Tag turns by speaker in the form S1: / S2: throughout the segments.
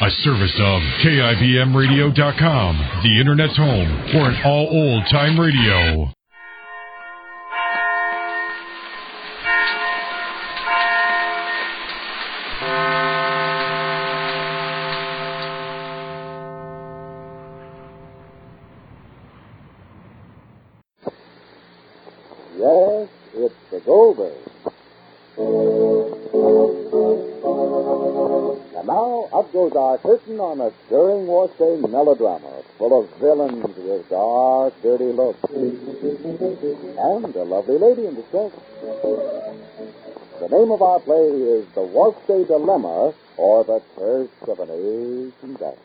S1: A service of KIBMradio.com, the Internet's home for an all old-time radio.
S2: Yes, it's the Goldbergs. And now, up goes our curtain on a stirring war-stained melodrama full of villains with dark, dirty looks. And a lovely lady in distress. The name of our play is The Workday Dilemma, or The Curse of an Aging Bat.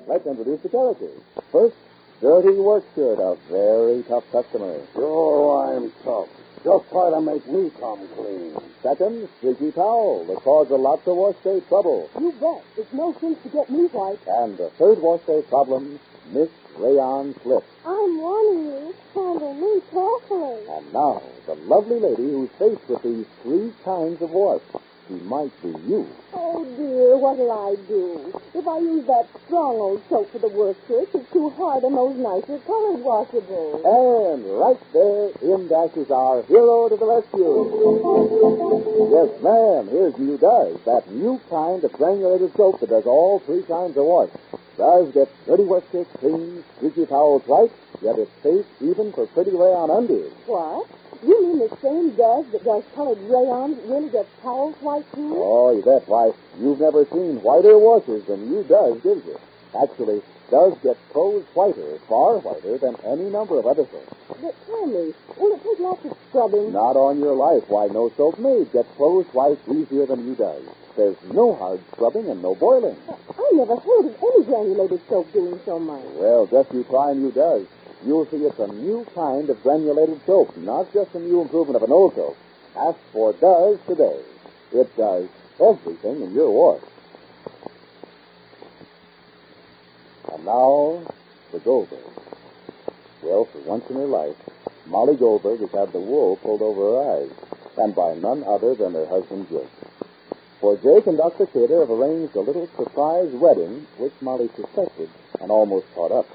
S2: Let's introduce the characters. First, Dirty Workshirt, a very tough customer.
S3: Sure, I'm tough. Just try to make me come clean.
S2: Second, Streaky Towel, the cause of lots of wash-day trouble.
S4: You bet. It's no sense to get me white.
S2: And the third wash-day problem, Miss Rayon Slip.
S4: I'm warning you. Handle me carefully.
S2: And now, the lovely lady who's faced with these three kinds of warp. She might be you.
S4: Oh, dear, what'll I do? If I use that strong old soap for the work shirt, it's too hard on those nicer colored washables.
S2: And right there, in dashes our hero to the rescue. Yes, ma'am, here's New Does, that new kind of granulated soap that does all three kinds of wash. Does get dirty work shirts clean, streaky towels white, yet it's safe even for pretty rayon undies.
S4: What? You mean the same Does that does colored rayons really gets towels white, too?
S2: Oh, you bet. Why, you've never seen whiter washers than New Does gives you. Actually, Does get clothes whiter, far whiter than any number of other soaps.
S4: But tell me, will it take lots of scrubbing?
S2: Not on your life. Why, no soap made gets clothes white easier than New Does. There's no hard scrubbing and no boiling.
S4: I never heard of any granulated soap doing so much.
S2: Well, just you try New Does. You'll see it's a new kind of granulated soap, not just a new improvement of an old soap. Ask for Does today. It does everything in your wash. And now, the Goldbergs. Well, for once in her life, Molly Goldberg has had the wool pulled over her eyes, and by none other than her husband, Jake. For Jake and Dr. Cater have arranged a little surprise wedding, which Molly suspected and almost caught up.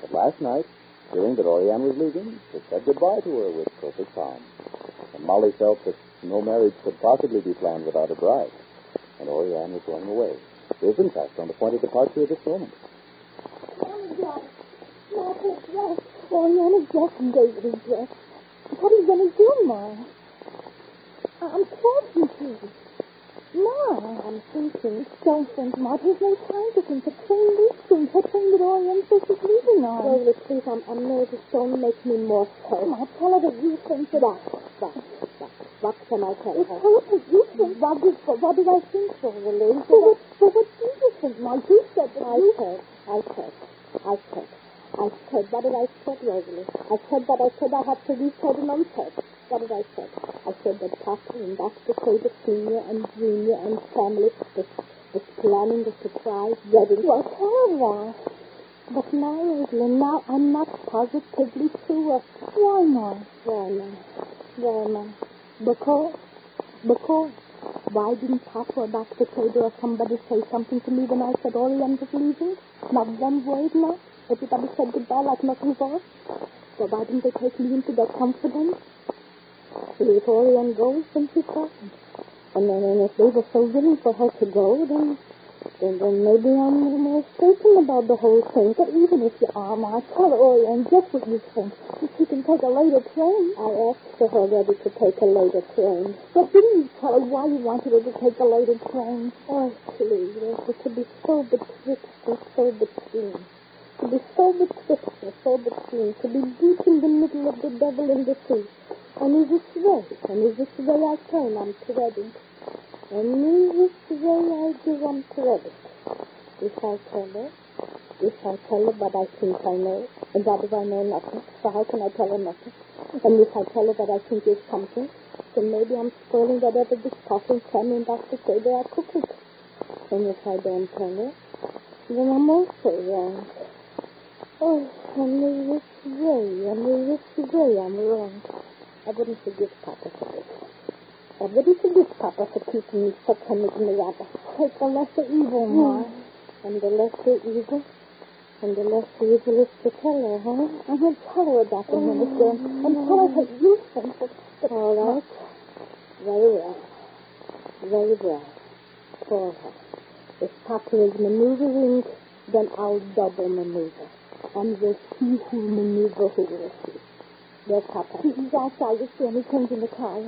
S2: But last night, hearing that Orianne was leaving, it said goodbye to her with perfect calm. And Molly felt that no marriage could possibly be planned without a bride. And Orianne was going away. Is, in fact, on the point of departure at this moment.
S4: Orianne is dressed in David's dress. What are you going to do, Ma? I'm talking to you. Ma, I'm thinking. Don't think, Ma. There's no time to think. The train leaves soon. The train that Orianne says she's leaving on. Rosalie, please, I'm nervous. Don't make me more hurt. Ma, tell her that you think that What can I tell her? Tell her that you think. What did I think, Rosalie? What do you think, Ma? You said that I said. What did I say, Rosalie? I said that I had to reach out and unsaid. What did I say? I said that Papa and Dr. Cater Sr. and Junior and family was planning a surprise wedding. Well, tell her. But now, Rosalie, now I'm not positively sure. Why not? Because why didn't Papa or Dr. Cater or somebody say something to me when I said Orianne was leaving? Not one word, no? Everybody said goodbye like nothing was. So why didn't they take me into their confidence? If Orianne goes, then she's gone. And then if they were so willing for her to go, then maybe I'm more certain about the whole thing. But even if you are, Ma, tell Orianne just what you think. If she can take a later train. I asked her already to take a later train. But didn't you tell her why you wanted her to take a later train? Oh, please, it should be so betwixt and so between. To be so betwixt and so between. To be deep in the middle of the devil and the sea. And is this way I turn, I'm threaded. And is this way I do, I'm threaded. If I tell her, but I think I know, and that if I know nothing, so how can I tell her nothing? And if I tell her that I think there's something, then maybe I'm spoiling whatever this coffin Sammy and Dr. Cater are cooking. And if I don't tell her, then I'm also wrong. Oh, and in this way I'm wrong. I wouldn't forgive Papa for this. What is this, Papa, for keeping me so timid in the rabbit? Take the lesser evil, Ma. And the lesser evil? And the lesser evil is to tell her, huh? I'm going to tell her about the minister and tell her that you think that... All right. Very well. Very well. For her. If Papa is maneuvering, then I'll double maneuver. And we'll see who maneuver who will see. Yes, Papa. He's outside. You see him. He comes in the car.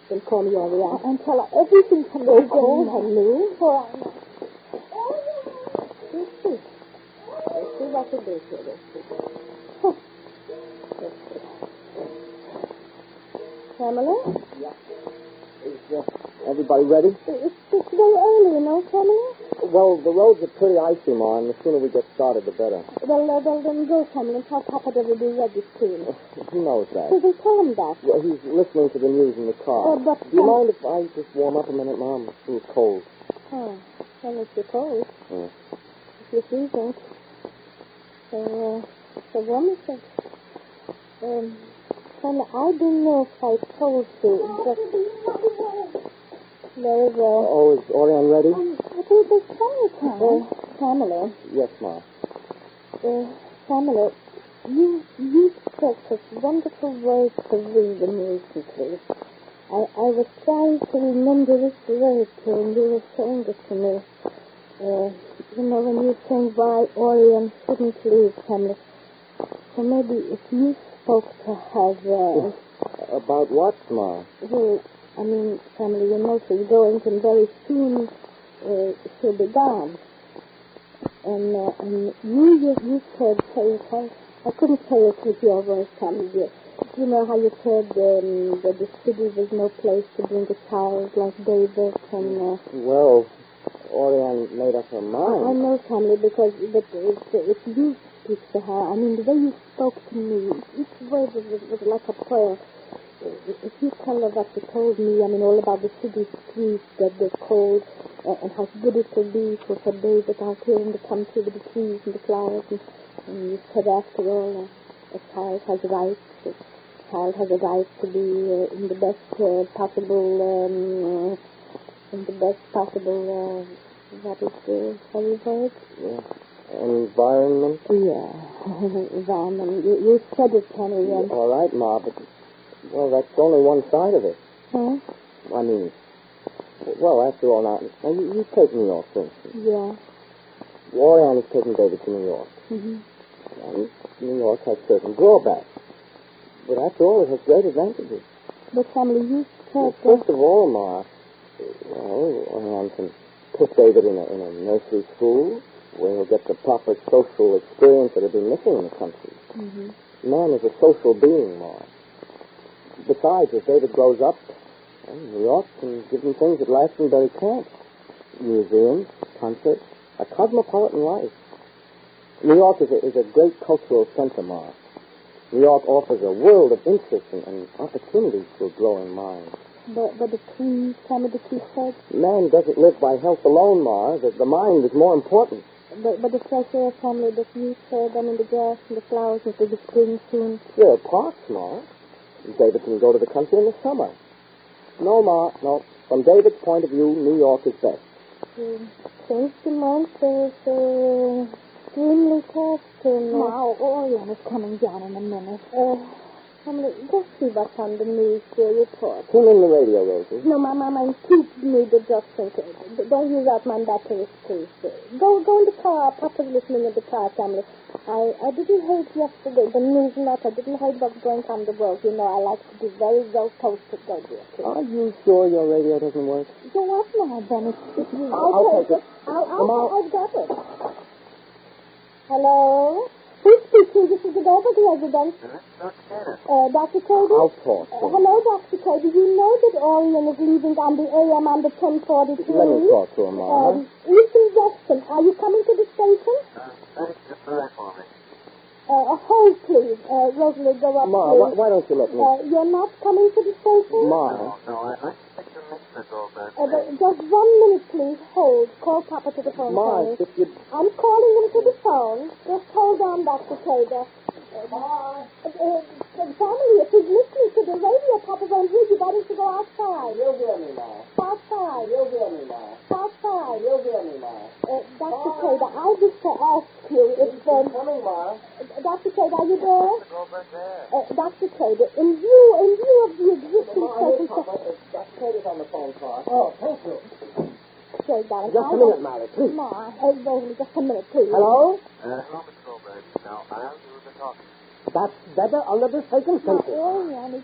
S4: Then call me Orianne and tell her everything from the beginning. Hello. For I know. Let's see. Let's see what to do here. Let's see. Let's see. Pamela?
S5: Yeah. Is everybody ready?
S4: It's very early, you know, Pamela.
S5: Well, the roads are pretty icy, Ma, and the sooner we get started, the better.
S4: Well, then go, Pamela, and tell Papa that we'll be ready soon.
S5: He knows that.
S4: So then tell him that.
S5: Well, he's listening to the news in the car.
S4: But...
S5: Do you mind if I just warm up a minute, Mom? It's a little cold.
S4: Oh, well, if you're cold.
S5: Yeah.
S4: If you're freezing. So warm is it? Pamela, I don't know if I told you, but... Very well.
S5: Oh, is Orianne ready?
S4: I think it's funny time. Pamela.
S5: Yes, Ma.
S4: Pamela, you spoke such wonderful words to read the news recently. I was trying to remember this word when you were saying it to me. You know, when you were saying why Orianne shouldn't leave, Pamela. So maybe if you spoke to her...
S5: About what, Ma?
S4: Well, I mean, Pamela, you know she's going, and very soon she'll be gone. And you said, I couldn't say it with your voice, Pamela. You know how you said that the city was no place to bring a child like David, and...
S5: Well, Orianne made up her mind.
S4: I know, Pamela, because if you speak to her, I mean, the way you spoke to me, each word was like a prayer. If you tell her what you told me, I mean, all about the city streets, that they're cold, and how good it will be for David out here in the country with the trees and the flowers, and you said, after all, a child has rights. A child has a right to be in the best possible, what is the sorry word?
S5: Yeah. Environment?
S4: Yeah, environment. You said it, Penny.
S5: All right, Ma, but... Well, that's only one side of it.
S4: Huh?
S5: I mean, well, after all, now you take New York, for instance.
S4: Yeah.
S5: Orianne is taking David to New York.
S4: Mm-hmm.
S5: And New York has certain drawbacks. But after all, it has great advantages.
S4: But, family, you said...
S5: First of all, Ma, Orianne can put David in a nursery school where he'll get the proper social experience that had been missing in the country.
S4: Mm-hmm.
S5: Man is a social being, Ma. Besides, as David grows up, New York can give him things that Glastonbury can't. Museums, concerts, a cosmopolitan life. New York is a great cultural center, Ma. New York offers a world of interest and opportunities to a growing mind.
S4: But the trees, some of the trees said...
S5: Man doesn't live by health alone, Ma. The mind is more important.
S4: But the fresh air, family, that you said, I mean, the grass and the flowers and the spring soon.
S5: Sure, parks, Ma. David can go to the country in the summer. No, Ma, no. From David's point of view, New York is best.
S4: Since the month is extremely tough. Now, Orianne is coming down in a minute. Family, just see what's on the news report.
S5: Tune in the radio, Rosie.
S4: No, Mama, keep me the just in case. Don't use up my batteries, please. Go in the car. Papa's listening in the car, family. I didn't hear yesterday the news not. I didn't hear what's going on in the world. You know, I like to be very well posted, don't you?
S5: Are you sure your radio doesn't work?
S4: So what now, then?
S5: I'll take it.
S4: I've got it. Hello? Who's speaking? This is the Goldbergs residence. Dr. Cady?
S5: I'll talk.
S4: Hello, Dr. Cady. You know that Orianne is leaving on the AM on the 10:43?
S5: Let me talk to him, Ma.
S4: Listen, Weston, are you coming to the station? Hold, please. Rosalie, go up,
S5: Ma,
S4: please.
S5: why don't you let me...
S4: You're not coming to the station?
S5: Ma.
S3: No, I think you missed the Goldbergs.
S4: Just 1 minute, please. Hold. Call Papa to the phone.
S5: Ma, if you...
S4: I'm calling him to the phone. Just hold on, Dr. Cady. Family, if he's listening to the radio, Papa won't hear you. Better to go outside.
S5: You'll hear me now.
S4: Outside.
S5: You'll hear me now.
S4: Outside.
S5: You'll hear me now.
S4: Dr. Taylor, I just to ask you if...
S5: Coming, Ma.
S4: Dr. Taylor, are you there?
S5: Goldbergs there.
S4: Dr. Taylor, in view of the existing circumstances...
S5: Dr. Taylor's on the phone, Carl. Oh, thank you.
S4: Okay, darling.
S5: Just a minute, Molly, please.
S4: Ma, just a minute, please.
S5: Hello?
S6: Hello, Mr. Goldbergs. Now, I'll do the talking.
S5: That's better under the circumstances.
S4: Orianne,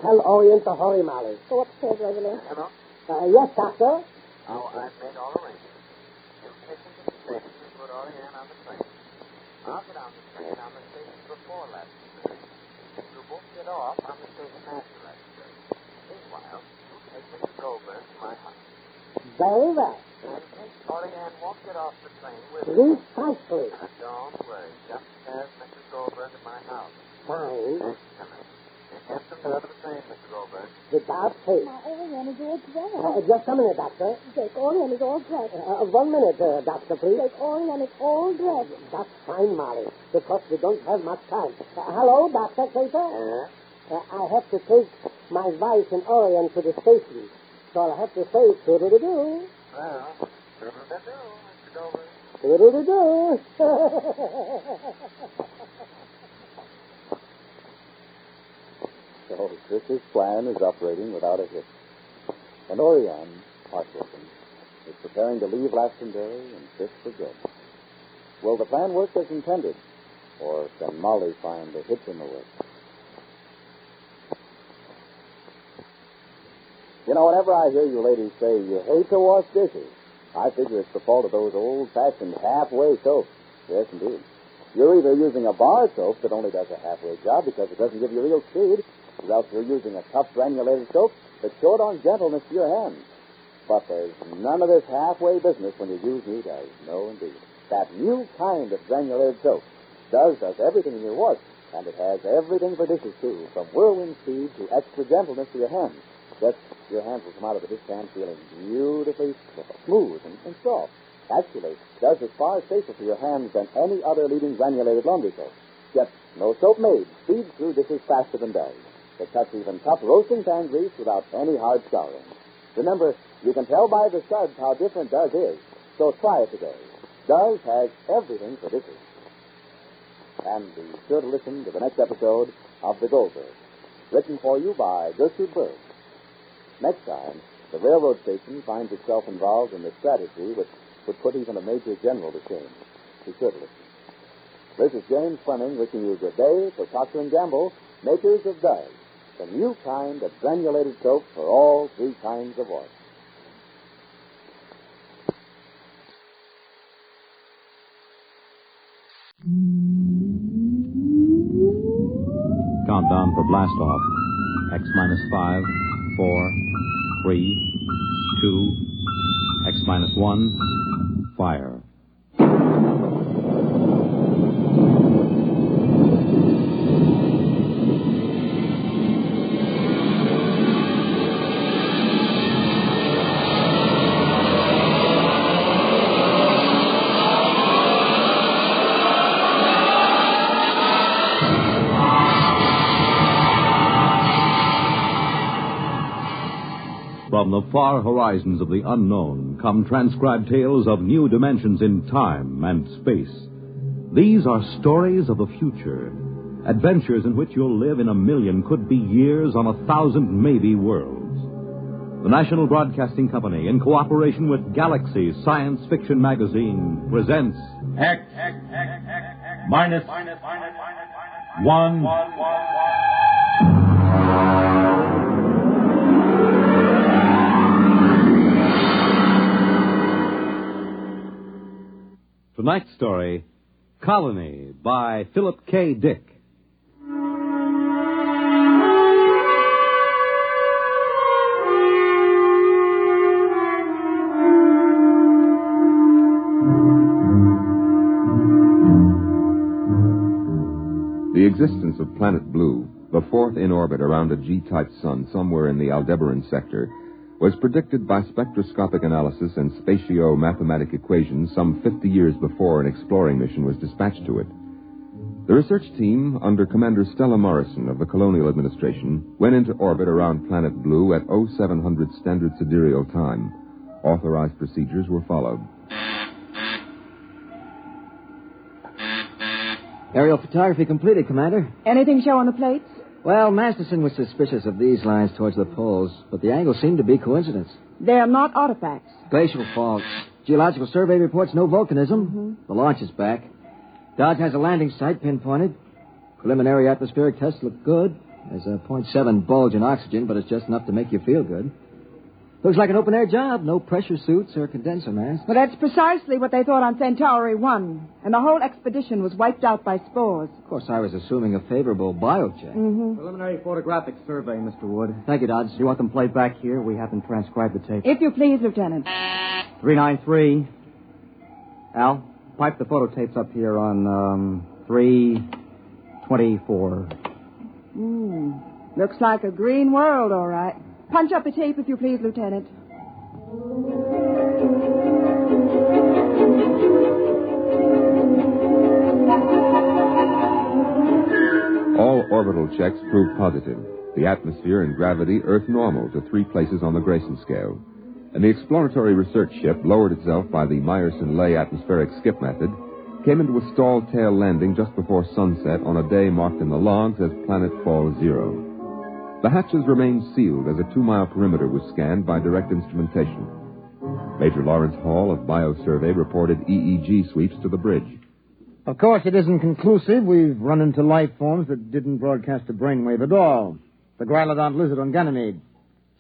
S5: Tell Orianne to hurry, Molly.
S4: go upstairs, Rosalie.
S6: Hello?
S5: Yes, Doctor.
S6: Oh, I've made all arrangements. You take him to the station and put Orianne on the train. I'll get on the train on the station before Lastingburg. You both get off on the station after Lastingburg. Meanwhile, you take Mr. Goldberg to my house.
S5: Very well.
S6: And in case Orianne won't get off the train with
S5: Precisely.
S6: Don't worry. Just as Mr. Goldberg at my house.
S5: Fine.
S6: Excellent. Get them out of the train, Mr. Goldberg.
S5: Without faith.
S4: Ma, Orianne is all dressed.
S5: Just a minute, Doctor.
S4: Jake, Orianne is all dressed.
S5: 1 minute, Doctor, please.
S4: Jake, Orianne is all dressed.
S5: That's fine, Molly, because we don't have much time. Hello, Dr. Cater? I have to take my wife and Orianne to the station, so I'll have to say toodle-doo.
S6: Well, toodle-doo, Mr. Goldberg.
S5: Toodle-doo.
S2: So Chris's plan is operating without a hitch. And Orianne, heartbroken, is preparing to leave Glastonbury and Chris for good. Will the plan work as intended, or can Molly find a hitch in the works? You know, whenever I hear you ladies say you hate to wash dishes, I figure it's the fault of those old-fashioned halfway soaps. Yes, indeed. You're either using a bar soap that only does a halfway job because it doesn't give you real speed, or else you're using a tough granulated soap that's short on gentleness to your hands. But there's none of this halfway business when you use new dyes. No, indeed. That new kind of granulated soap does everything in your wash, and it has everything for dishes, too, from whirlwind speed to extra gentleness to your hands. Just your hands will come out of the dish pan feeling beautifully smooth and soft. Actually, it does it far safer for your hands than any other leading granulated laundry soap. Yet, no soap made speeds through dishes faster than does. It cuts even tough roasting pan grease without any hard scouring. Remember, you can tell by the suds how different Does is. So try it today. Does has everything for dishes. And be sure to listen to the next episode of The Goldbergs, written for you by Gertrude Berg. Next time, the railroad station finds itself involved in a strategy which would put even a major general to shame. Be sure to listen. This is James Fleming wishing you a good day for Procter & Gamble, makers of Does, the new kind of granulated soap for all three kinds of wash.
S7: Countdown for blast off. X minus 5, 4, 3, 2, X minus 1, fire. From the far horizons of the unknown come transcribed tales of new dimensions in time and space. These are stories of the future, adventures in which you'll live in a million, could be years, on 1,000 maybe worlds. The National Broadcasting Company, in cooperation with Galaxy Science Fiction Magazine, presents
S1: X minus 1.
S7: Tonight's story, Colony, by Philip K. Dick.
S8: The existence of Planet Blue, the fourth in orbit around a G-type sun somewhere in the Aldebaran sector, was predicted by spectroscopic analysis and spatio-mathematic equations some 50 years before an exploring mission was dispatched to it. The research team, under Commander Stella Morrison of the Colonial Administration, went into orbit around Planet Blue at 0700 Standard Sidereal Time. Authorized procedures were followed.
S9: Aerial photography completed, Commander.
S10: Anything show on the plates?
S9: Well, Masterson was suspicious of these lines towards the poles, but the angles seemed to be coincidence.
S10: They're not artifacts.
S9: Glacial faults. Geological survey reports no volcanism.
S10: Mm-hmm.
S9: The launch is back. Dodge has a landing site pinpointed. Preliminary atmospheric tests look good. There's a 0.7 bulge in oxygen, but it's just enough to make you feel good. Looks like an open-air job. No pressure suits or condenser masks.
S10: Well, that's precisely what they thought on Centauri 1. And the whole expedition was wiped out by spores.
S9: Of course, I was assuming a favorable biocheck.
S10: Mm-hmm.
S5: Preliminary photographic survey, Mr. Wood.
S9: Thank you, Dodge.
S5: Do you want them played back here? We haven't transcribed the tape.
S10: If you please, Lieutenant.
S5: 393. Al, pipe the photo tapes up here on 324.
S10: Looks like a green world, all right. Punch up the tape, if you please, Lieutenant.
S8: All orbital checks proved positive. The atmosphere and gravity Earth normal to 3 places on the Grayson scale. And the exploratory research ship lowered itself by the Meyerson-Lay atmospheric skip method, came into a stalled tail landing just before sunset on a day marked in the logs as Planet Fall 0. The hatches remained sealed as a 2-mile perimeter was scanned by direct instrumentation. Major Lawrence Hall of Biosurvey reported EEG sweeps to the bridge.
S11: Of course, it isn't conclusive. We've run into life forms that didn't broadcast a brainwave at all. The Grylodont lizard on Ganymede.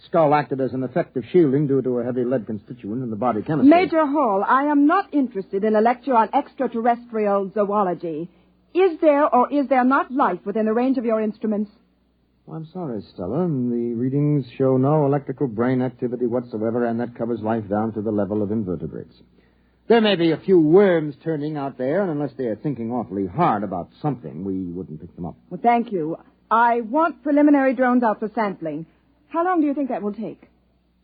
S11: Skull acted as an effective shielding due to a heavy lead constituent in the body chemistry.
S10: Major Hall, I am not interested in a lecture on extraterrestrial zoology. Is there or is there not life within the range of your instruments?
S11: I'm sorry, Stella. The readings show no electrical brain activity whatsoever, and that covers life down to the level of invertebrates. There may be a few worms turning out there, and unless they are thinking awfully hard about something, we wouldn't pick them up.
S10: Well, thank you. I want preliminary drones out for sampling. How long do you think that will take?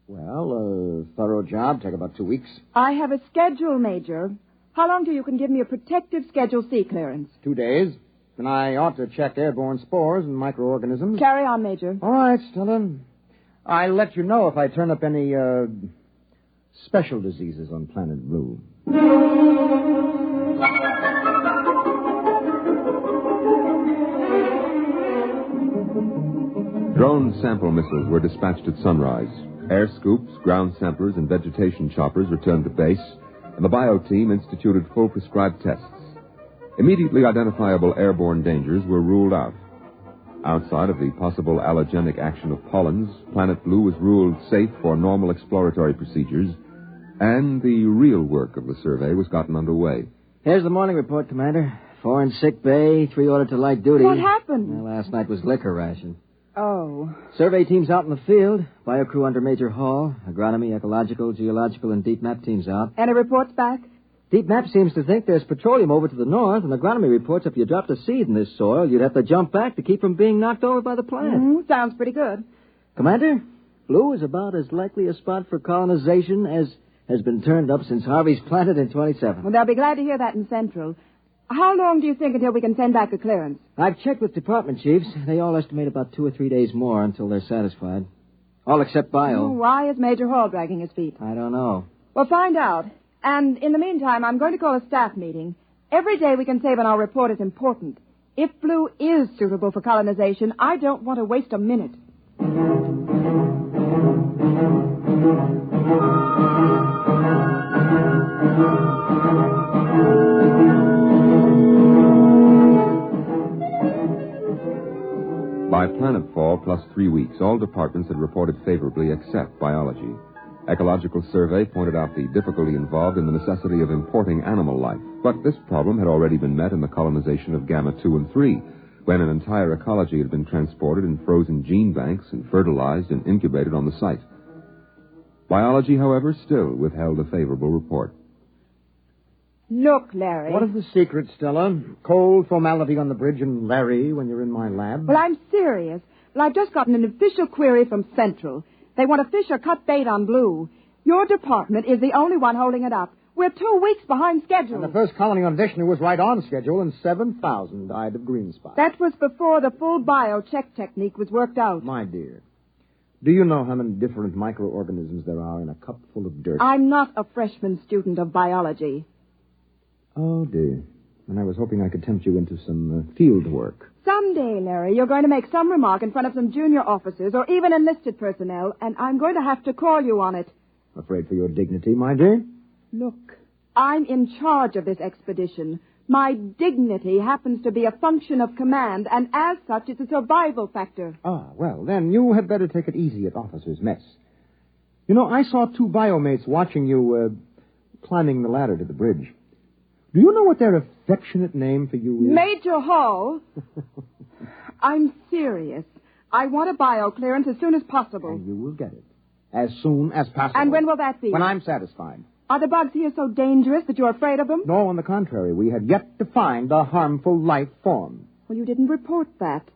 S11: Well, a thorough job. Take about 2 weeks.
S10: I have a schedule, Major. How long do you can give me a protective Schedule C clearance?
S11: 2 days. And I ought to check airborne spores and microorganisms.
S10: Carry on, Major.
S11: All right, Stella. I'll let you know if I turn up any, special diseases on Planet Blue.
S8: Drone sample missiles were dispatched at sunrise. Air scoops, ground samplers, and vegetation choppers returned to base, and the bio team instituted full prescribed tests. Immediately identifiable airborne dangers were ruled out. Outside of the possible allergenic action of pollens, Planet Blue was ruled safe for normal exploratory procedures, and the real work of the survey was gotten underway.
S9: Here's the morning report, Commander. 4 in sick bay, 3 ordered to light duty.
S10: What happened?
S9: Well, last night was liquor ration.
S10: Oh.
S9: Survey teams out in the field. Bio crew under Major Hall. Agronomy, ecological, geological, and deep map teams out.
S10: Any reports back?
S9: Deep map seems to think there's petroleum over to the north, and agronomy reports if you dropped a seed in this soil, you'd have to jump back to keep from being knocked over by the plant.
S10: Sounds pretty good.
S9: Commander, Blue is about as likely a spot for colonization as has been turned up since Harvey's planted in 27.
S10: Well, they'll be glad to hear that in Central. How long do you think until we can send back a clearance?
S9: I've checked with department chiefs. They all estimate about 2 or 3 days more until they're satisfied. All except Bio.
S10: Why is Major Hall dragging his feet?
S9: I don't know.
S10: Well, find out. And in the meantime, I'm going to call a staff meeting. Every day we can save on our report is important. If Blue is suitable for colonization, I don't want to waste a minute.
S8: By planetfall plus 3 weeks, all departments had reported favorably except biology. Ecological survey pointed out the difficulty involved in the necessity of importing animal life. But this problem had already been met in the colonization of Gamma 2 and 3, when an entire ecology had been transported in frozen gene banks and fertilized and incubated on the site. Biology, however, still withheld a favorable report.
S10: Look, Larry.
S11: What is the secret, Stella? Cold formality on the bridge and Larry when you're in my lab?
S10: Well, I'm serious. Well, I've just gotten an official query from Central. They want to fish or cut bait on Blue. Your department is the only one holding it up. We're 2 weeks behind schedule.
S11: And the first colony on Vishnu was right on schedule, and 7,000 died of green spot.
S10: That was before the full biocheck technique was worked out.
S11: My dear, do you know how many different microorganisms there are in a cup full of dirt?
S10: I'm not a freshman student of biology.
S11: Oh, dear. And I was hoping I could tempt you into some field work.
S10: Someday, Larry, you're going to make some remark in front of some junior officers or even enlisted personnel, and I'm going to have to call you on it.
S11: Afraid for your dignity, my dear?
S10: Look, I'm in charge of this expedition. My dignity happens to be a function of command, and as such, it's a survival factor.
S11: Ah, well, then you had better take it easy at officers' mess. You know, I saw 2 biomates watching you, climbing the ladder to the bridge. Do you know what their affectionate name for you is?
S10: Major Hall. I'm serious. I want a bio clearance as soon as possible.
S11: And you will get it. As soon as possible.
S10: And when will that be?
S11: When I'm satisfied.
S10: Are the bugs here so dangerous that you're afraid of them?
S11: No, on the contrary. We had yet to find a harmful life form.
S10: Well, you didn't report that.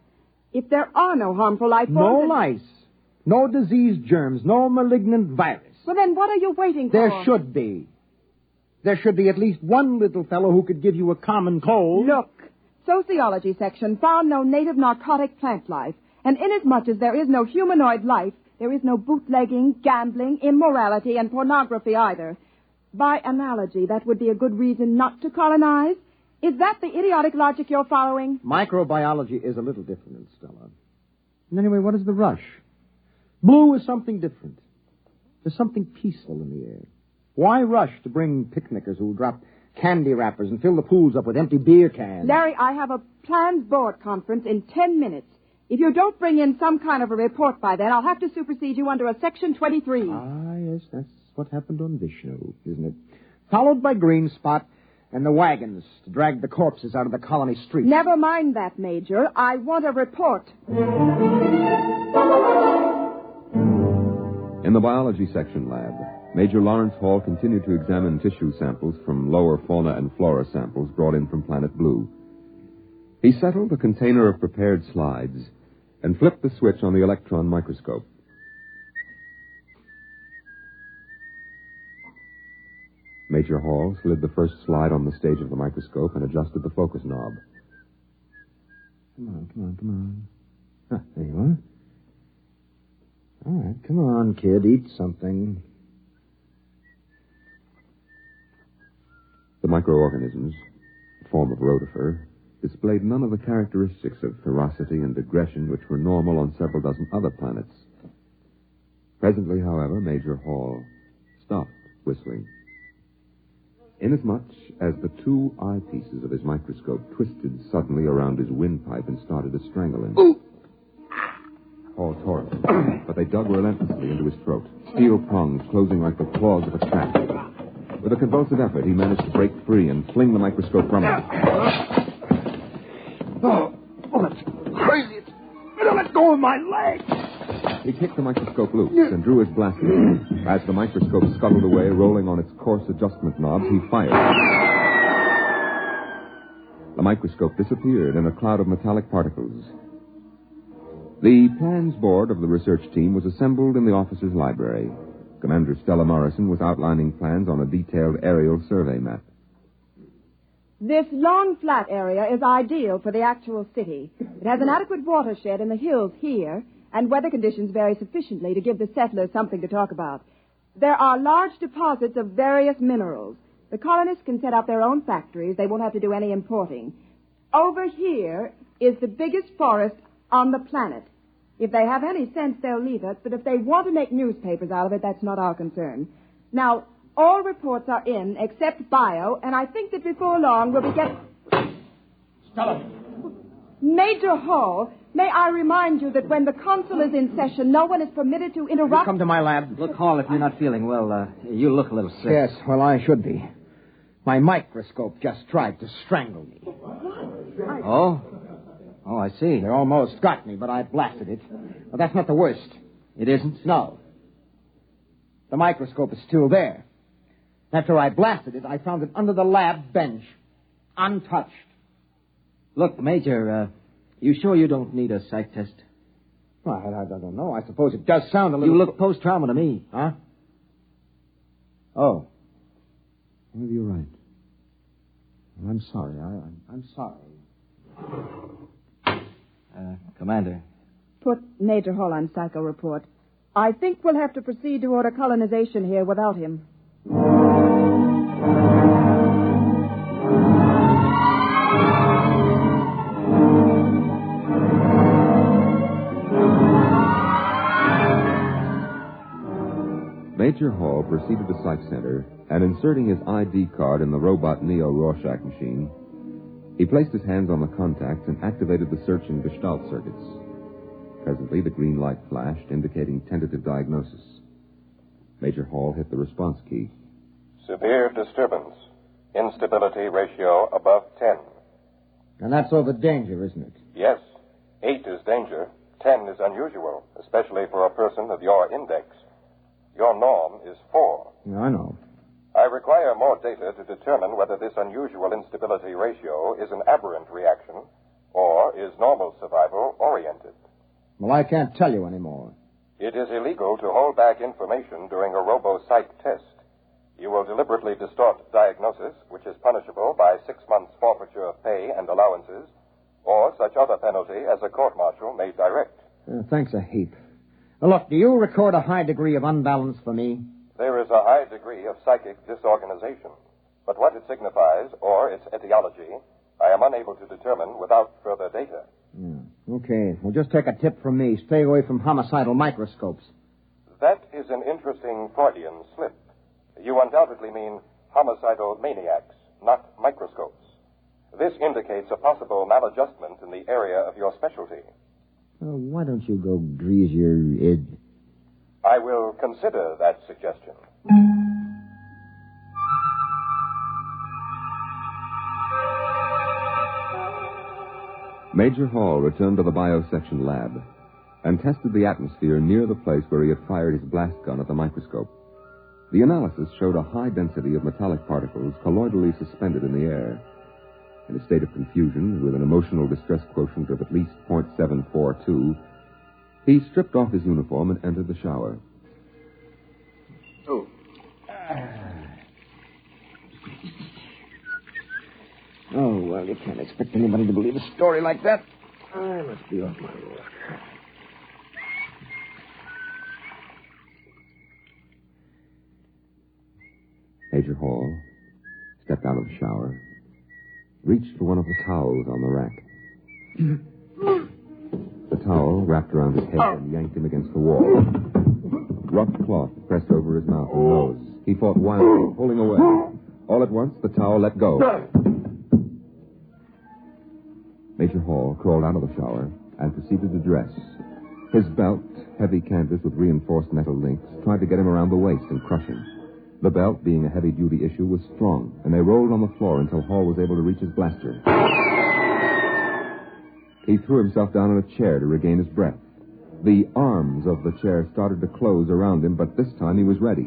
S10: If there are no harmful life
S11: No
S10: forms...
S11: lice. No disease germs. No malignant virus.
S10: Well, then what are you waiting for?
S11: There should be. There should be at least one little fellow who could give you a common cold.
S10: Look, sociology section found no native narcotic plant life. And inasmuch as there is no humanoid life, there is no bootlegging, gambling, immorality, and pornography either. By analogy, that would be a good reason not to colonize. Is that the idiotic logic you're following?
S11: Microbiology is a little different, Stella. And anyway, what is the rush? Blue is something different. There's something peaceful in the air. Why rush to bring picnickers who drop candy wrappers and fill the pools up with empty beer cans?
S10: Larry, I have a planned board conference in 10 minutes. If you don't bring in some kind of a report by then, I'll have to supersede you under a Section 23.
S11: Ah, yes, that's what happened on Vishnu, isn't it? Followed by Green Spot and the wagons to drag the corpses out of the colony streets.
S10: Never mind that, Major. I want a report.
S8: In the biology section lab, Major Lawrence Hall continued to examine tissue samples from lower fauna and flora samples brought in from Planet Blue. He settled a container of prepared slides and flipped the switch on the electron microscope. Major Hall slid the first slide on the stage of the microscope and adjusted the focus knob.
S11: Come on. Huh, there you are. All right, come on, kid, eat something.
S8: The microorganisms, a form of rotifer, displayed none of the characteristics of ferocity and aggression which were normal on several dozen other planets. Presently, however, Major Hall stopped whistling. Inasmuch as the 2 eyepieces of his microscope twisted suddenly around his windpipe and started to strangle him.
S11: Ooh.
S8: Hall tore it, but they dug relentlessly into his throat, steel prongs closing like the claws of a cat. With a convulsive effort, he managed to break free and fling the microscope from him.
S11: Oh, that's crazy. It's gonna let go of my leg.
S8: He kicked the microscope loose and drew his blaster. As the microscope scuttled away, rolling on its coarse adjustment knobs, he fired. The microscope disappeared in a cloud of metallic particles. The plans board of the research team was assembled in the officer's library. Commander Stella Morrison was outlining plans on a detailed aerial survey map.
S10: This long, flat area is ideal for the actual city. It has an adequate watershed in the hills here, and weather conditions vary sufficiently to give the settlers something to talk about. There are large deposits of various minerals. The colonists can set up their own factories. They won't have to do any importing. Over here is the biggest forest on the planet. If they have any sense, they'll leave us, but if they want to make newspapers out of it, that's not our concern. Now, all reports are in, except bio, and I think that before long we'll be getting...
S11: Stella!
S10: Major Hall, may I remind you that when the consul is in session, no one is permitted to interrupt...
S11: Come to my lab.
S9: Look, Hall, if you're not feeling well, you look a little sick.
S11: Yes, well, I should be. My microscope just tried to strangle me.
S9: Oh? Oh, I see.
S11: They almost got me, but I blasted it. But that's not the worst.
S9: It isn't?
S11: No. The microscope is still there. After I blasted it, I found it under the lab bench, untouched.
S9: Look, Major, you sure you don't need a psych test?
S11: Well, I don't know. I suppose it does sound a little...
S9: You look post-trauma to me.
S11: Huh? Oh. Maybe you're right. Well, I'm sorry. I'm sorry.
S9: Commander.
S10: Put Major Hall on psycho report. I think we'll have to proceed to order colonization here without him.
S8: Major Hall proceeded to Psych Center, and inserting his ID card in the robot Neo Rorschach machine, he placed his hands on the contacts and activated the search and gestalt circuits. Presently, the green light flashed, indicating tentative diagnosis. Major Hall hit the response key.
S12: Severe disturbance. Instability ratio above 10.
S11: And that's over danger, isn't it?
S12: Yes. 8 is danger. 10 is unusual, especially for a person of your index. Your norm is 4.
S11: Yeah, I know.
S12: I require more data to determine whether this unusual instability ratio is an aberrant reaction or is normal survival oriented.
S11: Well, I can't tell you anymore.
S12: It is illegal to hold back information during a robo-psych test. You will deliberately distort diagnosis, which is punishable by 6 months forfeiture of pay and allowances, or such other penalty as a court-martial may direct.
S11: Thanks a heap. Now, look, do you record a high degree of unbalance for me?
S12: There is a high degree of psychic disorganization, but what it signifies, or its etiology, I am unable to determine without further data.
S11: Okay. Well, just take a tip from me. Stay away from homicidal microscopes.
S12: That is an interesting Freudian slip. You undoubtedly mean homicidal maniacs, not microscopes. This indicates a possible maladjustment in the area of your specialty.
S11: Why don't you go grease your id?
S12: I will consider that suggestion.
S8: Major Hall returned to the biosection lab and tested the atmosphere near the place where he had fired his blast gun at the microscope. The analysis showed a high density of metallic particles colloidally suspended in the air. In a state of confusion, with an emotional distress quotient of at least 0.742, he stripped off his uniform and entered the shower.
S11: Oh, well, you can't expect anybody to believe a story like that. I must be off my rock.
S8: Major Hall stepped out of the shower, reached for one of the towels on the rack. The towel wrapped around his head and yanked him against the wall. Rough cloth pressed over his mouth and nose. He fought wildly, pulling away. All at once, the towel let go. Major Hall crawled out of the shower and proceeded to dress. His belt, heavy canvas with reinforced metal links, tried to get him around the waist and crush him. The belt, being a heavy-duty issue, was strong, and they rolled on the floor until Hall was able to reach his blaster. He threw himself down in a chair to regain his breath. The arms of the chair started to close around him, but this time he was ready.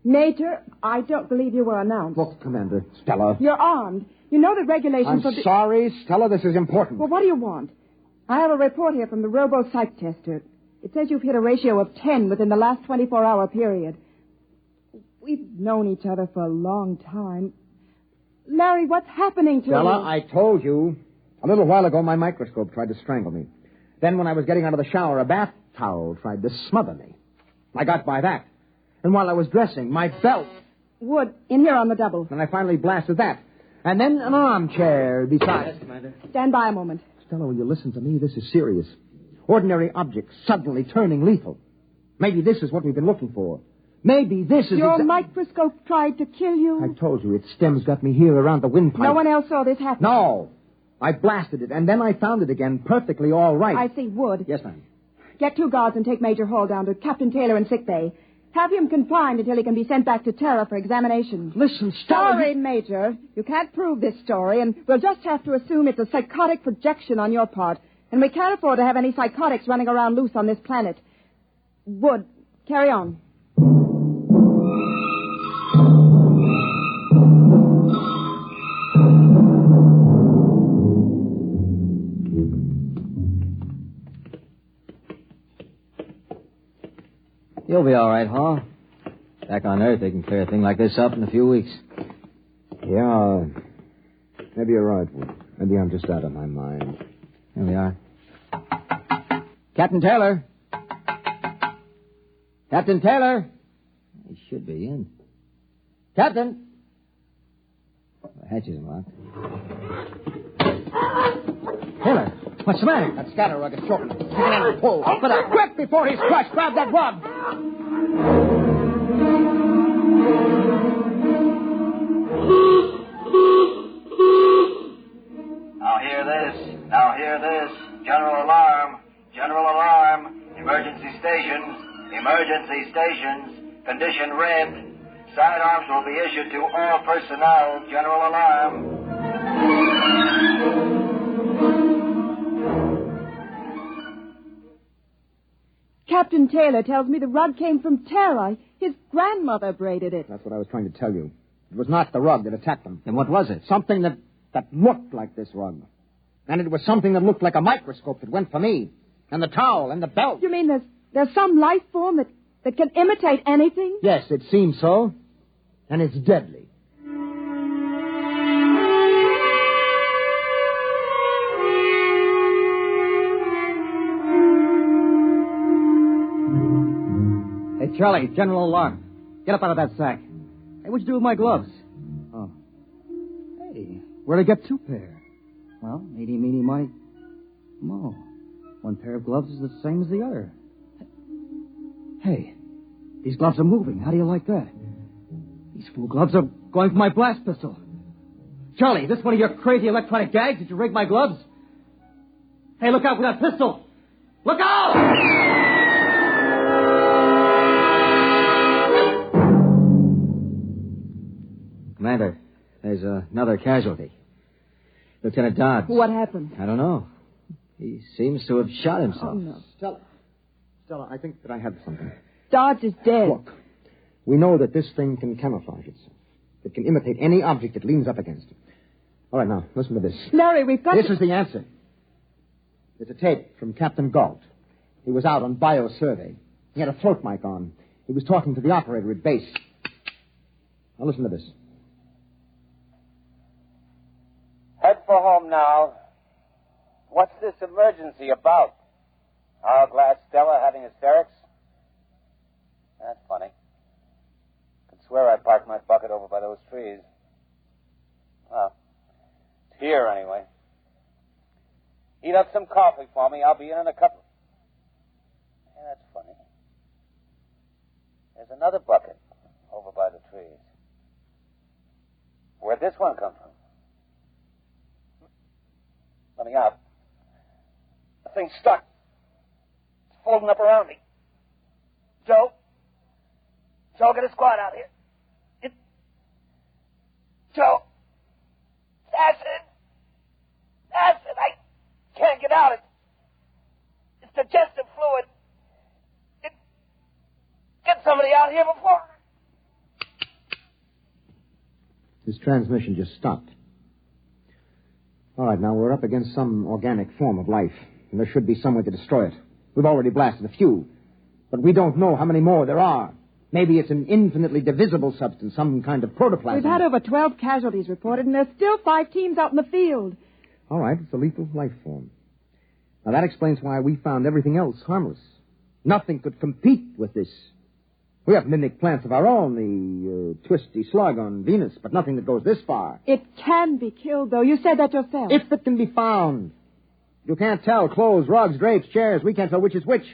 S10: Major, I don't believe you were announced.
S11: Look, Commander. Stella.
S10: You're armed. You know the regulations
S11: I'm sorry, Stella. This is important.
S10: Well, what do you want? I have a report here from the robo-psych tester. It says you've hit a ratio of 10 within the last 24-hour period. We've known each other for a long time. Larry, what's happening to
S11: Stella,
S10: you?
S11: I told you. A little while ago, my microscope tried to strangle me. Then when I was getting out of the shower, a bath towel tried to smother me. I got by that. And while I was dressing, my belt...
S10: Wood, in here on the double.
S11: And I finally blasted that. And then an armchair besides.
S9: Yes, Commander.
S10: Stand by a moment.
S11: Stella, will you listen to me? This is serious. Ordinary objects suddenly turning lethal. Maybe this is what we've been looking for. Maybe this is...
S10: Your microscope tried to kill you?
S11: I told you, its stems got me here around the windpipe.
S10: No one else saw this happen?
S11: No. I blasted it, and then I found it again, perfectly all right.
S10: I see. Wood.
S11: Yes, ma'am.
S10: Get 2 guards and take Major Hall down to Captain Taylor in sick bay. Have him confined until he can be sent back to Terra for examination.
S11: Listen, Stella...
S10: Sorry, Major. You can't prove this story, and we'll just have to assume it's a psychotic projection on your part. And we can't afford to have any psychotics running around loose on this planet. Wood, carry on.
S9: You'll be all right, Hall. Back on Earth, they can clear a thing like this up in a few weeks.
S11: Yeah, maybe you're right. Maybe I'm just out of my mind.
S9: Here we are. Captain Taylor. Captain Taylor. He should be in. Captain. The hatch isn't locked. Taylor, what's the matter?
S11: That scatter rug is shortened. Take it in and pull.
S9: Open up quick before he's crushed. Grab that rug.
S6: Now hear this. General alarm. General alarm. Emergency stations. Emergency stations. Condition red. Sidearms will be issued to all personnel. General alarm.
S10: Captain Taylor tells me the rug came from Tara. His grandmother braided it.
S11: That's what I was trying to tell you. It was not the rug that attacked them.
S9: Then what was it?
S11: Something that looked like this rug. And it was something that looked like a microscope that went for me. And the towel and the belt.
S10: You mean there's some life form that can imitate anything?
S11: Yes, it seems so. And it's deadly.
S9: Hey, Charlie, general alarm. Get up out of that sack. Hey, what'd you do with my gloves? Oh. Hey, where'd I get two pair? Well, meeny, miny, mo. One pair of gloves is the same as the other. Hey, these gloves are moving. How do you like that? These fool gloves are going for my blast pistol. Charlie, is this one of your crazy electronic gags? Did you rig my gloves? Hey, look out for that pistol! Look out! Commander, there's another casualty. Lieutenant Dodds.
S10: What happened?
S9: I don't know. He seems to have shot himself.
S10: Oh, no.
S11: Stella, I think that I have something.
S10: Dodds is dead.
S11: Look, we know that this thing can camouflage itself. It can imitate any object it leans up against. All right, now, listen to this.
S10: Larry, we've got
S11: This is the answer. It's a tape from Captain Galt. He was out on bio-survey. He had a float mic on. He was talking to the operator at base. Now, listen to this.
S6: Head for home now. What's this emergency about? Hourglass Stella having hysterics? That's funny. Could swear I parked my bucket over by those trees. Well, it's here anyway. Heat up some coffee for me. I'll be in a couple. Yeah, that's funny. There's another bucket over by the trees. Where'd this one come from? Let me out. The thing's stuck. It's folding up around me. Joe, get a squad out here. Joe, acid. I can't get out. It's digestive fluid. Get somebody out here before.
S11: His transmission just stopped. All right, now we're up against some organic form of life, and there should be some way to destroy it. We've already blasted a few, but we don't know how many more there are. Maybe it's an infinitely divisible substance, some kind of protoplasm.
S10: We've had over 12 casualties reported, and there's still 5 teams out in the field.
S11: All right, it's a lethal life form. Now, that explains why we found everything else harmless. Nothing could compete with this. We have mimic plants of our own, the twisty slug on Venus, but nothing that goes this far.
S10: It can be killed, though. You said that yourself.
S11: If it can be found. You can't tell. Clothes, rugs, drapes, chairs. We can't tell which is which.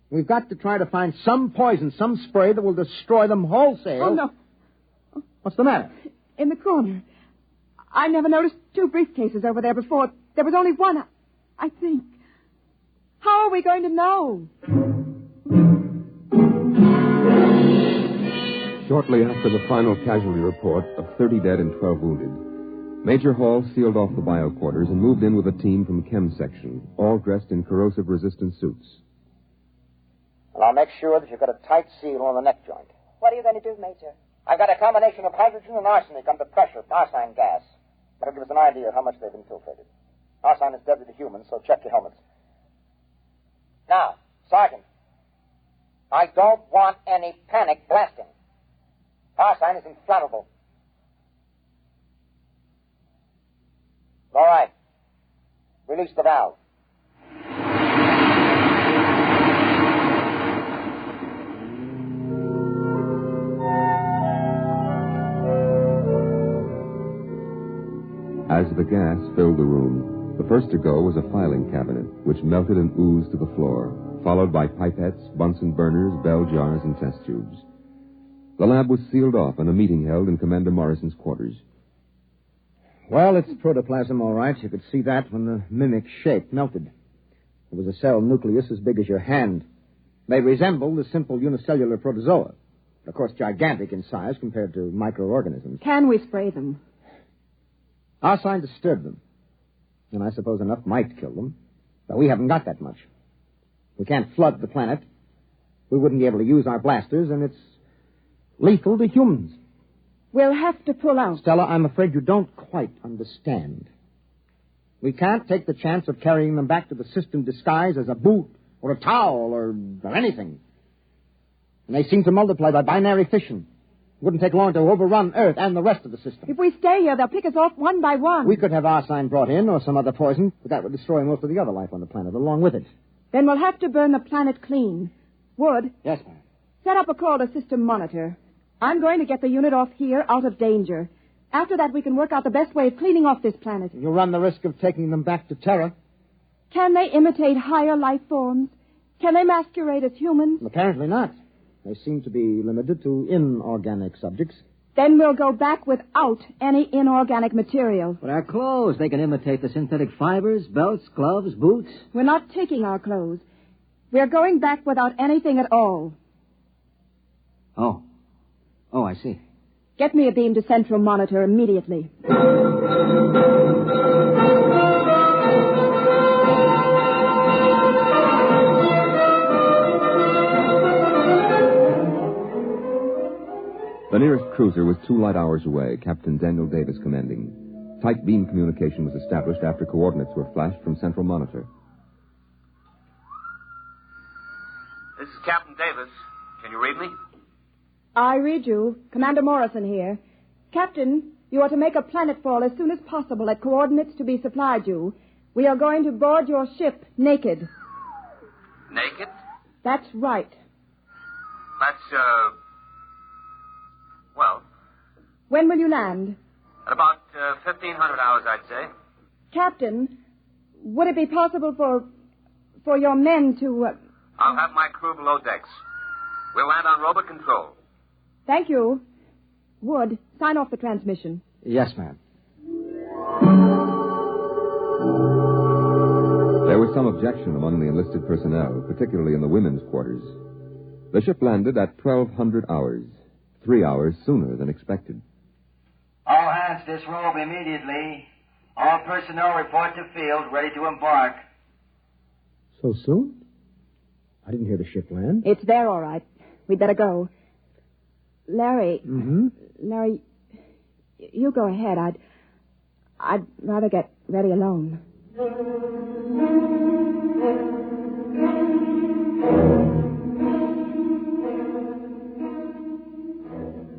S11: We've got to try to find some poison, some spray that will destroy them wholesale.
S10: Oh, no.
S11: What's the matter?
S10: In the corner. I never noticed 2 briefcases over there before. There was only one, I think. How are we going to know?
S8: Shortly after the final casualty report of 30 dead and 12 wounded, Major Hall sealed off the bio quarters and moved in with a team from Chem Section, all dressed in corrosive-resistant suits.
S6: And I'll make sure that you've got a tight seal on the neck joint.
S13: What are you going to do, Major?
S6: I've got a combination of hydrogen and arsenic under pressure, arsine gas. That'll give us an idea of how much they've infiltrated. Arsine is deadly to humans, so check your helmets. Now, Sergeant, I don't want any panic blasting. Arsine is inflammable. All right. Release the valve.
S8: As the gas filled the room, the first to go was a filing cabinet, which melted and oozed to the floor, followed by pipettes, Bunsen burners, bell jars, and test tubes. The lab was sealed off and a meeting held in Commander Morrison's quarters.
S11: Well, it's protoplasm, all right. You could see that when the mimic shape melted. It was a cell nucleus as big as your hand. They resembled the simple unicellular protozoa. Of course, gigantic in size compared to microorganisms.
S10: Can we spray them?
S11: Arsine disturbed them. And I suppose enough might kill them. But we haven't got that much. We can't flood the planet. We wouldn't be able to use our blasters, and it's lethal to humans.
S10: We'll have to pull out.
S11: Stella, I'm afraid you don't quite understand. We can't take the chance of carrying them back to the system disguised as a boot or a towel or anything. And they seem to multiply by binary fission. It wouldn't take long to overrun Earth and the rest of the system.
S10: If we stay here, they'll pick us off one by one.
S11: We could have arsine brought in or some other poison, but that would destroy most of the other life on the planet along with it.
S10: Then we'll have to burn the planet clean. Wood?
S11: Yes, ma'am.
S10: Set up a call to system monitor. I'm going to get the unit off here out of danger. After that, we can work out the best way of cleaning off this planet.
S11: You'll run the risk of taking them back to Terra.
S10: Can they imitate higher life forms? Can they masquerade as humans?
S11: Apparently not. They seem to be limited to inorganic subjects.
S10: Then we'll go back without any inorganic material.
S9: But our clothes, they can imitate the synthetic fibers, belts, gloves, boots.
S10: We're not taking our clothes. We're going back without anything at all.
S9: Oh, I see.
S10: Get me a beam to central monitor immediately.
S8: The nearest cruiser was 2 light hours away, Captain Daniel Davis commanding. Tight beam communication was established after coordinates were flashed from central monitor.
S13: This is Captain Davis. Can you read me?
S10: I read you. Commander Morrison here. Captain, you are to make a planetfall as soon as possible at coordinates to be supplied you. We are going to board your ship naked.
S13: Naked?
S10: That's right.
S13: That's, well...
S10: When will you land?
S13: At about 1,500 hours, I'd say.
S10: Captain, would it be possible for your men to...
S13: I'll have my crew below decks. We'll land on robot control.
S10: Thank you. Wood, sign off the transmission.
S11: Yes, ma'am.
S8: There was some objection among the enlisted personnel, particularly in the women's quarters. The ship landed at 1,200 hours, 3 hours sooner than expected.
S14: All hands disrobe immediately. All personnel report to field, ready to embark.
S11: So soon? I didn't hear the ship land.
S10: It's there, all right. We'd better go. Larry.
S11: Mm-hmm.
S10: Larry, you go ahead. I'd rather get ready alone.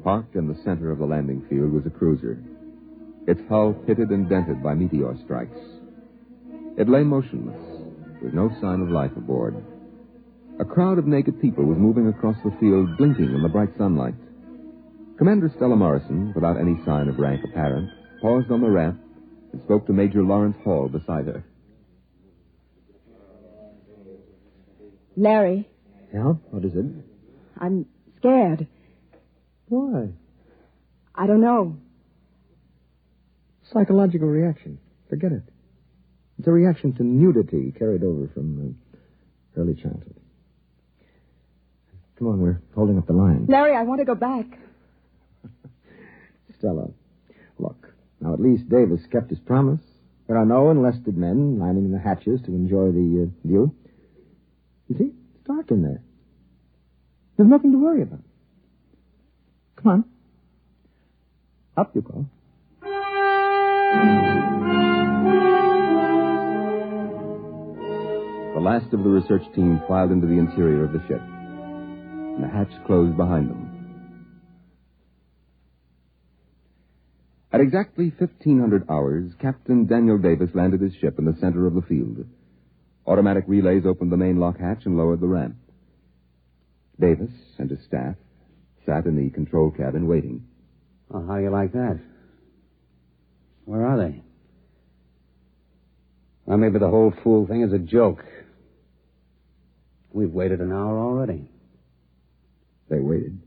S8: Parked in the center of the landing field was a cruiser, its hull pitted and dented by meteor strikes. It lay motionless, with no sign of life aboard. A crowd of naked people was moving across the field, blinking in the bright sunlight. Commander Stella Morrison, without any sign of rank apparent, paused on the ramp and spoke to Major Lawrence Hall beside her.
S10: Larry.
S11: Yeah? What is it?
S10: I'm scared.
S11: Why?
S10: I don't know.
S11: Psychological reaction. Forget it. It's a reaction to nudity carried over from early childhood. Come on, we're holding up the line.
S10: Larry, I want to go back.
S11: Stella, look. Now, at least Davis kept his promise. There are no enlisted men lining the hatches to enjoy the view. You see? It's dark in there. There's nothing to worry about. Come on. Up you go.
S8: The last of the research team filed into the interior of the ship. and the hatch closed behind them. At exactly 1500 hours, Captain Daniel Davis landed his ship in the center of the field. Automatic relays opened the main lock hatch and lowered the ramp. Davis and his staff sat in the control cabin waiting.
S15: Oh, how do you like that? Where are they? Well, maybe the whole fool thing is a joke. We've waited an hour already.
S8: They waited.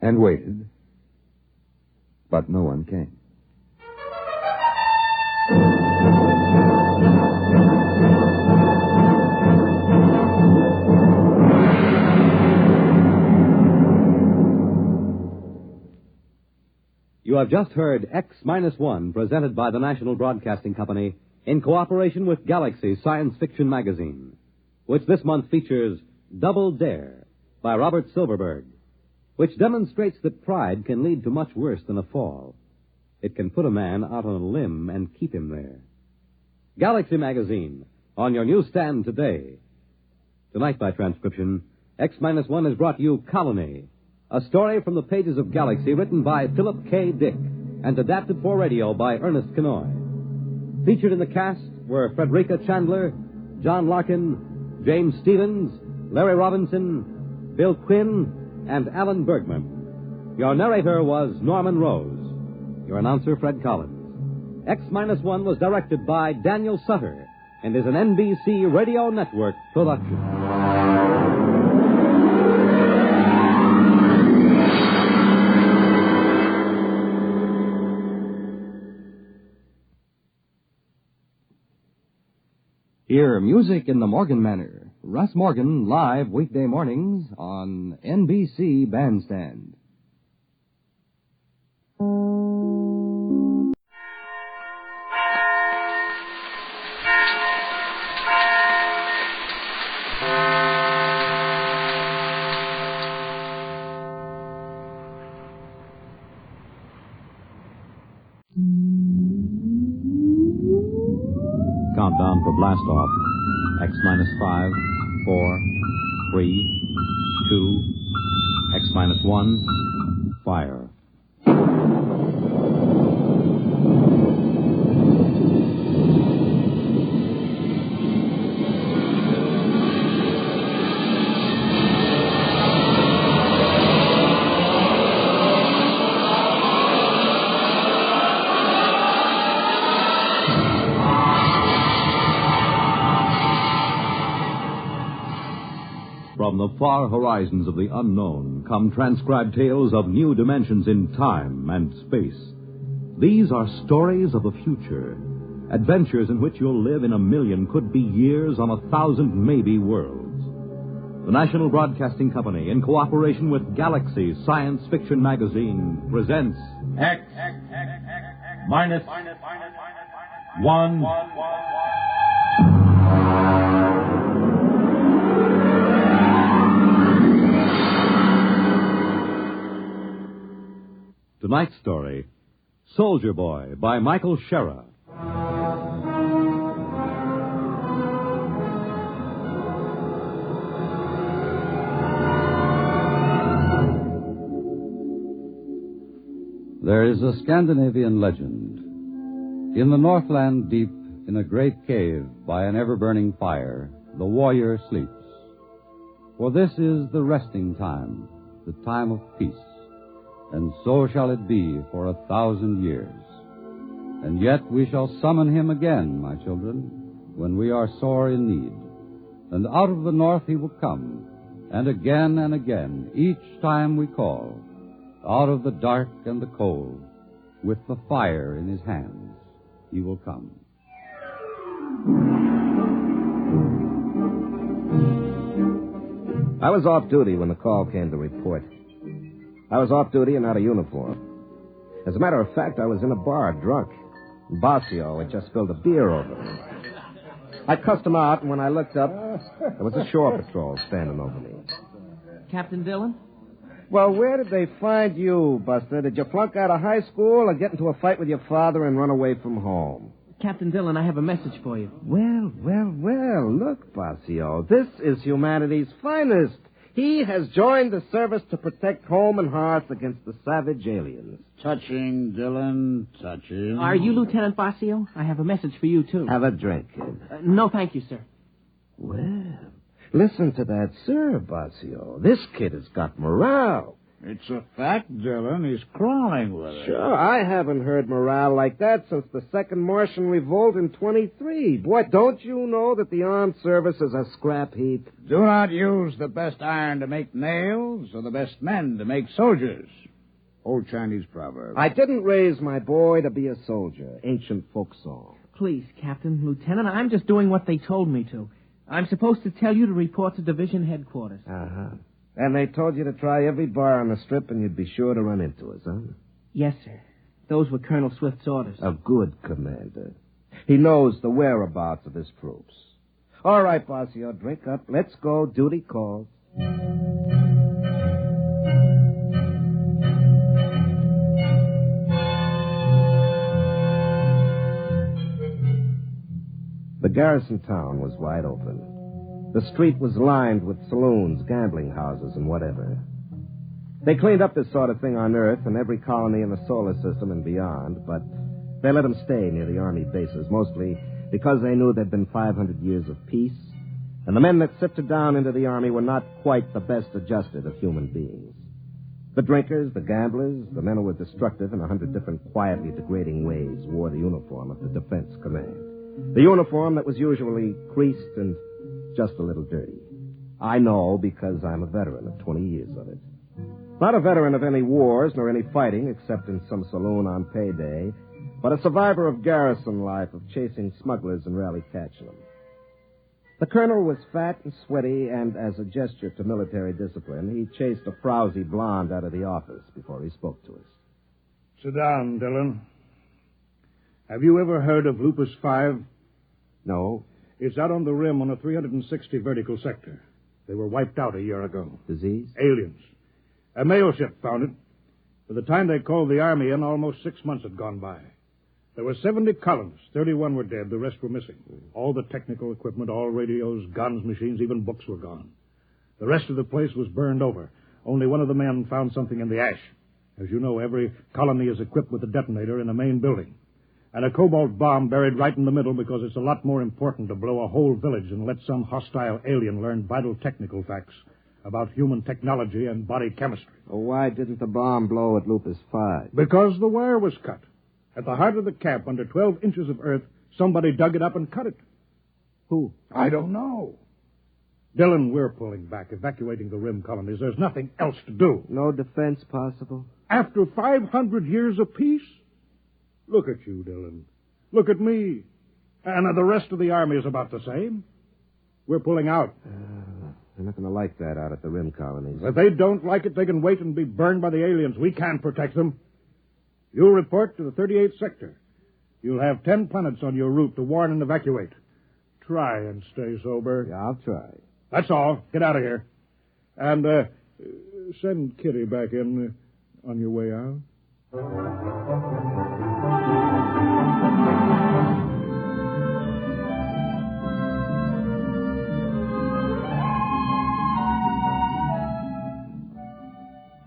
S8: And waited. But no one came.
S7: You have just heard X-1, presented by the National Broadcasting Company in cooperation with Galaxy Science Fiction Magazine, which this month features Double Dare by Robert Silverberg, which demonstrates that pride can lead to much worse than a fall. It can put a man out on a limb and keep him there. Galaxy Magazine, on your newsstand today. Tonight, by transcription, X-1 has brought you Colony, a story from the pages of Galaxy written by Philip K. Dick and adapted for radio by Ernest Kenoy. Featured in the cast were Frederica Chandler, John Larkin, James Stevens, Larry Robinson, Bill Quinn, and Alan Bergman. Your narrator was Norman Rose. Your announcer, Fred Collins. X-1 was directed by Daniel Sutter and is an NBC Radio Network production. Hear music in the Morgan manner. Russ Morgan, live weekday mornings on NBC Bandstand. Countdown for blast off. X-5, 4, 3, 2, X-1, fire. From the far horizons of the unknown come transcribed tales of new dimensions in time and space. These are stories of the future, adventures in which you'll live in 1,000,000, could be years, on 1,000 maybe worlds. The National Broadcasting Company, in cooperation with Galaxy Science Fiction Magazine, presents X-1. Tonight's story, Soldier Boy, by Michael Shera.
S15: There is a Scandinavian legend. In the Northland deep, in a great cave by an ever-burning fire, the warrior sleeps. For this is the resting time, the time of peace. And so shall it be for 1,000 years. And yet we shall summon him again, my children, when we are sore in need. And out of the north he will come, and again, each time we call, out of the dark and the cold, with the fire in his hands, he will come.
S16: I was off duty when the call came to report. I was off duty and out of uniform. As a matter of fact, I was in a bar, drunk. Bossio had just spilled a beer over me. I cussed him out, and when I looked up, there was a shore patrol standing over me.
S17: Captain Dillon?
S16: Well, where did they find you, Buster? Did you flunk out of high school or get into a fight with your father and run away from home?
S17: Captain Dillon, I have a message for you.
S16: Well. Look, Bossio, this is humanity's finest. He has joined the service to protect home and hearth against the savage aliens.
S18: Touching, Dillon, touching.
S17: Are you Lieutenant Basio? I have a message for you, too.
S16: Have a drink, kid.
S17: No, thank you, sir.
S16: Well, listen to that, sir, Basio. This kid has got morale.
S18: It's a fact, Dillon. He's crawling with it.
S16: Sure, I haven't heard morale like that since the Second Martian Revolt in 23. Boy, don't you know that the armed service is a scrap heap?
S18: Do not use the best iron to make nails or the best men to make soldiers. Old Chinese proverb.
S16: I didn't raise my boy to be a soldier. Ancient folk song.
S17: Please, Captain, Lieutenant, I'm just doing what they told me to. I'm supposed to tell you to report to division headquarters.
S16: Uh-huh. And they told you to try every bar on the strip and you'd be sure to run into us, huh?
S17: Yes, sir. Those were Colonel Swift's orders.
S16: A good commander. He knows the whereabouts of his troops. All right, Basio, drink up. Let's go. Duty calls. The garrison town was wide open. The street was lined with saloons, gambling houses, and whatever. They cleaned up this sort of thing on Earth and every colony in the solar system and beyond, but they let them stay near the Army bases, mostly because they knew there'd been 500 years of peace, and the men that sifted down into the Army were not quite the best adjusted of human beings. The drinkers, the gamblers, the men who were destructive in 100 different quietly degrading ways wore the uniform of the Defense Command. The uniform that was usually creased and just a little dirty. I know because I'm a veteran of 20 years of it. Not a veteran of any wars nor any fighting except in some saloon on payday, but a survivor of garrison life, of chasing smugglers and rally catching them. The colonel was fat and sweaty, and as a gesture to military discipline, he chased a frowsy blonde out of the office before he spoke to us.
S18: Sit down, Dillon. Have you ever heard of Lupus 5?
S16: No.
S18: It's out on the rim on a 360 vertical sector. They were wiped out a year ago.
S16: Disease?
S18: Aliens. A mail ship found it. By the time they called the Army in, almost 6 months had gone by. There were 70 colonists. 31 were dead. The rest were missing. All the technical equipment, all radios, guns, machines, even books were gone. The rest of the place was burned over. Only one of the men found something in the ash. As you know, every colony is equipped with a detonator in the main building. And a cobalt bomb buried right in the middle because it's a lot more important to blow a whole village than let some hostile alien learn vital technical facts about human technology and body chemistry.
S16: Well, why didn't the bomb blow at Lupus 5?
S18: Because the wire was cut. At the heart of the camp, under 12 inches of earth, somebody dug it up and cut it.
S16: Who?
S18: I don't know. Dillon, we're pulling back, evacuating the rim colonies. There's nothing else to do.
S16: No defense possible?
S18: After 500 years of peace? Look at you, Dillon. Look at me. And the rest of the Army is about the same. We're pulling out.
S16: They're not going to like that out at the rim colonies.
S18: If they don't like it, they can wait and be burned by the aliens. We can't protect them. You'll report to the 38th sector. You'll have 10 planets on your route to warn and evacuate. Try and stay sober.
S16: Yeah, I'll try.
S18: That's all. Get out of here. And send Kitty back in on your way out.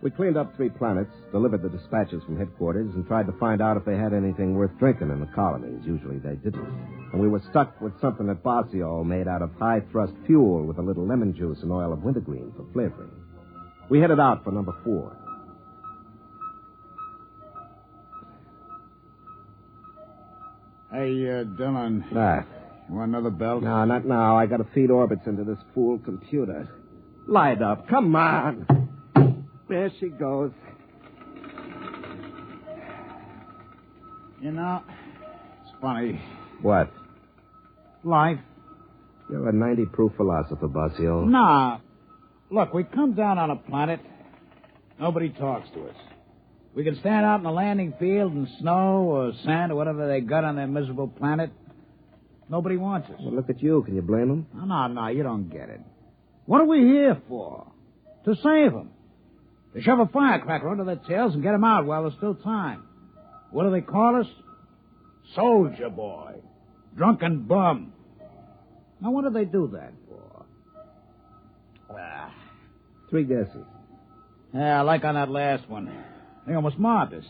S16: We cleaned up 3 planets, delivered the dispatches from headquarters, and tried to find out if they had anything worth drinking in the colonies. Usually they didn't. And we were stuck with something at Basio made out of high-thrust fuel with a little lemon juice and oil of wintergreen for flavoring. We headed out for number 4.
S18: Hey, Dillon. You want another belt?
S16: No, not now. I got to feed orbits into this fool computer. Light up. Come on. There she goes.
S18: You know, it's funny.
S16: What?
S18: Life.
S16: You're a 90-proof philosopher, Basio.
S18: Nah. Look, we come down on a planet. Nobody talks to us. We can stand out in the landing field in snow or sand or whatever they got on their miserable planet. Nobody wants us.
S16: Well, look at you. Can you blame them?
S18: No, you don't get it. What are we here for? To save them. To shove a firecracker under their tails and get them out while there's still time. What do they call us? Soldier boy. Drunken bum. Now, what do they do that for?
S16: 3 guesses.
S19: Yeah, like on that last one. They almost mobbed us.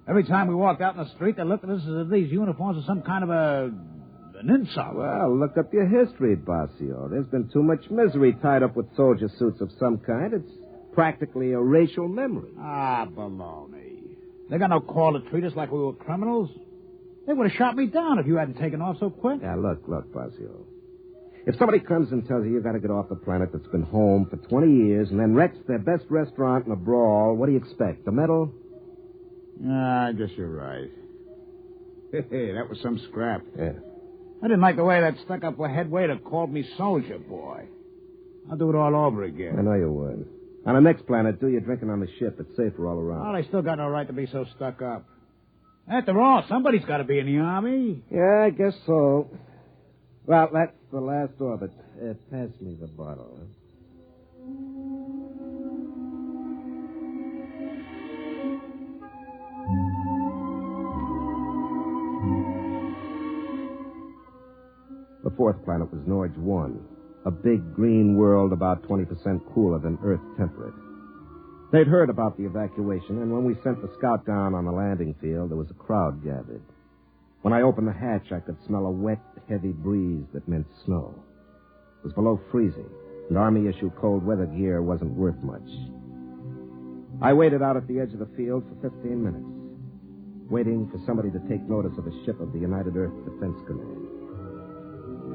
S19: Every time we walked out in the street, they looked at us as if these uniforms were some kind of an insult.
S16: Well, look up your history, Basio. There's been too much misery tied up with soldier suits of some kind. It's practically a racial memory.
S19: Ah, baloney. They got no call to treat us like we were criminals. They would have shot me down if you hadn't taken off so quick.
S16: Yeah, look, Basio. If somebody comes and tells you got to get off the planet that's been home for 20 years and then wrecks their best restaurant in a brawl, what do you expect? A medal?
S19: I guess you're right. Hey, that was some scrap.
S16: Yeah.
S19: I didn't like the way that stuck-up head waiter called me soldier boy. I'll do it all over again.
S16: I know you would. On the next planet, do your drinking on the ship. It's safer all around.
S19: Well, they still got no right to be so stuck up. After all, somebody's got to be in the Army.
S16: Yeah, I guess so. Well, that's the last orbit. Pass me the bottle. Huh? The fourth planet was Norge 1, a big green world about 20% cooler than Earth temperate. They'd heard about the evacuation, and when we sent the scout down on the landing field, there was a crowd gathered. When I opened the hatch, I could smell a wet, heavy breeze that meant snow. It was below freezing, and Army-issue cold weather gear wasn't worth much. I waited out at the edge of the field for 15 minutes, waiting for somebody to take notice of a ship of the United Earth Defense Command.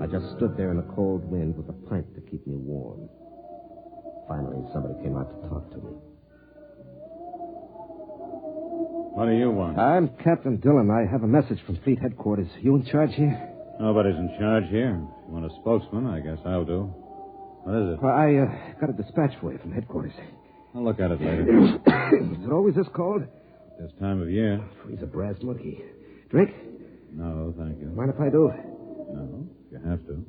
S16: I just stood there in the cold wind with a pint to keep me warm. Finally, somebody came out to talk to me.
S20: What do you want?
S16: I'm Captain Dillon. I have a message from Fleet Headquarters. You in charge here?
S20: Nobody's in charge here. If you want a spokesman, I guess I'll do. What is it?
S16: Well, I got a dispatch for you from headquarters.
S20: I'll look at it later.
S16: Is it always this cold?
S20: This time of year.
S16: Freeze a brass monkey. Drink?
S20: No, thank you.
S16: Mind if I do?
S20: No, you have to.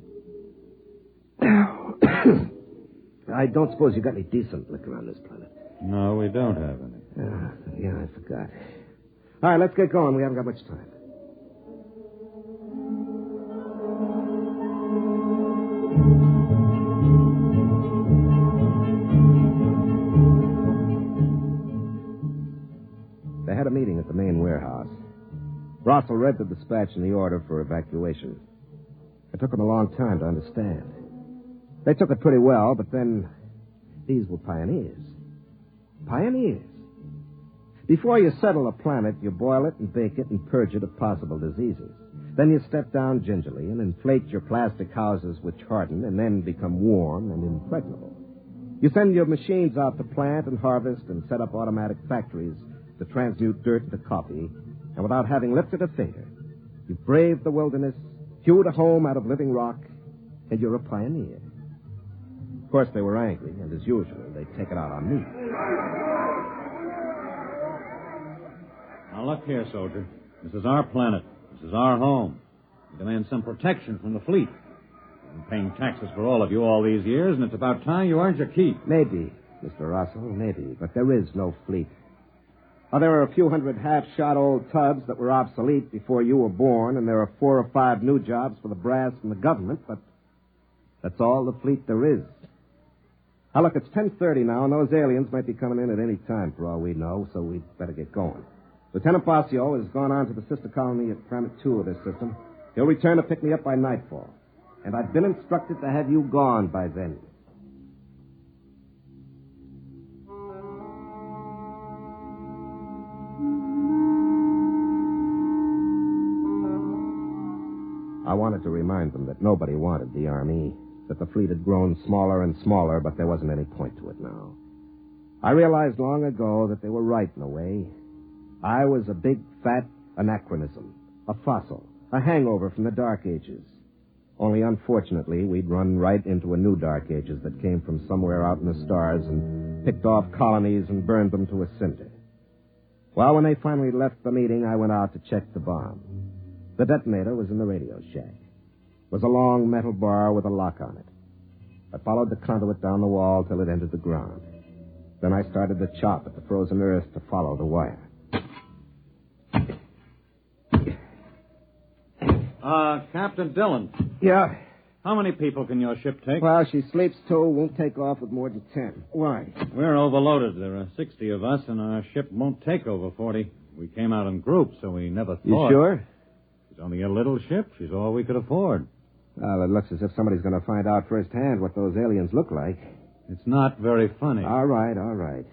S16: I don't suppose you got any decent liquor on this planet.
S20: No, we don't have any.
S16: Yeah, I forgot. All right, let's get going. We haven't got much time. They had a meeting at the main warehouse. Russell read the dispatch and the order for evacuation. It took them a long time to understand. They took it pretty well, but then these were pioneers. Pioneers. Before you settle a planet, you boil it and bake it and purge it of possible diseases. Then you step down gingerly and inflate your plastic houses which harden and then become warm and impregnable. You send your machines out to plant and harvest and set up automatic factories to transmute dirt into coffee, and without having lifted a finger, you brave the wilderness, hewed a home out of living rock, and you're a pioneer. Of course, they were angry, and as usual, they'd take it out on me.
S20: Now, look here, soldier. This is our planet. This is our home. We demand some protection from the fleet. We've been paying taxes for all of you all these years, and it's about time you earned your keep.
S16: Maybe, Mr. Russell, maybe, but there is no fleet. Oh, there are a few hundred half-shot old tubs that were obsolete before you were born, and there are 4 or 5 new jobs for the brass and the government, but that's all the fleet there is. Now, look, it's 10:30 now, and those aliens might be coming in at any time for all we know, so we'd better get going. Lieutenant Basio has gone on to the sister colony at Planet 2 of this system. He'll return to pick me up by nightfall, and I've been instructed to have you gone by then. I wanted to remind them that nobody wanted the Army, that the fleet had grown smaller and smaller, but there wasn't any point to it now. I realized long ago that they were right in a way. I was a big, fat anachronism, a fossil, a hangover from the Dark Ages. Only, unfortunately, we'd run right into a new Dark Ages that came from somewhere out in the stars and picked off colonies and burned them to a cinder. Well, when they finally left the meeting, I went out to check the bomb. The detonator was in the radio shack. It was a long metal bar with a lock on it. I followed the conduit down the wall till it entered the ground. Then I started to chop at the frozen earth to follow the wire.
S20: Captain Dillon.
S16: Yeah?
S20: How many people can your ship take?
S16: Well, she sleeps 2, won't take off with more than 10. Why?
S20: We're overloaded. There are 60 of us, and our ship won't take over 40. We came out in groups, so we never thought.
S16: You sure?
S20: She's only a little ship. She's all we could afford.
S16: Well, it looks as if somebody's going to find out firsthand what those aliens look like.
S20: It's not very funny.
S16: All right.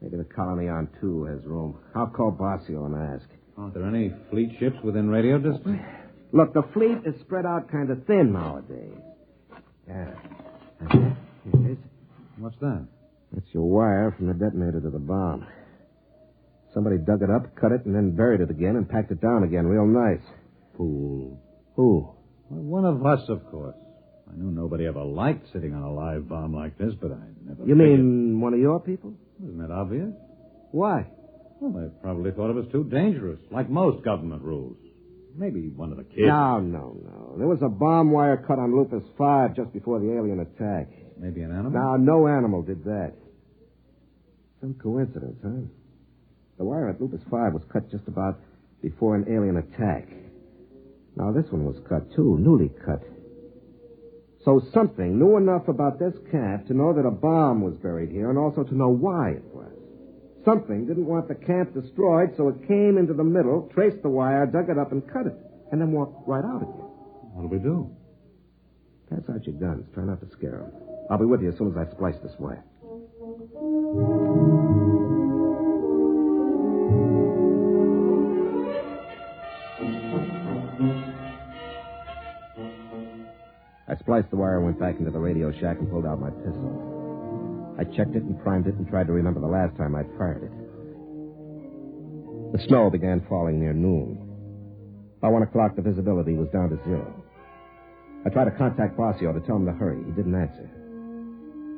S16: Maybe the colony on 2 has room. I'll call Basio and ask.
S20: Are there any fleet ships within radio distance?
S16: Look, the fleet is spread out kind of thin nowadays. Yeah. Here it is.
S20: What's that?
S16: That's your wire from the detonator to the bomb. Somebody dug it up, cut it, and then buried it again and packed it down again real nice.
S20: Fool.
S16: Who?
S20: Well, one of us, of course. I knew nobody ever liked sitting on a live bomb like this, but I never
S16: You mean one of your people?
S20: Isn't that obvious?
S16: Why?
S20: Well, they probably thought it was too dangerous, like most government rules. Maybe one of the kids.
S16: No. There was a bomb wire cut on Lupus 5 just before the alien attack.
S20: Maybe an animal?
S16: No, no animal did that. Some coincidence, huh? The wire at Lupus 5 was cut just about before an alien attack. Now, this one was cut, too, newly cut. So something knew enough about this camp to know that a bomb was buried here and also to know why it was. Something didn't want the camp destroyed, so it came into the middle, traced the wire, dug it up, and cut it, and then walked right out again.
S20: What'll we do?
S16: Pass out your guns. Try not to scare them. I'll be with you as soon as I splice this wire. I spliced the wire and went back into the radio shack and pulled out my pistol. I checked it and primed it and tried to remember the last time I'd fired it. The snow began falling near noon. By 1 o'clock, the visibility was down to 0. I tried to contact Basio to tell him to hurry. He didn't answer.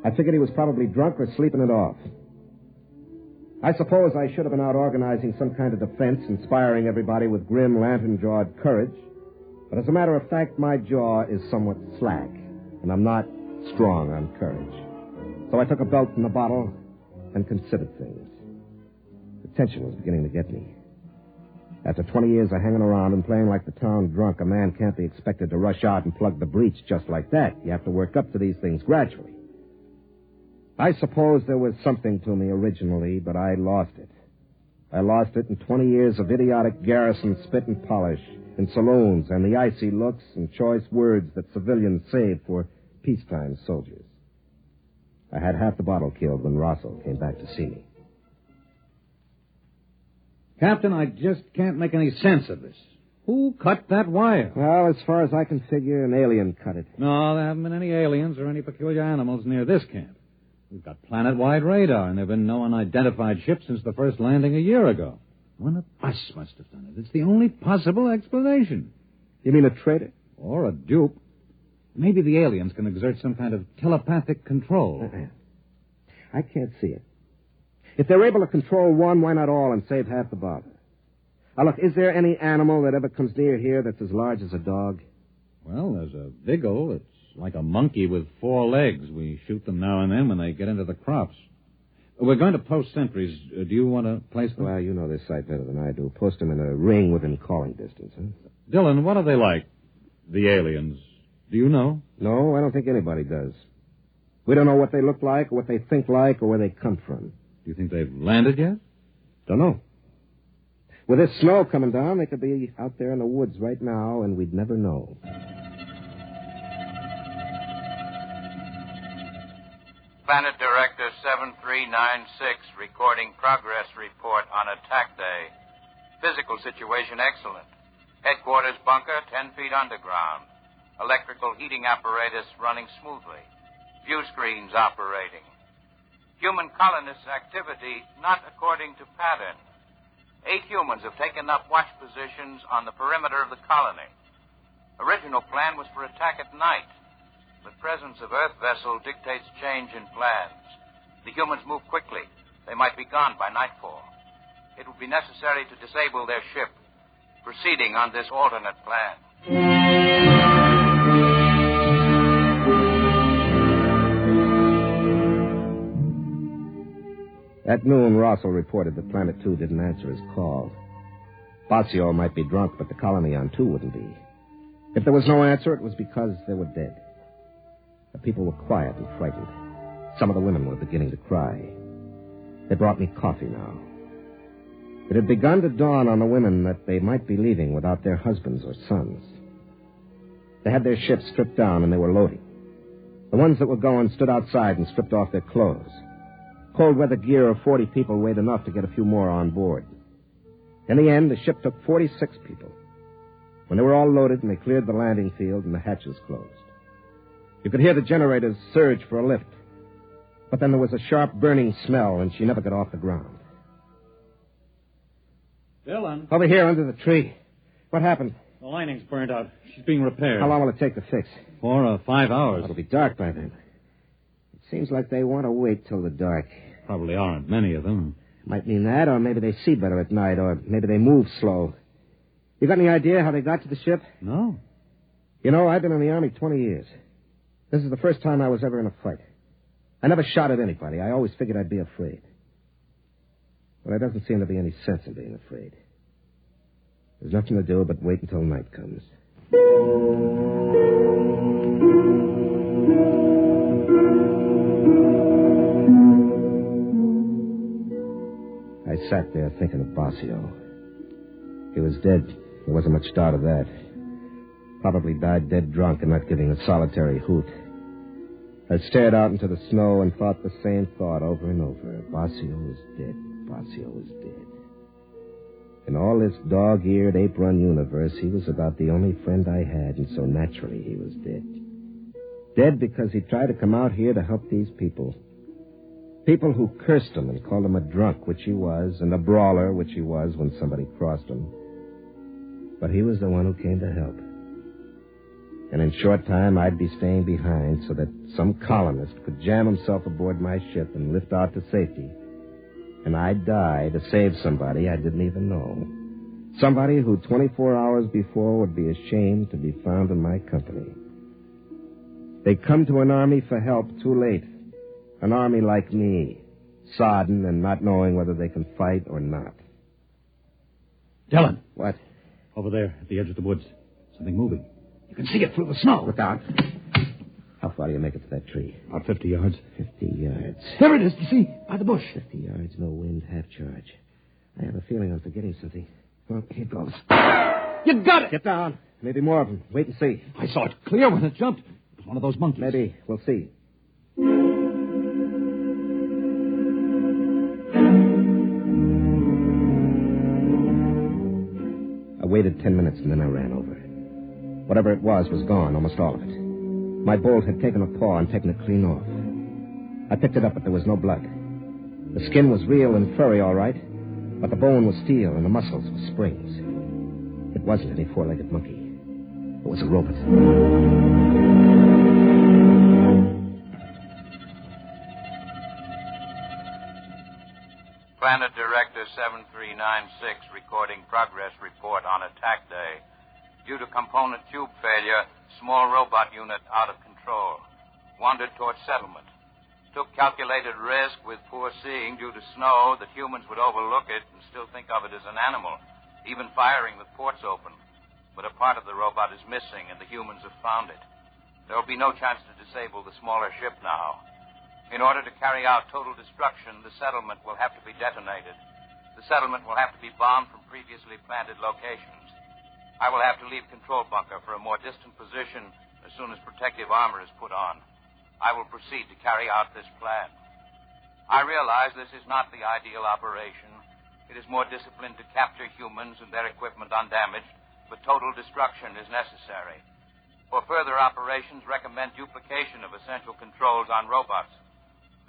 S16: I figured he was probably drunk or sleeping it off. I suppose I should have been out organizing some kind of defense, inspiring everybody with grim, lantern-jawed courage. But as a matter of fact, my jaw is somewhat slack, and I'm not strong on courage. So I took a belt from the bottle and considered things. The tension was beginning to get me. After 20 years of hanging around and playing like the town drunk, a man can't be expected to rush out and plug the breach just like that. You have to work up to these things gradually. I suppose there was something to me originally, but I lost it. I lost it in 20 years of idiotic garrison spit and polish in saloons and the icy looks and choice words that civilians save for peacetime soldiers. I had half the bottle killed when Rosso came back to see me.
S20: Captain, I just can't make any sense of this. Who cut that wire?
S16: Well, as far as I can figure, an alien cut it.
S20: No, there haven't been any aliens or any peculiar animals near this camp. We've got planet-wide radar, and there have been no unidentified ships since the first landing a year ago. One of us must have done it. It's the only possible explanation.
S16: You mean a traitor?
S20: Or a dupe. Maybe the aliens can exert some kind of telepathic control.
S16: I can't see it. If they're able to control one, why not all and save half the bother? Now, look, is there any animal that ever comes near here that's as large as a dog?
S20: Well, there's a beagle. It's like a monkey with 4 legs. We shoot them now and then when they get into the crops. We're going to post sentries. Do you want to place them?
S16: Well, you know this site better than I do. Post them in a ring within calling distance, huh?
S20: Dylan, what are they like, the aliens? Do you know?
S16: No, I don't think anybody does. We don't know what they look like, or what they think like, or where they come from.
S20: Do you think they've landed yet?
S16: Don't know. With this snow coming down, they could be out there in the woods right now, and we'd never know.
S21: Planet Director 7396 recording progress report on attack day. Physical situation excellent. Headquarters bunker 10 feet underground. Electrical heating apparatus running smoothly. View screens operating. Human colonists' activity not according to pattern. 8 humans have taken up watch positions on the perimeter of the colony. Original plan was for attack at night, but presence of Earth vessel dictates change in plans. The humans move quickly. They might be gone by nightfall. It would be necessary to disable their ship, proceeding on this alternate plan.
S16: At noon, Rosso reported that Planet 2 didn't answer his call. Basio might be drunk, but the colony on 2 wouldn't be. If there was no answer, it was because they were dead. The people were quiet and frightened. Some of the women were beginning to cry. They brought me coffee now. It had begun to dawn on the women that they might be leaving without their husbands or sons. They had their ships stripped down and they were loading. The ones that were going stood outside and stripped off their clothes. Cold weather gear of 40 people weighed enough to get a few more on board. In the end, the ship took 46 people. When they were all loaded and they cleared the landing field and the hatches closed. You could hear the generators surge for a lift. But then there was a sharp burning smell and she never got off the ground.
S20: Dylan?
S16: Over here under the tree. What happened?
S20: The lining's burned out. She's being repaired.
S16: How long will it take to fix?
S20: 4 or 5 hours.
S16: It'll be dark by then. It seems like they want to wait till the dark.
S20: Probably aren't many of them.
S16: Might mean that, or maybe they see better at night, or maybe they move slow. You got any idea how they got to the ship?
S20: No.
S16: You know, I've been in the Army 20 years. This is the first time I was ever in a fight. I never shot at anybody. I always figured I'd be afraid. But there doesn't seem to be any sense in being afraid. There's nothing to do but wait until night comes. I sat there thinking of Basio. He was dead. There wasn't much doubt of that. Probably died dead drunk and not giving a solitary hoot. I stared out into the snow and thought the same thought over and over. Basio is dead. Basio is dead. In all this dog-eared, ape-run universe, he was about the only friend I had, and so naturally he was dead. Dead because he tried to come out here to help these people. People who cursed him and called him a drunk, which he was, and a brawler, which he was when somebody crossed him. But he was the one who came to help. And in short time, I'd be staying behind so that some colonist could jam himself aboard my ship and lift out to safety. And I'd die to save somebody I didn't even know. Somebody who 24 hours before would be ashamed to be found in my company. They'd come to an army for help too late. An army like me, sodden and not knowing whether they can fight or not.
S20: Dylan.
S16: What?
S20: Over there at the edge of the woods. Something moving.
S19: You can see it through the snow.
S16: Look out. How far do you make it to that tree?
S20: About 50 yards.
S16: 50 yards.
S19: There it is, you see, by the bush.
S16: 50 yards, no wind, half charge. I have a feeling I'm forgetting something. Well, here goes.
S19: You got it!
S16: Get down. Maybe more of them. Wait and see.
S19: I saw it clear when it jumped. It was one of those monkeys.
S16: Maybe. We'll see. I waited 10 minutes and then I ran over. Whatever it was gone, almost all of it. My bolt had taken a paw and taken it clean off. I picked it up, but there was no blood. The skin was real and furry, all right, but the bone was steel and the muscles were springs. It wasn't any four-legged monkey. It was a robot.
S21: Planet Director 7396 recording progress report on attack day. Due to component tube failure, small robot unit out of control. Wandered towards settlement. Took calculated risk with poor seeing due to snow that humans would overlook it and still think of it as an animal, even firing with ports open. But a part of the robot is missing and the humans have found it. There will be no chance to disable the smaller ship now. In order to carry out total destruction, the settlement will have to be detonated. The settlement will have to be bombed from previously planted locations. I will have to leave control bunker for a more distant position as soon as protective armor is put on. I will proceed to carry out this plan. I realize this is not the ideal operation. It is more disciplined to capture humans and their equipment undamaged, but total destruction is necessary. For further operations, recommend duplication of essential controls on robots.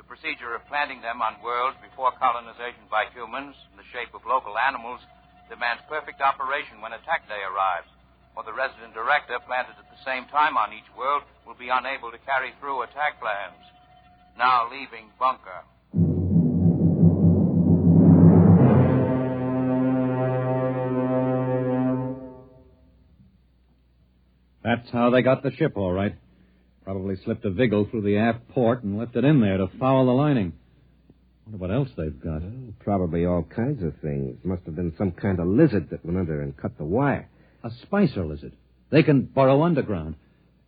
S21: The procedure of planting them on worlds before colonization by humans in the shape of local animals demands perfect operation when attack day arrives, or the resident director planted at the same time on each world will be unable to carry through attack plans. Now leaving bunker.
S20: That's how they got the ship, all right. Probably slipped a vigil through the aft port and left it in there to foul the lining. Wonder what else they've got.
S16: Well, probably all kinds of things. Must have been some kind of lizard that went under and cut the wire.
S20: A spicer lizard. They can burrow underground.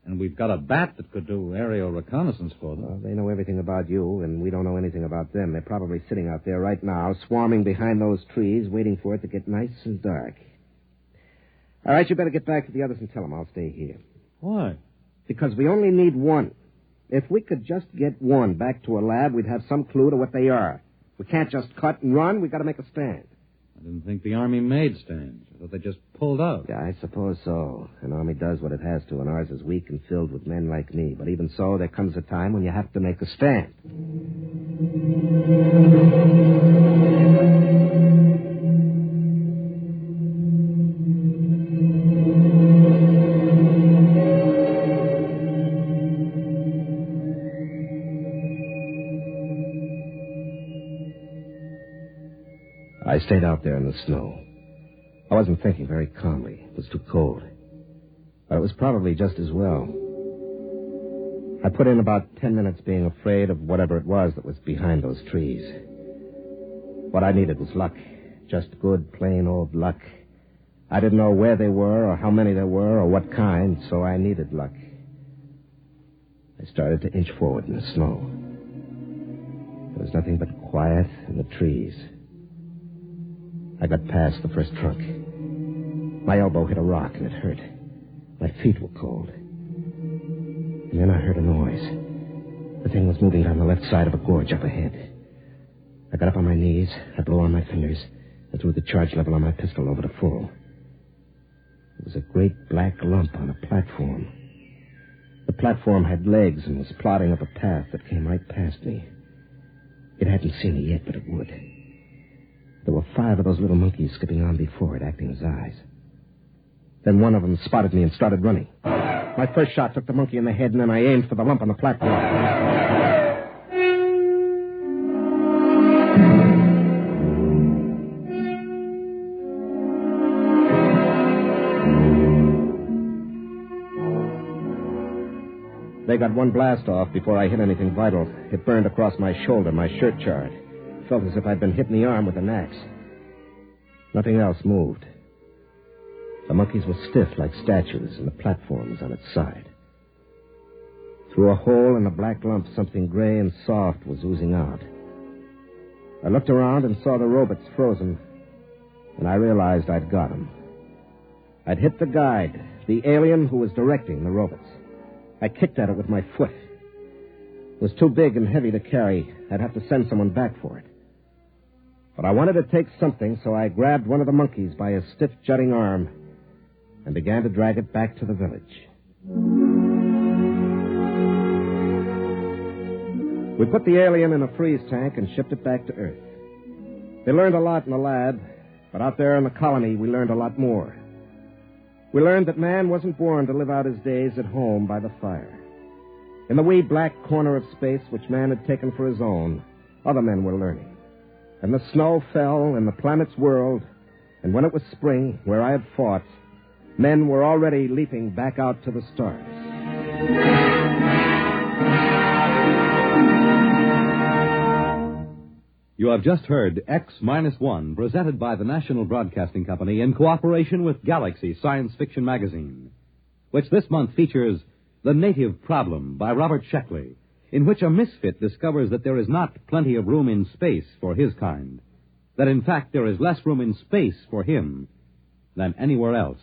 S20: And we've got a bat that could do aerial reconnaissance for them.
S16: Well, they know everything about you, and we don't know anything about them. They're probably sitting out there right now, swarming behind those trees, waiting for it to get nice and dark. All right, you better get back to the others and tell them I'll stay here.
S20: Why?
S16: Because we only need one. If we could just get one back to a lab, we'd have some clue to what they are. We can't just cut and run. We've got to make a stand.
S20: I didn't think the Army made stands. I thought they just pulled out.
S16: Yeah, I suppose so. An army does what it has to, and ours is weak and filled with men like me. But even so, there comes a time when you have to make a stand. I stayed out there in the snow. I wasn't thinking very calmly. It was too cold. But it was probably just as well. I put in about 10 minutes being afraid of whatever it was that was behind those trees. What I needed was luck. Just good, plain old luck. I didn't know where they were or how many there were or what kind, so I needed luck. I started to inch forward in the snow. There was nothing but quiet in the trees. I got past the first trunk. My elbow hit a rock, and it hurt. My feet were cold. And then I heard a noise. The thing was moving down the left side of a gorge up ahead. I got up on my knees. I blew on my fingers and threw the charge level on my pistol over to full. It was a great black lump on a platform. The platform had legs and was plodding up a path that came right past me. It hadn't seen me yet, but it would. There were 5 of those little monkeys skipping on before it, acting as eyes. Then one of them spotted me and started running. My first shot took the monkey in the head, and then I aimed for the lump on the platform. They got one blast off before I hit anything vital. It burned across my shoulder. My shirt charred. Felt as if I'd been hit in the arm with an axe. Nothing else moved. The monkeys were stiff like statues, and the platform was on its side. Through a hole in the black lump, something gray and soft was oozing out. I looked around and saw the robots frozen, and I realized I'd got them. I'd hit the guide, the alien who was directing the robots. I kicked at it with my foot. It was too big and heavy to carry. I'd have to send someone back for it. But I wanted to take something, so I grabbed one of the monkeys by his stiff, jutting arm and began to drag it back to the village. We put the alien in a freeze tank and shipped it back to Earth. They learned a lot in the lab, but out there in the colony, we learned a lot more. We learned that man wasn't born to live out his days at home by the fire. In the wee black corner of space which man had taken for his own, other men were learning. And the snow fell in the planet's world, and when it was spring, where I had fought, men were already leaping back out to the stars.
S15: You have just heard X-1, presented by the National Broadcasting Company in cooperation with Galaxy Science Fiction Magazine, which this month features The Native Problem by Robert Sheckley, in which a misfit discovers that there is not plenty of room in space for his kind, that in fact there is less room in space for him than anywhere else.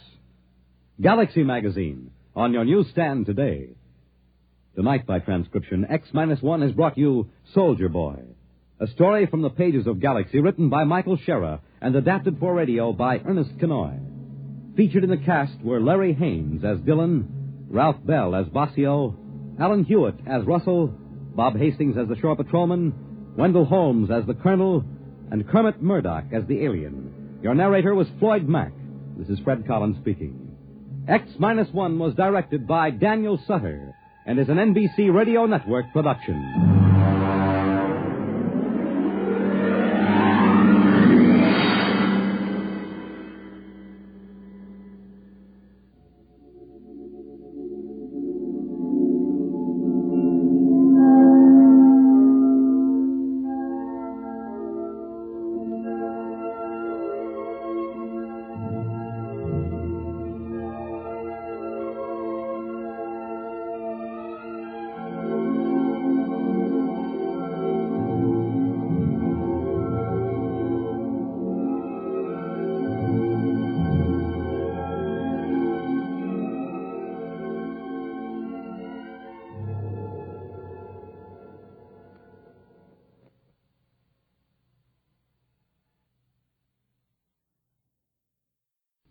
S15: Galaxy Magazine, on your newsstand today. Tonight, by transcription, X-1 has brought you Soldier Boy, a story from the pages of Galaxy written by Michael Scherer and adapted for radio by Ernest Kenoy. Featured in the cast were Larry Haynes as Dillon, Ralph Bell as Bossio, Alan Hewitt as Russell, Bob Hastings as the shore patrolman, Wendell Holmes as the colonel, and Kermit Murdoch as the alien. Your narrator was Floyd Mack. This is Fred Collins speaking. X-1 was directed by Daniel Sutter and is an NBC Radio Network production.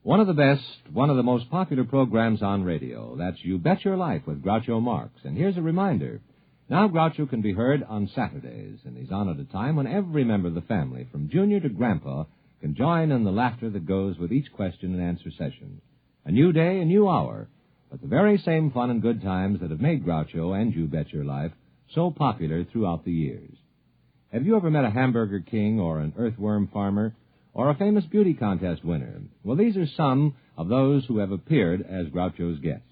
S8: One of the best, one of the most popular programs on radio. That's You Bet Your Life with Groucho Marx. And here's a reminder. Now Groucho can be heard on Saturdays, and he's on at a time when every member of the family, from Junior to Grandpa, can join in the laughter that goes with each question and answer session. A new day, a new hour, but the very same fun and good times that have made Groucho and You Bet Your Life so popular throughout the years. Have you ever met a hamburger king or an earthworm farmer or a famous beauty contest winner? Well, these are some of those who have appeared as Groucho's guests.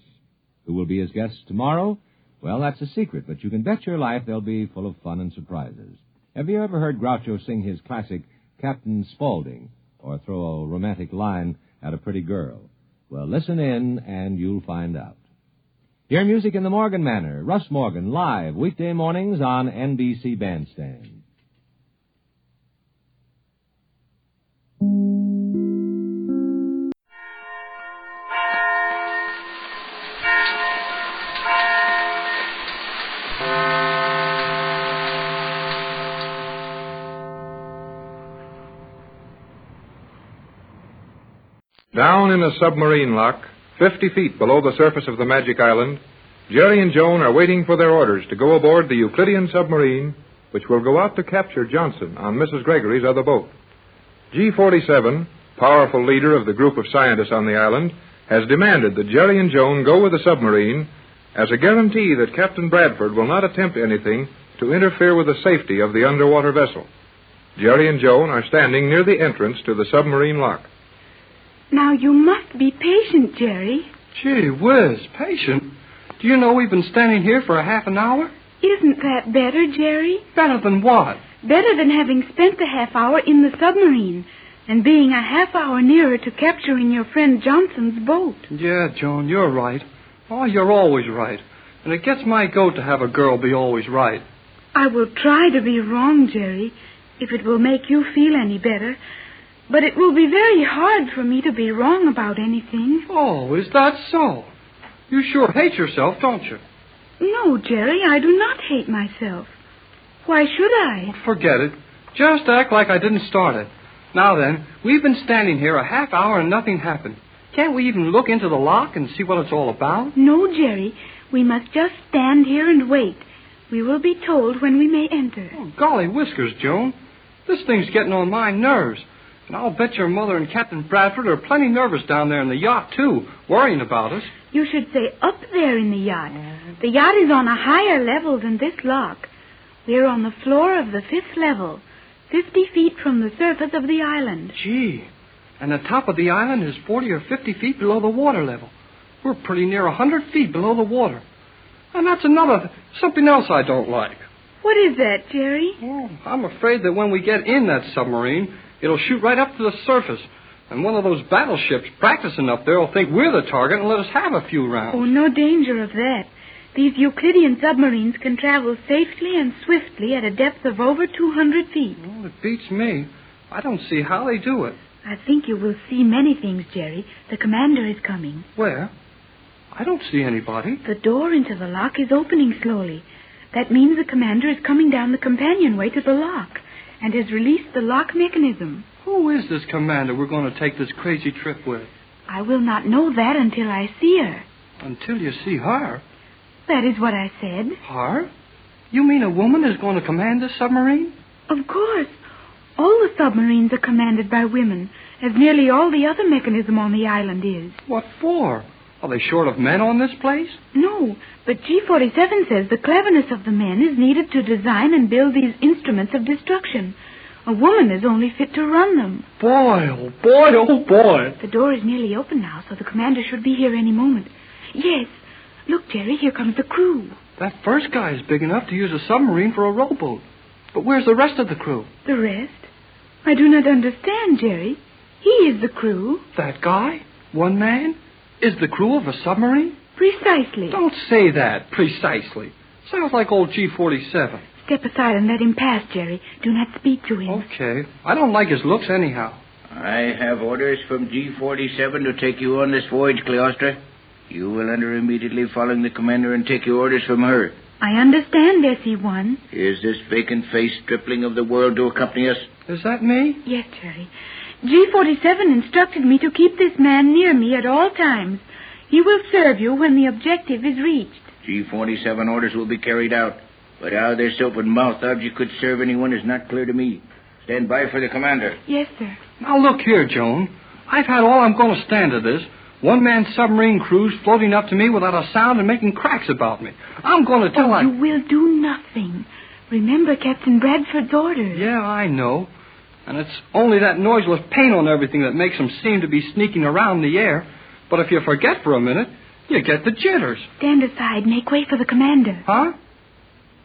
S8: Who will be his guests tomorrow? Well, that's a secret, but you can bet your life they'll be full of fun and surprises. Have you ever heard Groucho sing his classic Captain Spaulding or throw a romantic line at a pretty girl? Well, listen in and you'll find out. Hear music in the Morgan manner. Russ Morgan, live, weekday mornings on NBC Bandstand.
S3: Down in a submarine lock, 50 feet below the surface of the Magic Island, Jerry and Joan are waiting for their orders to go aboard the Euclidean submarine, which will go out to capture Johnson on Mrs. Gregory's other boat. G-47, powerful leader of the group of scientists on the island, has demanded that Jerry and Joan go with the submarine as a guarantee that Captain Bradford will not attempt anything to interfere with the safety of the underwater vessel. Jerry and Joan are standing near the entrance to the submarine lock.
S22: Now, you must be patient, Jerry.
S23: Gee whiz, patient? Do you know we've been standing here for a half an hour?
S22: Isn't that better, Jerry?
S23: Better than what?
S22: Better than having spent the half hour in the submarine and being a half hour nearer to capturing your friend Johnson's boat.
S23: Yeah, Joan, you're right. Oh, you're always right. And it gets my goat to have a girl be always right.
S22: I will try to be wrong, Jerry, if it will make you feel any better. But it will be very hard for me to be wrong about anything.
S23: Oh, is that so? You sure hate yourself, don't you?
S22: No, Jerry, I do not hate myself. Why should I?
S23: Forget it. Just act like I didn't start it. Now then, we've been standing here a half hour and nothing happened. Can't we even look into the lock and see what it's all about?
S22: No, Jerry. We must just stand here and wait. We will be told when we may enter.
S23: Oh, golly whiskers, Joan. This thing's getting on my nerves. And I'll bet your mother and Captain Bradford are plenty nervous down there in the yacht, too, worrying about us.
S22: You should say up there in the yacht. The yacht is on a higher level than this lock. We're on the floor of the 5th level, 50 feet from the surface of the island.
S23: Gee, and the top of the island is 40 or 50 feet below the water level. We're pretty near 100 feet below the water. And that's something else I don't like.
S22: What is that, Jerry?
S23: Oh, I'm afraid that when we get in that submarine, it'll shoot right up to the surface. And one of those battleships practicing up there will think we're the target and let us have a few rounds.
S22: Oh, no danger of that. These Euclidean submarines can travel safely and swiftly at a depth of over 200 feet.
S23: Well, it beats me. I don't see how they do it.
S22: I think you will see many things, Jerry. The commander is coming.
S23: Where? I don't see anybody.
S22: The door into the lock is opening slowly. That means the commander is coming down the companionway to the lock and has released the lock mechanism.
S23: Who is this commander we're going to take this crazy trip with?
S22: I will not know that until I see her.
S23: Until you see her?
S22: That is what I said.
S23: Her? You mean a woman is going to command this submarine?
S22: Of course. All the submarines are commanded by women, as nearly all the other mechanism on the island is.
S23: What for? Are they short of men on this place?
S22: No, but G-47 says the cleverness of the men is needed to design and build these instruments of destruction. A woman is only fit to run them.
S23: Boy, oh boy, oh boy.
S22: The door is nearly open now, so the commander should be here any moment. Yes. Look, Jerry, here comes the crew.
S23: That first guy is big enough to use a submarine for a rowboat. But where's the rest of the crew?
S22: The rest? I do not understand, Jerry. He is the crew.
S23: That guy? One man? Is the crew of a submarine?
S22: Precisely.
S23: Don't say that, precisely. Sounds like old G-47.
S22: Step aside and let him pass, Jerry. Do not speak to him.
S23: Okay. I don't like his looks anyhow.
S24: I have orders from G-47 to take you on this voyage, Cleostra. You will enter immediately following the commander and take your orders from her.
S22: I understand, SE-1.
S24: Is this vacant-faced stripling of the world to accompany us?
S23: Is that me?
S22: Yes, Jerry. G47 instructed me to keep this man near me at all times. He will serve you when the objective is reached.
S24: G47 orders will be carried out. But how this open-mouthed object could serve anyone is not clear to me. Stand by for the commander.
S22: Yes, sir.
S23: Now, look here, Joan. I've had all I'm going to stand of this. One-man submarine crews floating up to me without a sound and making cracks about me. I'm going to tell...
S22: You will do nothing. Remember Captain Bradford's orders.
S23: Yeah, I know. And it's only that noiseless paint on everything that makes them seem to be sneaking around the air. But if you forget for a minute, you get the jitters.
S22: Stand aside. Make way for the commander.
S23: Huh?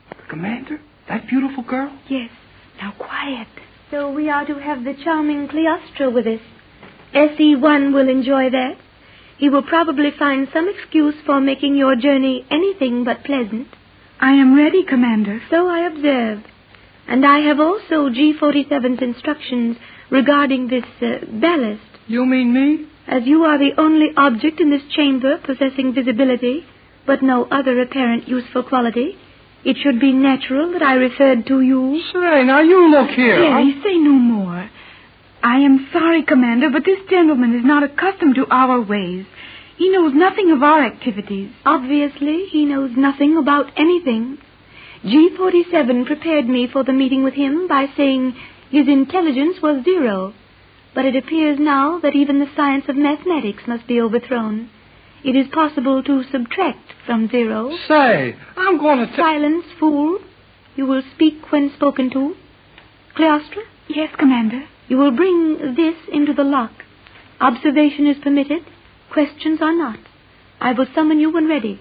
S23: The commander? That beautiful girl?
S22: Yes. Now, quiet.
S1: So we are to have the charming Cleostra with us. SE1 will enjoy that. He will probably find some excuse for making your journey anything but pleasant.
S22: I am ready, Commander.
S1: So I observed. And I have also G47's instructions regarding this ballast.
S23: You mean me?
S1: As you are the only object in this chamber possessing visibility, but no other apparent useful quality, it should be natural that I referred to you.
S23: Say, now you look here.
S22: Jerry, say no more. I am sorry, Commander, but this gentleman is not accustomed to our ways. He knows nothing of our activities.
S1: Obviously, he knows nothing about anything. G47 prepared me for the meeting with him by saying his intelligence was 0. But it appears now that even the science of mathematics must be overthrown. It is possible to subtract from 0.
S23: Say, I'm going to...
S1: Silence, fool. You will speak when spoken to. Cleostra?
S22: Yes, Commander.
S1: You will bring this into the lock. Observation is permitted. Questions are not. I will summon you when ready.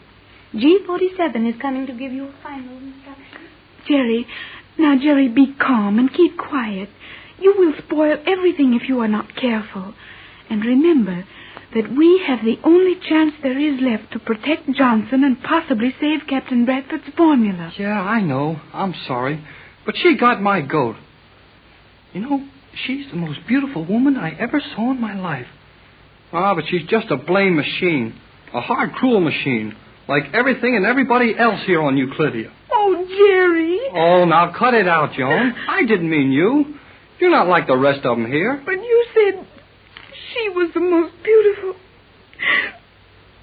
S1: G47 is coming to give you a final instruction.
S22: Jerry, be calm and keep quiet. You will spoil everything if you are not careful. And remember that we have the only chance there is left to protect Johnson and possibly save Captain Bradford's formula.
S23: Yeah, I know. I'm sorry. But she got my goat. You know, she's the most beautiful woman I ever saw in my life. Ah, but she's just a blame machine. A hard, cruel machine. Like everything and everybody else here on Euclidia.
S22: Oh, Jerry.
S23: Oh, now cut it out, Joan. I didn't mean you. You're not like the rest of them here.
S22: But you said she was the most beautiful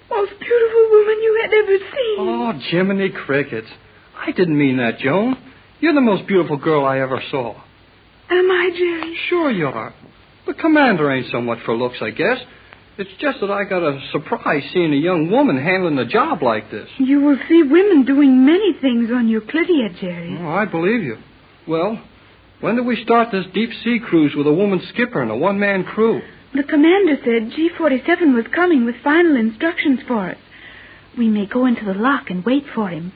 S22: woman you had ever seen.
S23: Oh, Jiminy Crickets. I didn't mean that, Joan. You're the most beautiful girl I ever saw.
S22: Am I, Jerry?
S23: Sure you are. The commander ain't so much for looks, I guess. It's just that I got a surprise seeing a young woman handling a job like this.
S22: You will see women doing many things on Euclidia, Jerry.
S23: Oh, I believe you. Well, when do we start this deep-sea cruise with a woman skipper and a one-man crew?
S22: The commander said G47 was coming with final instructions for us. We may go into the lock and wait for him.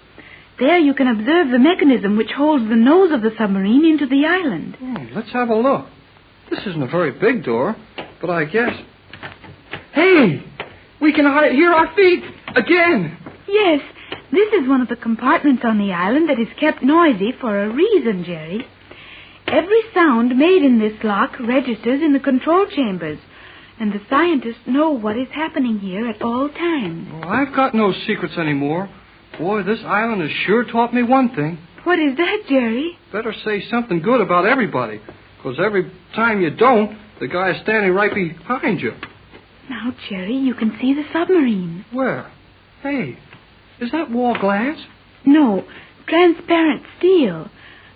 S22: There you can observe the mechanism which holds the nose of the submarine into the island.
S23: Oh, let's have a look. This isn't a very big door, but I guess... Hey! We can hear our feet again!
S22: Yes, this is one of the compartments on the island that is kept noisy for a reason, Jerry. Every sound made in this lock registers in the control chambers, and the scientists know what is happening here at all times.
S23: Well, I've got no secrets anymore. Boy, this island has sure taught me one thing.
S22: What is that, Jerry?
S23: Better say something good about everybody, because every time you don't, the guy is standing right behind you.
S22: Now, Jerry, you can see the submarine.
S23: Where? Hey, is that wall glass?
S22: No, transparent steel.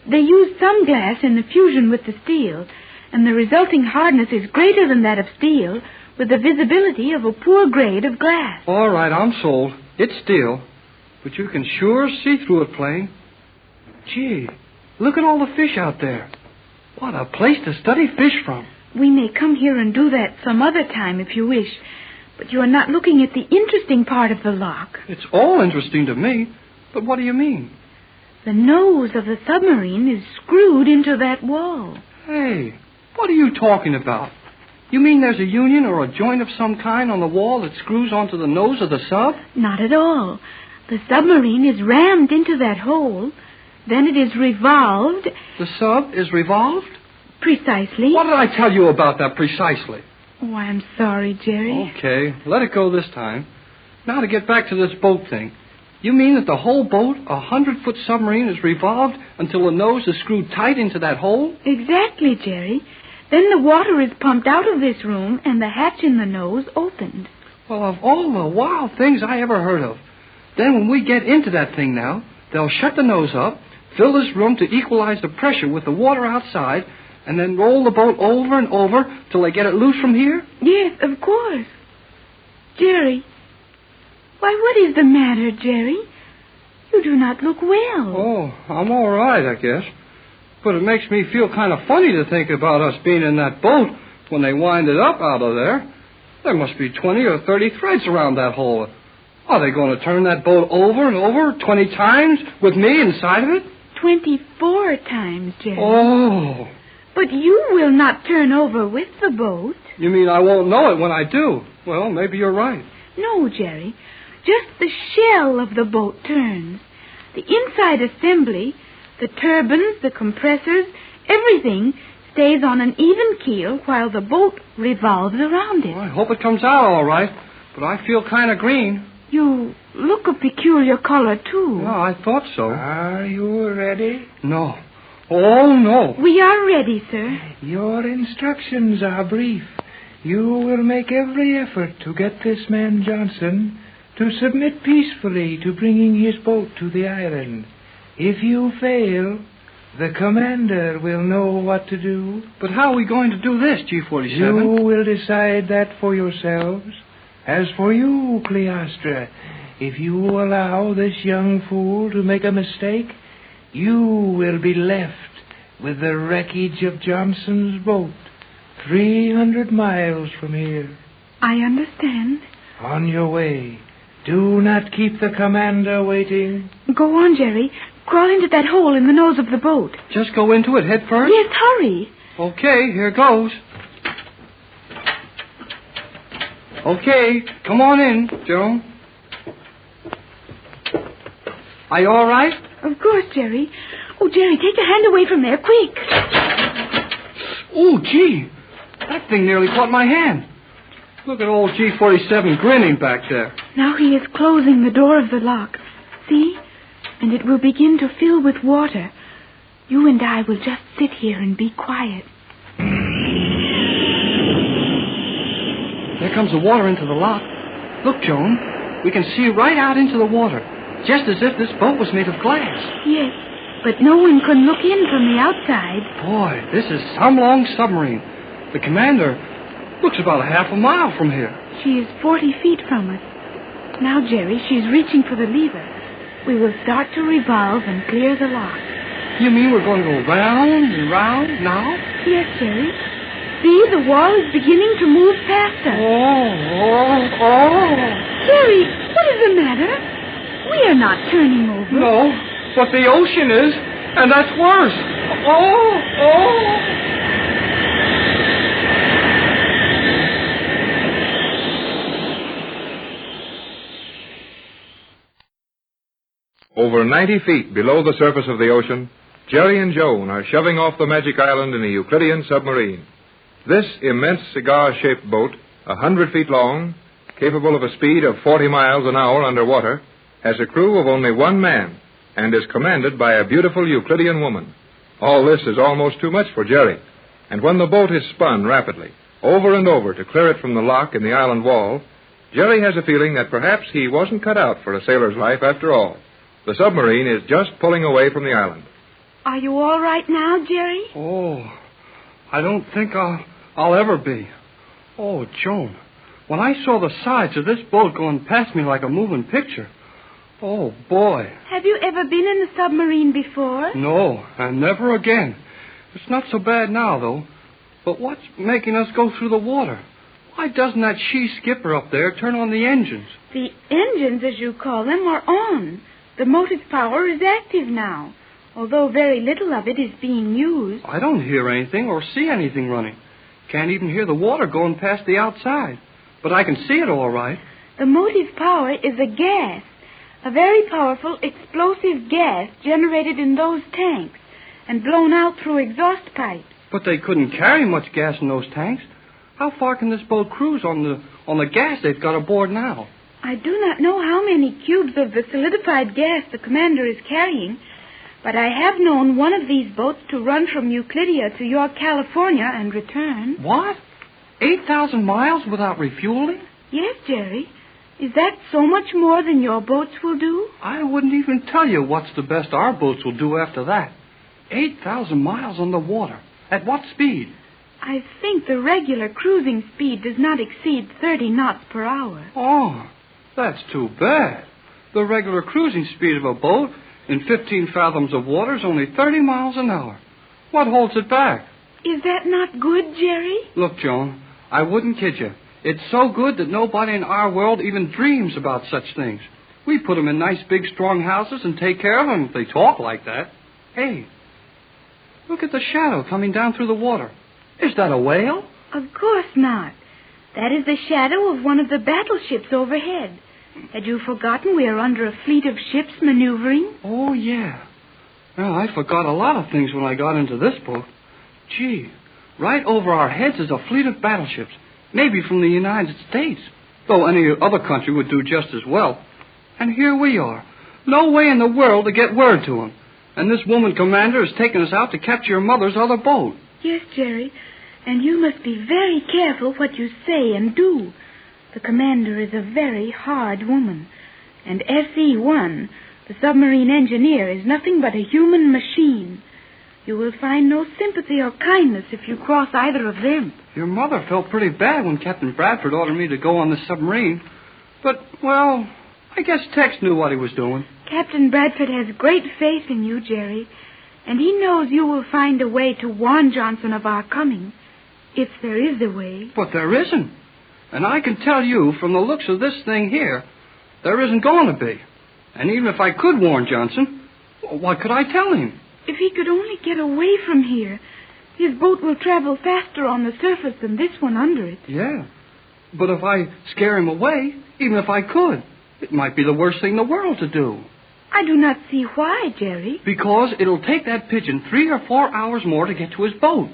S22: They use some glass in the fusion with the steel, and the resulting hardness is greater than that of steel, with the visibility of a poor grade of glass.
S23: All right, I'm sold. It's steel, but you can sure see through it plain. Gee, look at all the fish out there. What a place to study fish from.
S22: We may come here and do that some other time if you wish, but you are not looking at the interesting part of the lock.
S23: It's all interesting to me, but what do you mean?
S22: The nose of the submarine is screwed into that wall.
S23: Hey, what are you talking about? You mean there's a union or a joint of some kind on the wall that screws onto the nose of the sub?
S22: Not at all. The submarine is rammed into that hole, then it is revolved.
S23: The sub is revolved?
S22: Precisely.
S23: What did I tell you about that precisely?
S22: Oh, I'm sorry, Jerry.
S23: Okay, let it go this time. Now to get back to this boat thing. You mean that the whole boat, 100-foot submarine, is revolved until the nose is screwed tight into that hole?
S22: Exactly, Jerry. Then the water is pumped out of this room and the hatch in the nose opened.
S23: Well, of all the wild things I ever heard of. Then when we get into that thing now, they'll shut the nose up, fill this room to equalize the pressure with the water outside, and then roll the boat over and over till they get it loose from here?
S22: Yes, of course. Jerry. Why, what is the matter, Jerry? You do not look well.
S23: Oh, I'm all right, I guess. But it makes me feel kind of funny to think about us being in that boat when they wind it up out of there. There must be 20 or 30 threads around that hole. Are they going to turn that boat over and over 20 times with me inside of it?
S22: 24 times, Jerry.
S23: Oh.
S22: But you will not turn over with the boat.
S23: You mean I won't know it when I do? Well, maybe you're right.
S22: No, Jerry. Just the shell of the boat turns. The inside assembly, the turbines, the compressors, everything stays on an even keel while the boat revolves around it.
S23: Well, I hope it comes out all right, but I feel kind of green.
S22: You look a peculiar color, too.
S23: Yeah, I thought so.
S2: Are you ready?
S23: No. Oh, no.
S22: We are ready, sir.
S2: Your instructions are brief. You will make every effort to get this man Johnson to submit peacefully to bringing his boat to the island. If you fail, the commander will know what to do.
S23: But how are we going to do this, G47?
S2: You will decide that for yourselves. As for you, Cleostra, if you allow this young fool to make a mistake, you will be left with the wreckage of Johnson's boat 300 miles from here.
S22: I understand.
S2: On your way. Do not keep the commander waiting.
S22: Go on, Jerry. Crawl into that hole in the nose of the boat.
S23: Just go into it head first?
S22: Yes, hurry.
S23: Okay, here goes. Okay, come on in, Joan. Are you all right?
S22: Of course, Jerry. Oh, Jerry, take your hand away from there, quick.
S23: Oh, gee. That thing nearly caught my hand. Look at old G47 grinning back there.
S22: Now he is closing the door of the lock. See? And it will begin to fill with water. You and I will just sit here and be quiet.
S23: There comes the water into the lock. Look, Joan, we can see right out into the water, just as if this boat was made of glass.
S22: Yes, but no one can look in from the outside.
S23: Boy, this is some long submarine. The commander looks about a half a mile from here.
S22: She is 40 feet from us. Now, Jerry, she's reaching for the lever. We will start to revolve and clear the lock.
S23: You mean we're going to go round and round now?
S22: Yes, Jerry. See, the wall is beginning to move past us.
S23: Oh.
S22: Jerry, what is the matter? We are not turning over.
S23: No, but the ocean is, and that's worse. Oh.
S3: Over 90 feet below the surface of the ocean, Jerry and Joan are shoving off the magic island in a Euclidean submarine. This immense cigar-shaped boat, 100 feet long, capable of a speed of 40 miles an hour underwater, has a crew of only one man and is commanded by a beautiful Euclidean woman. All this is almost too much for Jerry, and when the boat is spun rapidly, over and over to clear it from the lock in the island wall, Jerry has a feeling that perhaps he wasn't cut out for a sailor's life after all. The submarine is just pulling away from the island.
S22: Are you all right now, Jerry?
S23: Oh, I don't think I'll ever be. Oh, Joan, when I saw the sides of this boat going past me like a moving picture, oh, boy.
S22: Have you ever been in a submarine before?
S23: No, and never again. It's not so bad now, though. But what's making us go through the water? Why doesn't that she-skipper up there turn on the engines?
S22: The engines, as you call them, are on. The motive power is active now, although very little of it is being used.
S23: I don't hear anything or see anything running. Can't even hear the water going past the outside. But I can see it all right.
S22: The motive power is a gas, a very powerful explosive gas generated in those tanks and blown out through exhaust pipes.
S23: But they couldn't carry much gas in those tanks. How far can this boat cruise on the gas they've got aboard now?
S22: I do not know how many cubes of the solidified gas the commander is carrying, But I have known one of these boats to run from Euclidia to York, California, and return.
S23: What? 8,000 miles without refueling?
S22: Yes, Jerry. Is that so much more than your boats will do?
S23: I wouldn't even tell you what's the best our boats will do after that. 8,000 miles on the water. At what speed?
S22: I think the regular cruising speed does not exceed 30 knots per hour.
S23: Oh, that's too bad. The regular cruising speed of a boat in 15 fathoms of water is only 30 miles an hour. What holds it back?
S22: Is that not good, Jerry?
S23: Look, Joan, I wouldn't kid you. It's so good that nobody in our world even dreams about such things. We put them in nice, big, strong houses and take care of them if they talk like that. Hey, look at the shadow coming down through the water. Is that a whale?
S22: Of course not. That is the shadow of one of the battleships overhead. Had you forgotten we are under a fleet of ships maneuvering?
S23: Oh, yeah. Well, I forgot a lot of things when I got into this boat. Gee, right over our heads is a fleet of battleships, maybe from the United States, though any other country would do just as well. And here we are. No way in the world to get word to them. And this woman commander has taken us out to capture your mother's other boat.
S22: Yes, Jerry. And you must be very careful what you say and do. The commander is a very hard woman. And SE-1, the submarine engineer, is nothing but a human machine. You will find no sympathy or kindness if you cross either of them.
S23: Your mother felt pretty bad when Captain Bradford ordered me to go on the submarine. But, well, I guess Tex knew what he was doing.
S22: Captain Bradford has great faith in you, Jerry. And he knows you will find a way to warn Johnson of our coming. If there is a way.
S23: But there isn't. And I can tell you, from the looks of this thing here, there isn't going to be. And even if I could warn Johnson, what could I tell him?
S22: If he could only get away from here, his boat will travel faster on the surface than this one under it.
S23: Yeah. But if I scare him away, even if I could, it might be the worst thing in the world to do.
S22: I do not see why, Jerry.
S23: Because it'll take that pigeon 3 or 4 hours more to get to his boat.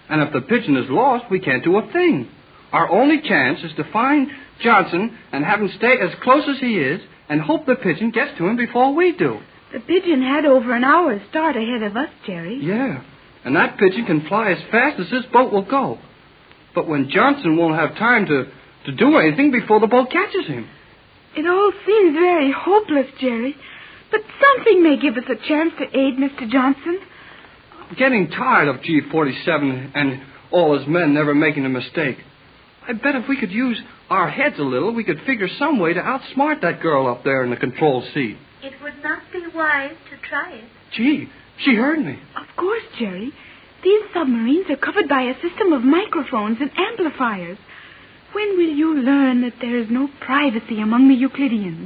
S23: And if the pigeon is lost, we can't do a thing. Our only chance is to find Johnson and have him stay as close as he is and hope the pigeon gets to him before we do.
S22: The pigeon had over an hour's start ahead of us, Jerry.
S23: Yeah, and that pigeon can fly as fast as this boat will go. But when Johnson won't have time to do anything before the boat catches him.
S22: It all seems very hopeless, Jerry. But something may give us a chance to aid Mr. Johnson.
S23: I'm getting tired of G47 and all his men never making a mistake. I bet if we could use our heads a little, we could figure some way to outsmart that girl up there in the control seat.
S1: It would not be wise to try it.
S23: Gee, she heard me.
S22: Of course, Jerry. These submarines are covered by a system of microphones and amplifiers. When will you learn that there is no privacy among the Euclideans?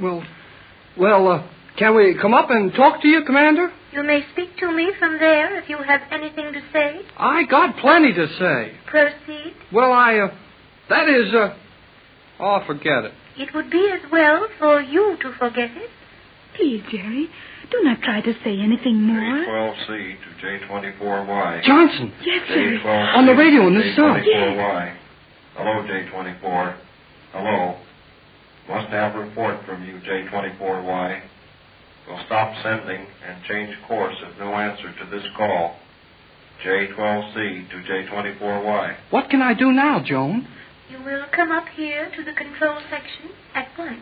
S23: Well, can we come up and talk to you, Commander?
S1: You may speak to me from there if you have anything to say.
S23: I got plenty to say.
S1: Proceed.
S23: Well, forget it.
S1: It would be as well for you to forget it.
S22: Please, Jerry, do not try to say anything more.
S4: J12C to J24Y.
S23: Johnson!
S22: Yes, Jerry.
S23: On the radio in this cell.
S4: J24Y. Hello, J24. Hello. Must have report from you, J24Y. We'll stop sending and change course if no answer to this call. J12C to J24Y.
S23: What can I do now, Joan?
S1: You will come up here to the control section at once.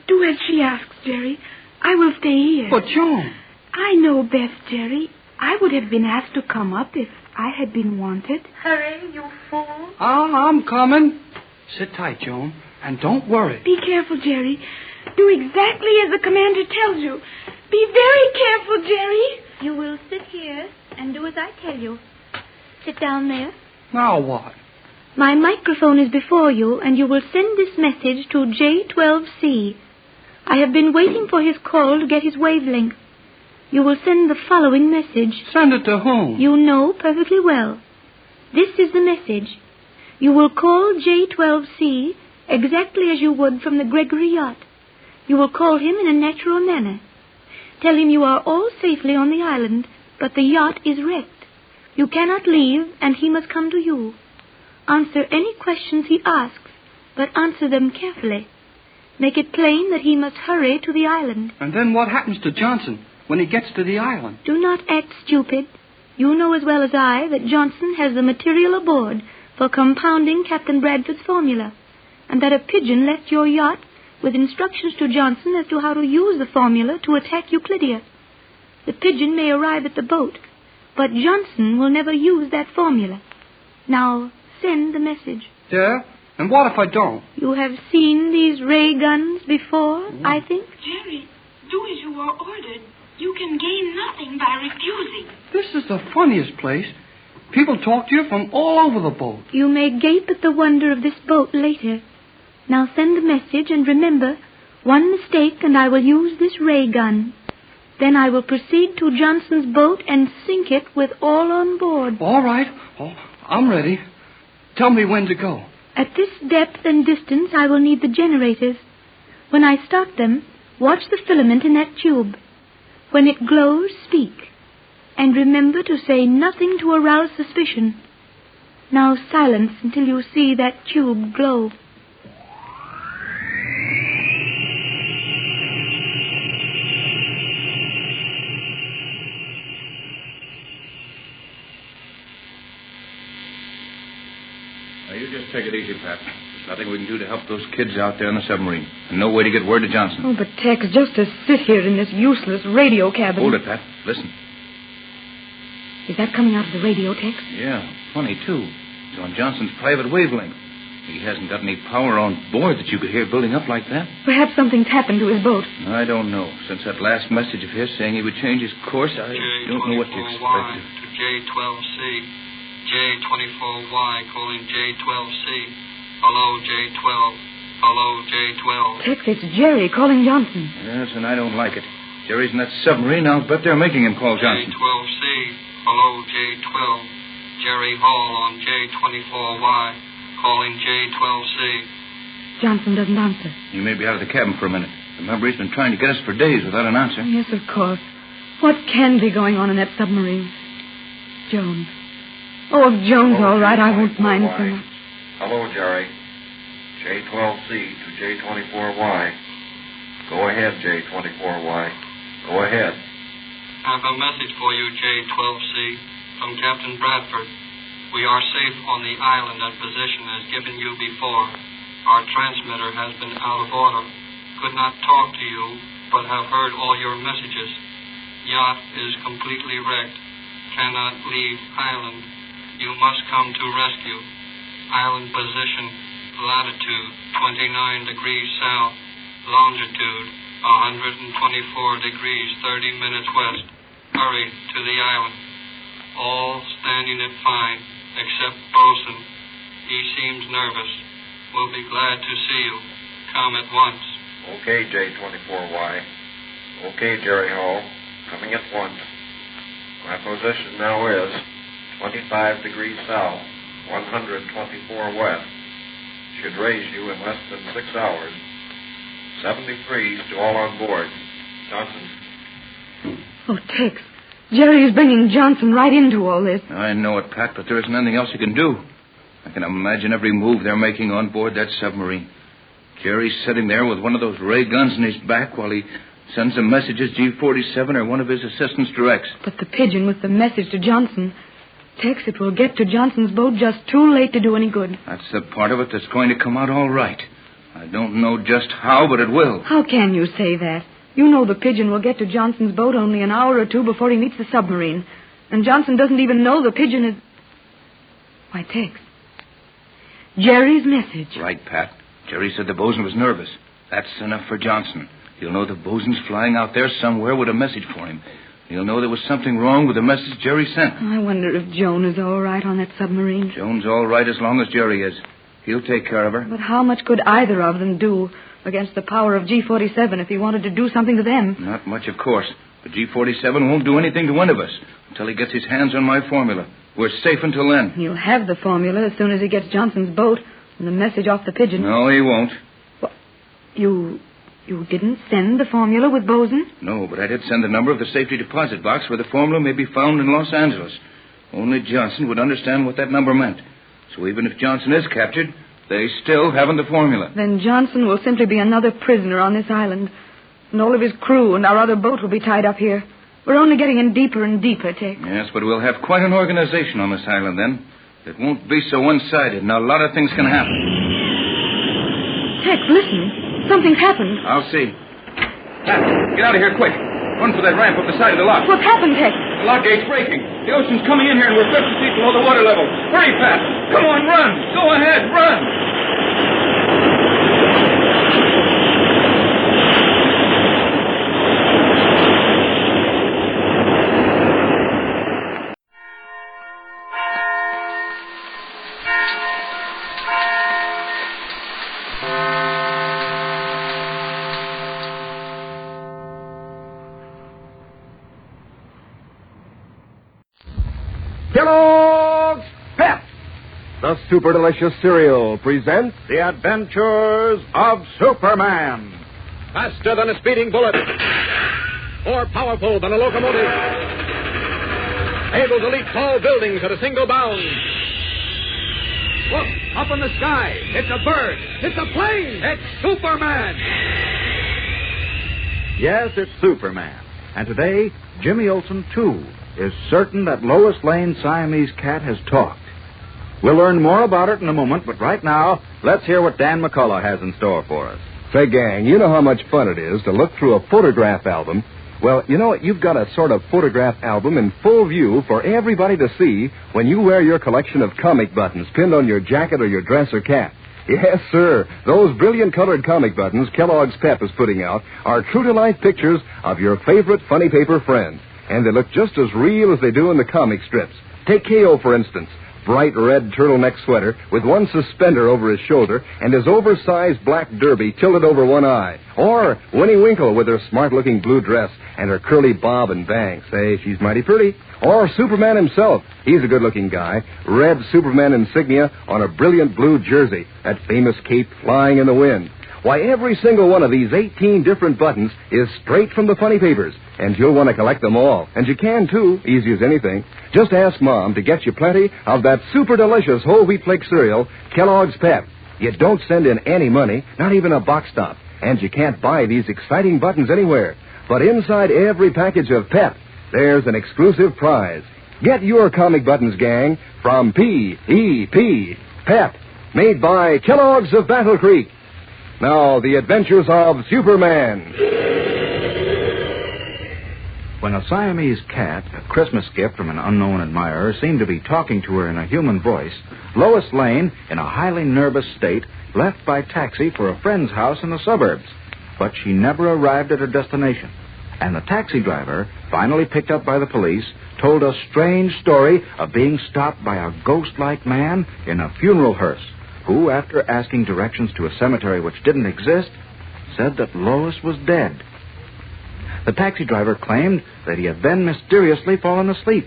S22: Do as she asks, Jerry. I will stay here.
S23: But, Joan...
S22: I know best, Jerry. I would have been asked to come up if I had been wanted.
S1: Hurry, you fool.
S23: I'm coming. Sit tight, Joan, and don't worry.
S22: Be careful, Jerry. Do exactly as the commander tells you. Be very careful, Jerry.
S1: You will sit here and do as I tell you. Sit down there.
S23: Now what?
S1: My microphone is before you, and you will send this message to J12C. I have been waiting for his call to get his wavelength. You will send the following message.
S23: Send it to whom?
S1: You know perfectly well. This is the message. You will call J12C exactly as you would from the Gregory yacht. You will call him in a natural manner. Tell him you are all safely on the island, but the yacht is wrecked. You cannot leave, and he must come to you. Answer any questions he asks, but answer them carefully. Make it plain that he must hurry to the island.
S23: And then what happens to Johnson? when he gets to the island.
S1: Do not act stupid. You know as well as I that Johnson has the material aboard for compounding Captain Bradford's formula, and that a pigeon left your yacht with instructions to Johnson as to how to use the formula to attack Euclidia. The pigeon may arrive at the boat, but Johnson will never use that formula. Now, send the message.
S23: Yeah? And what if I don't?
S1: You have seen these ray guns before, I think?
S22: Jerry, do as you are ordered. You can gain nothing by refusing.
S23: This is the funniest place. People talk to you from all over the boat.
S1: You may gape at the wonder of this boat later. Now send the message, and remember, one mistake and I will use this ray gun. Then I will proceed to Johnson's boat and sink it with all on board.
S23: All right. Oh, I'm ready. Tell me when to go.
S1: At this depth and distance, I will need the generators. When I start them, watch the filament in that tube. When it glows, speak. And remember to say nothing to arouse suspicion. Now silence until you see that tube glow.
S24: Now, you just take it easy, Pat. There's nothing we can do to help those kids out there in the submarine. And no way to get word to Johnson.
S22: Oh, but Tex, just to sit here in this useless radio cabin.
S24: Hold it, Pat. Listen.
S22: Is that coming out of the radio, Tex?
S24: Yeah, funny, too. It's on Johnson's private wavelength. He hasn't got any power on board that you could hear building up like that.
S22: Perhaps something's happened to his boat.
S24: I don't know. Since that last message of his saying he would change his course, I don't know what to expect.
S5: to J12C. J24Y calling J12C. Hello, J12. Hello, J12.
S22: Tex, it's Jerry calling Johnson.
S24: Yes, and I don't like it. Jerry's in that submarine. I'll bet they're making him call Johnson.
S5: J12C. Hello, J12. Jerry Hall on J24Y. Calling J12C.
S22: Johnson doesn't answer.
S24: He may be out of the cabin for a minute. Remember, he's been trying to get us for days without an answer.
S22: Yes, of course. What can be going on in that submarine? Jones. Oh, if Jones all right, I won't mind so much.
S4: Hello, Jerry. J12C to J24Y. Go ahead, J24Y. Go ahead.
S5: I have a message for you, J12C, from Captain Bradford. We are safe on the island and position as given you before. Our transmitter has been out of order. Could not talk to you, but have heard all your messages. Yacht is completely wrecked. Cannot leave island. You must come to rescue. Island position, latitude 29 degrees south, longitude 124 degrees 30 minutes west. Hurry to the island. All standing it fine, except Bosun. He seems nervous. We'll be glad to see you. Come at once.
S4: Okay, J24Y. Okay, Jerry Hall. Coming at once. My position now is 25 degrees south, 124 west. Should raise you in less than 6 hours. 73s to all on board. Johnson.
S22: Oh, Tex. Jerry is bringing Johnson right into all this.
S24: I know it, Pat, but there isn't anything else he can do. I can imagine every move they're making on board that submarine. Jerry's sitting there with one of those ray guns in his back while he sends the messages G47 or one of his assistants directs.
S22: But the pigeon with the message to Johnson. Tex, it will get to Johnson's boat just too late to do any good.
S24: That's the part of it that's going to come out all right. I don't know just how, but it will.
S22: How can you say that? You know the pigeon will get to Johnson's boat only an hour or two before he meets the submarine. And Johnson doesn't even know the pigeon is... Why, Tex. Jerry's message.
S24: Right, Pat. Jerry said the bosun was nervous. That's enough for Johnson. He'll know the bosun's flying out there somewhere with a message for him. He'll know there was something wrong with the message Jerry sent.
S22: I wonder if Joan is all right on that submarine.
S24: Joan's all right as long as Jerry is. He'll take care of her.
S22: But how much could either of them do against the power of G47 if he wanted to do something to them?
S24: Not much, of course. But G47 won't do anything to one of us until he gets his hands on my formula. We're safe until then.
S22: He'll have the formula as soon as he gets Johnson's boat and the message off the pigeon.
S24: No, he won't.
S22: What? You didn't send the formula with Bosun?
S24: No, but I did send the number of the safety deposit box where the formula may be found in Los Angeles. Only Johnson would understand what that number meant. So even if Johnson is captured, they still haven't the formula.
S22: Then Johnson will simply be another prisoner on this island. And all of his crew and our other boat will be tied up here. We're only getting in deeper and deeper, Tex.
S24: Yes, but we'll have quite an organization on this island then. It won't be so one-sided, and a lot of things can happen.
S22: Tex, listen. Something's happened.
S24: I'll see. Pat, get out of here quick. Run for that ramp up the side of the lock.
S22: What's happened, Tex?
S24: The lock gate's breaking. The ocean's coming in here, and we're 50 feet below the water level. Hurry, Pat. Come on, run. Go ahead, run.
S6: Kellogg's Pep, the super delicious cereal, presents The Adventures of Superman.
S9: Faster than a speeding bullet. More powerful than a locomotive. Able to leap tall buildings at a single bound. Look, up in the sky. It's a bird. It's a plane. It's Superman.
S6: Yes, it's Superman. And today, Jimmy Olsen, too, is certain that Lois Lane's Siamese cat has talked. We'll learn more about it in a moment, but right now, let's hear what Dan McCullough has in store for us.
S12: Say, gang, you know how much fun it is to look through a photograph album. Well, you know, you've got a sort of photograph album in full view for everybody to see when you wear your collection of comic buttons pinned on your jacket or your dress or cap. Yes, sir. Those brilliant colored comic buttons Kellogg's Pep is putting out are true-to-life pictures of your favorite funny paper friends. And they look just as real as they do in the comic strips. Take K.O., for instance. Bright red turtleneck sweater with one suspender over his shoulder and his oversized black derby tilted over one eye. Or Winnie Winkle with her smart-looking blue dress and her curly bob and bangs. Say, she's mighty pretty. Or Superman himself. He's a good-looking guy. Red Superman insignia on a brilliant blue jersey. That famous cape flying in the wind. Why, every single one of these 18 different buttons is straight from the funny papers, and you'll want to collect them all. And you can, too, easy as anything. Just ask Mom to get you plenty of that super delicious whole wheat flake cereal, Kellogg's Pep. You don't send in any money, not even a box stop, and you can't buy these exciting buttons anywhere. But inside every package of Pep, there's an exclusive prize. Get your comic buttons, gang, from P.E.P. Pep, made by Kellogg's of Battle Creek. Now, the adventures of Superman.
S6: When a Siamese cat, a Christmas gift from an unknown admirer, seemed to be talking to her in a human voice, Lois Lane, in a highly nervous state, left by taxi for a friend's house in the suburbs. But she never arrived at her destination. And the taxi driver, finally picked up by the police, told a strange story of being stopped by a ghost-like man in a funeral hearse, who, after asking directions to a cemetery which didn't exist, said that Lois was dead. The taxi driver claimed that he had then mysteriously fallen asleep.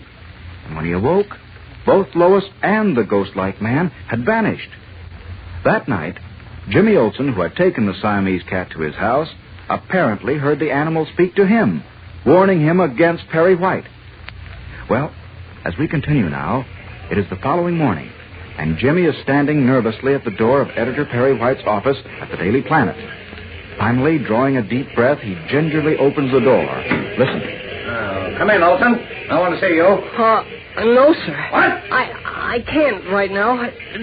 S6: And when he awoke, both Lois and the ghost-like man had vanished. That night, Jimmy Olsen, who had taken the Siamese cat to his house, apparently heard the animal speak to him, warning him against Perry White. Well, as we continue now, it is the following morning, and Jimmy is standing nervously at the door of Editor Perry White's office at the Daily Planet. Finally, drawing a deep breath, he gingerly opens the door. Listen.
S13: Come in, Olsen. I want to see you.
S25: No, sir.
S13: What?
S25: I can't right now.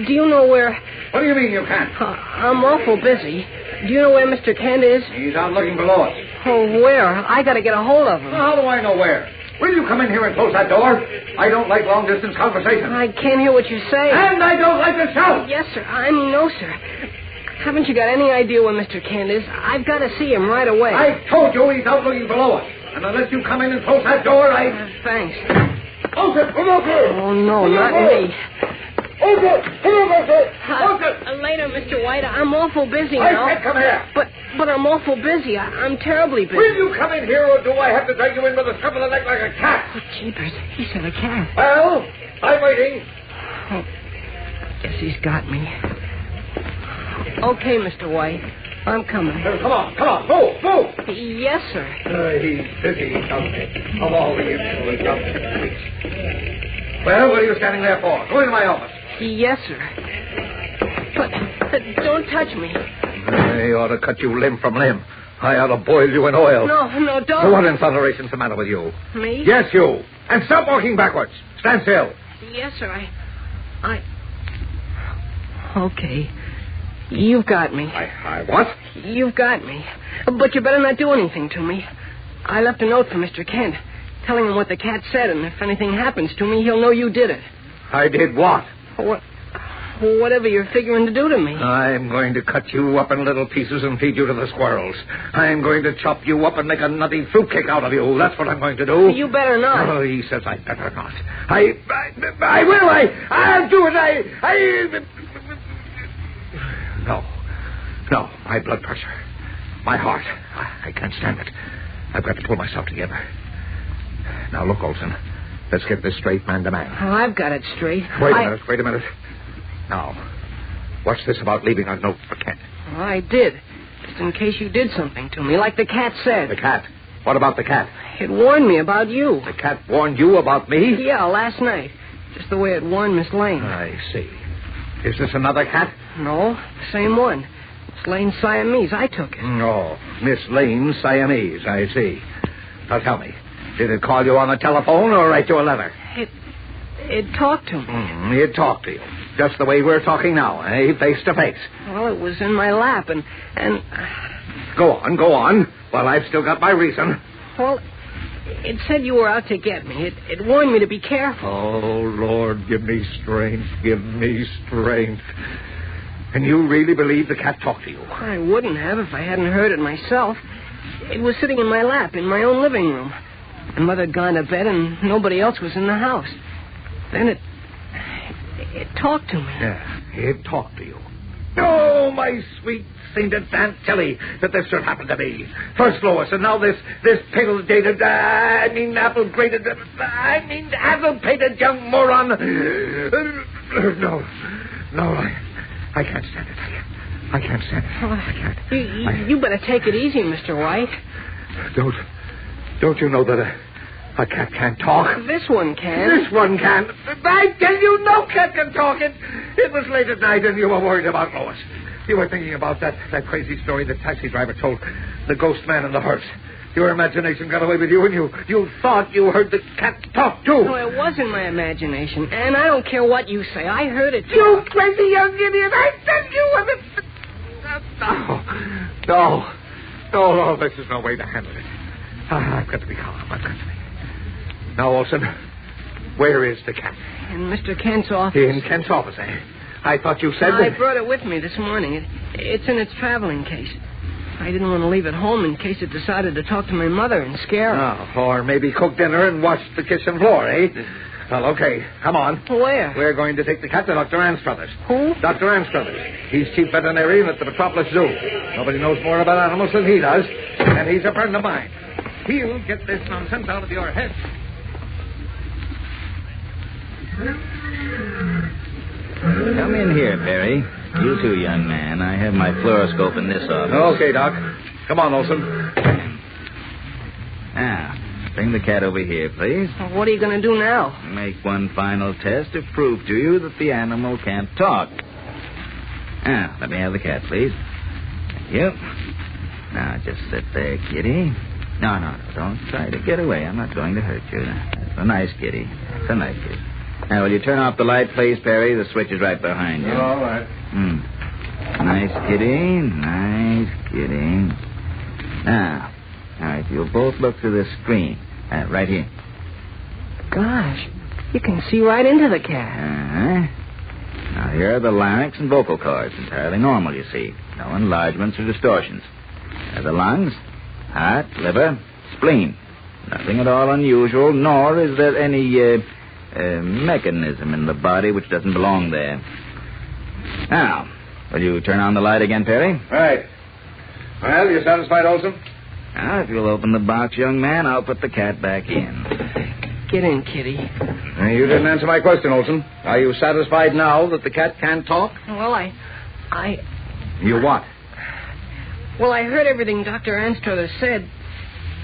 S25: Do you know where...
S13: What do you mean you can't?
S25: I'm awful busy. Do you know where Mr. Kent is?
S13: He's out looking below us.
S25: Oh, where? I got to get a hold of him.
S13: Well, how do I know where? Will you come in here and close that door? I don't like long-distance conversation.
S25: I can't hear what you say.
S13: And I don't like to shout.
S25: Yes, sir. No, sir. Haven't you got any idea where Mr. Kent is? I've got to see him right away.
S13: I told you he's out looking below us. And unless you come in and close that door,
S25: Thanks.
S13: Olsen, come over!
S25: Oh, no, not me.
S13: Olsen, come over, Olsen!
S25: Later, Mr. White. I'm awful busy now.
S13: I said come here.
S25: But I'm awful busy. I'm terribly busy.
S13: Will you come in here, or do I have to drag you in by the scruff of the neck like a cat?
S25: Oh, jeepers. He said a cat.
S13: Well, I'm waiting.
S25: Oh, guess he's got me. Okay, Mr. White. I'm coming.
S13: Come on. Move.
S25: Yes, sir.
S13: He's busy, of all the insolent companies. Well, what are you standing there for? Go into my office.
S25: Yes, sir. But don't touch me.
S13: They ought to cut you limb from limb.
S12: I ought to boil you in oil.
S25: No, don't.
S12: What in thunderation's the matter with you?
S25: Me?
S12: Yes, you. And stop walking backwards. Stand still.
S25: Yes, sir. I... Okay. You've got me.
S12: I what?
S25: You've got me. But you better not do anything to me. I left a note for Mr. Kent, telling him what the cat said, and if anything happens to me, he'll know you did it.
S12: I did what?
S25: Whatever you're figuring to do to me.
S12: I'm going to cut you up in little pieces and feed you to the squirrels. I'm going to chop you up and make a nutty fruitcake out of you. That's what I'm going to do.
S25: You better not.
S12: Oh, he says I better not. I will. I'll do it. No, my blood pressure. My heart. I can't stand it. I've got to pull myself together. Now, look, Olson. Let's get this straight, man to man.
S25: Oh, I've got it straight.
S12: Wait a minute. Now, what's this about leaving a note for Kent?
S25: Well, I did. Just in case you did something to me, like the cat said.
S12: The cat? What about the cat?
S25: It warned me about you.
S12: The cat warned you about me?
S25: Yeah, last night. Just the way it warned Miss Lane.
S12: I see. Is this another cat?
S25: No, the same one. Miss Lane's Siamese. I took it.
S12: Oh, Miss Lane's Siamese. I see. Now tell me, did it call you on the telephone or write you a letter?
S25: It talked to me.
S12: It talked to you. Just the way we're talking now, face to face.
S25: Well, it was in my lap, and...
S12: Go on. Well, I've still got my reason.
S25: Well, it said you were out to get me. It warned me to be careful.
S12: Oh, Lord, give me strength. And you really believe the cat talked to you?
S25: I wouldn't have if I hadn't heard it myself. It was sitting in my lap in my own living room. And Mother had gone to bed, and nobody else was in the house. Then it talked to me.
S12: Yeah, it talked to you. Oh, my sweet sainted Aunt Tilly, that this should happen to me. First Lois, and now this pill-dated, apple-pated young moron. No, I can't stand it. I can't stand it. I can't.
S25: You better take it easy, Mr. White.
S12: Don't you know that a cat can't talk?
S25: This one can.
S12: This one can. I tell you, no cat can talk. It was late at night, and you were worried about Lois. You were thinking about that crazy story the taxi driver told, the ghost man in the hearse. Your imagination got away with you, and you thought you heard the cat talk, too.
S25: No, it wasn't my imagination, and I don't care what you say. I heard it, too.
S12: You crazy young idiot. I said you were No, this is no way to handle it. I've got to be calm. Now, Olson, where is the cat?
S25: In Mr. Kent's office.
S12: In Kent's office, eh? I thought you said
S25: I brought it with me this morning. It's in its traveling case. I didn't want to leave it home in case it decided to talk to my mother and scare her.
S12: Oh, or maybe cook dinner and wash the kitchen floor, eh? Well, okay. Come on.
S25: Where?
S12: We're going to take the cat to Dr. Anstruthers.
S25: Who?
S12: Dr. Anstruthers. He's chief veterinarian at the Metropolis Zoo. Nobody knows more about animals than he does, and he's a friend of mine. He'll get this nonsense out of your head.
S7: Come in here, Barry. You too, young man. I have my fluoroscope in this office.
S12: Okay, Doc. Come on, Olson.
S7: Now, bring the cat over here, please.
S25: Well, what are you going to do now?
S7: Make one final test to prove to you that the animal can't talk. Now, let me have the cat, please. Thank you. Now, just sit there, kitty. No. Don't try to get away. I'm not going to hurt you. That's a nice kitty. That's a nice kitty. Now, will you turn off the light, please, Barry? The switch is right behind you.
S12: All right.
S7: Nice kitty. Now, all right, you'll both look through this screen. Right here.
S25: Gosh, you can see right into the cat.
S7: Now, here are the larynx and vocal cords. Entirely normal, you see. No enlargements or distortions. There are the lungs, heart, liver, spleen. Nothing at all unusual, nor is there any mechanism in the body which doesn't belong there. Now, will you turn on the light again, Perry?
S12: Right. Well, you satisfied, Olson?
S7: Now, if you'll open the box, young man, I'll put the cat back in.
S25: Get in, kitty.
S12: You didn't answer my question, Olson. Are you satisfied now that the cat can't talk?
S25: Well, I...
S12: You what?
S25: Well, I heard everything Dr. Anstruthers said,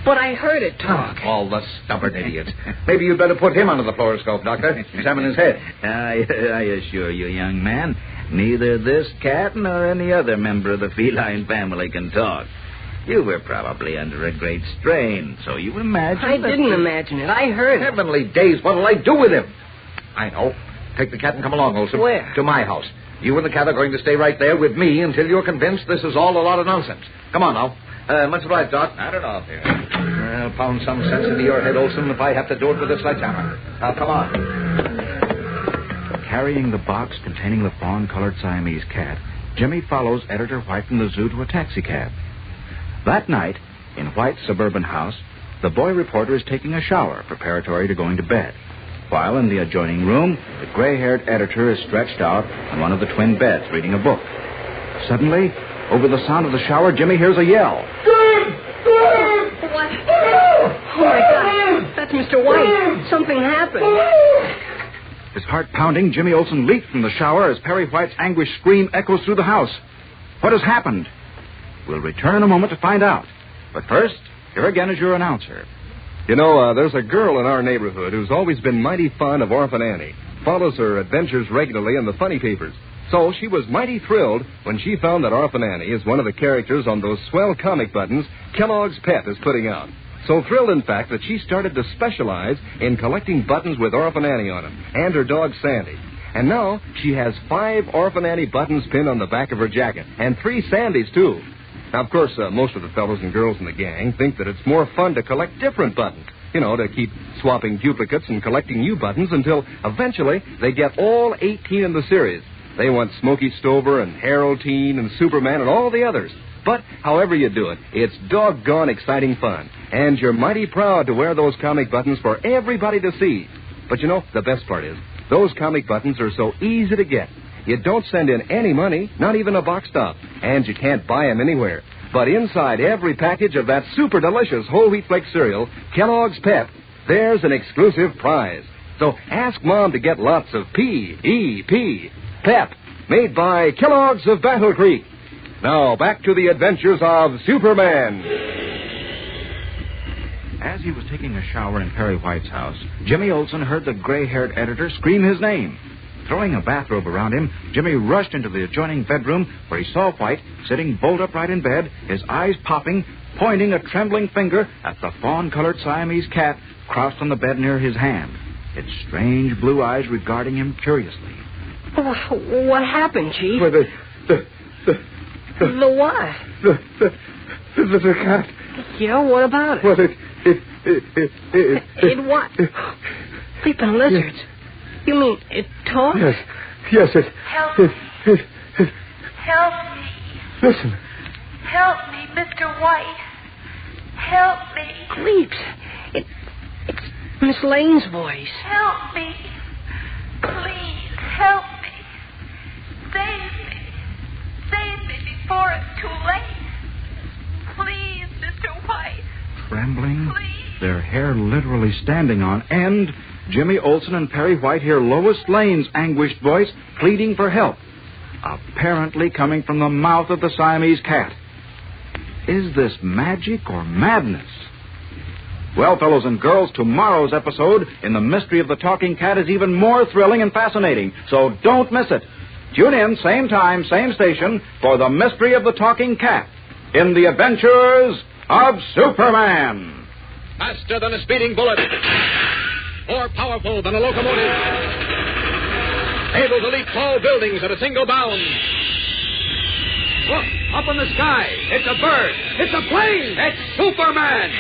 S25: but I heard it talk.
S12: Oh, the stubborn idiot. Maybe you'd better put him under the fluoroscope, Doctor. Examine his head.
S7: I assure you, young man, neither this cat nor any other member of the feline family can talk. You were probably under a great strain, so you imagined
S25: I didn't imagine it. I heard it.
S7: Heavenly days, what'll I do with him? I know. Take the cat and come along, Olson.
S25: Where?
S7: To my house. You and the cat are going to stay right there with me until you're convinced this is all a lot of nonsense. Come on now. Much obliged, Doc.
S20: Not at all, dear.
S7: I'll pound some sense into your head, Olson, if I have to do it with a sledgehammer. Now, come on.
S6: Carrying the box containing the fawn-colored Siamese cat, Jimmy follows Editor White from the zoo to a taxicab. That night, in White's suburban house, the boy reporter is taking a shower preparatory to going to bed, while in the adjoining room, the gray-haired editor is stretched out on one of the twin beds reading a book. Suddenly, over the sound of the shower, Jimmy hears a yell.
S25: What? Oh, my God. That's Mr. White. Something happened.
S6: His heart pounding, Jimmy Olsen leaps from the shower as Perry White's anguished scream echoes through the house. What has happened? We'll return in a moment to find out. But first, here again is your announcer.
S12: You know, there's a girl in our neighborhood who's always been mighty fond of Orphan Annie. Follows her adventures regularly in the funny papers. So she was mighty thrilled when she found that Orphan Annie is one of the characters on those swell comic buttons Kellogg's Pet is putting out. So thrilled, in fact, that she started to specialize in collecting buttons with Orphan Annie on them, and her dog Sandy. And now she has 5 Orphan Annie buttons pinned on the back of her jacket, and 3 Sandys, too. Now, of course, most of the fellows and girls in the gang think that it's more fun to collect different buttons. You know, to keep swapping duplicates and collecting new buttons until eventually they get all 18 in the series. They want Smokey Stover and Haroldine and Superman and all the others. But however you do it, it's doggone exciting fun. And you're mighty proud to wear those comic buttons for everybody to see. But you know, the best part is, those comic buttons are so easy to get. You don't send in any money, not even a box stop. And you can't buy them anywhere. But inside every package of that super delicious whole wheat flake cereal, Kellogg's Pep, there's an exclusive prize. So ask Mom to get lots of P-E-P, Pep, made by Kellogg's of Battle Creek. Now, back to the adventures of Superman.
S6: As he was taking a shower in Perry White's house, Jimmy Olsen heard the gray-haired editor scream his name. Throwing a bathrobe around him, Jimmy rushed into the adjoining bedroom where he saw White sitting bolt upright in bed, his eyes popping, pointing a trembling finger at the fawn-colored Siamese cat crouched on the bed near his hand, its strange blue eyes regarding him curiously.
S25: What happened, Chief?
S2: Well,
S25: The what?
S2: The cat.
S25: Yeah, what about it?
S2: Well,
S25: It what? Sleeping lizards. You mean it talks?
S2: Yes, it...
S10: Help me. Help me.
S2: Listen.
S10: Help me, Mr. White. Help me.
S25: Creeps. It's Miss Lane's voice.
S10: Help me. Please, help me. Save me. Save me before it's too late. Please, Mr. White.
S6: Trembling, their hair literally standing on end, Jimmy Olsen and Perry White hear Lois Lane's anguished voice pleading for help, apparently coming from the mouth of the Siamese cat. Is this magic or madness? Well, fellows and girls, tomorrow's episode in The Mystery of the Talking Cat is even more thrilling and fascinating, so don't miss it. Tune in, same time, same station, for The Mystery of the Talking Cat in The Adventures of Superman.
S9: Faster than a speeding bullet. More powerful than a locomotive. Able to leap tall buildings at a single bound. Look, up in the sky. It's a bird. It's a plane. It's Superman.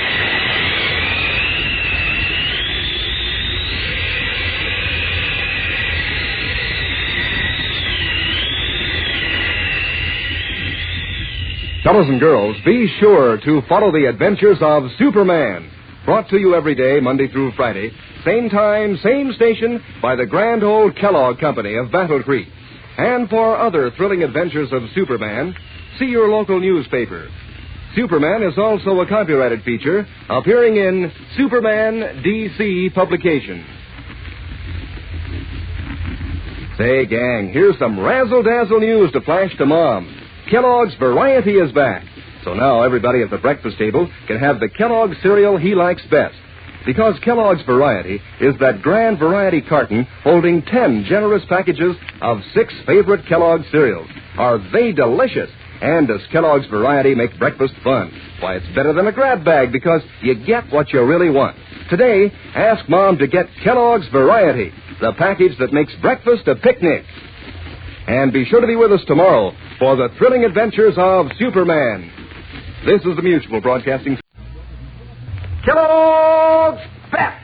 S12: Fellows and girls, be sure to follow the adventures of Superman. Brought to you every day, Monday through Friday. Same time, same station, by the grand old Kellogg Company of Battle Creek. And for other thrilling adventures of Superman, see your local newspaper. Superman is also a copyrighted feature appearing in Superman DC publications. Say, gang, here's some razzle-dazzle news to flash to Mom. Kellogg's Variety is back. So now everybody at the breakfast table can have the Kellogg cereal he likes best. Because Kellogg's Variety is that grand variety carton holding 10 generous packages of 6 favorite Kellogg cereals. Are they delicious? And does Kellogg's Variety make breakfast fun? Why, it's better than a grab bag because you get what you really want. Today, ask Mom to get Kellogg's Variety, the package that makes breakfast a picnic. And be sure to be with us tomorrow for the thrilling adventures of Superman. This is the Mutual Broadcasting. Kellogg's Pep,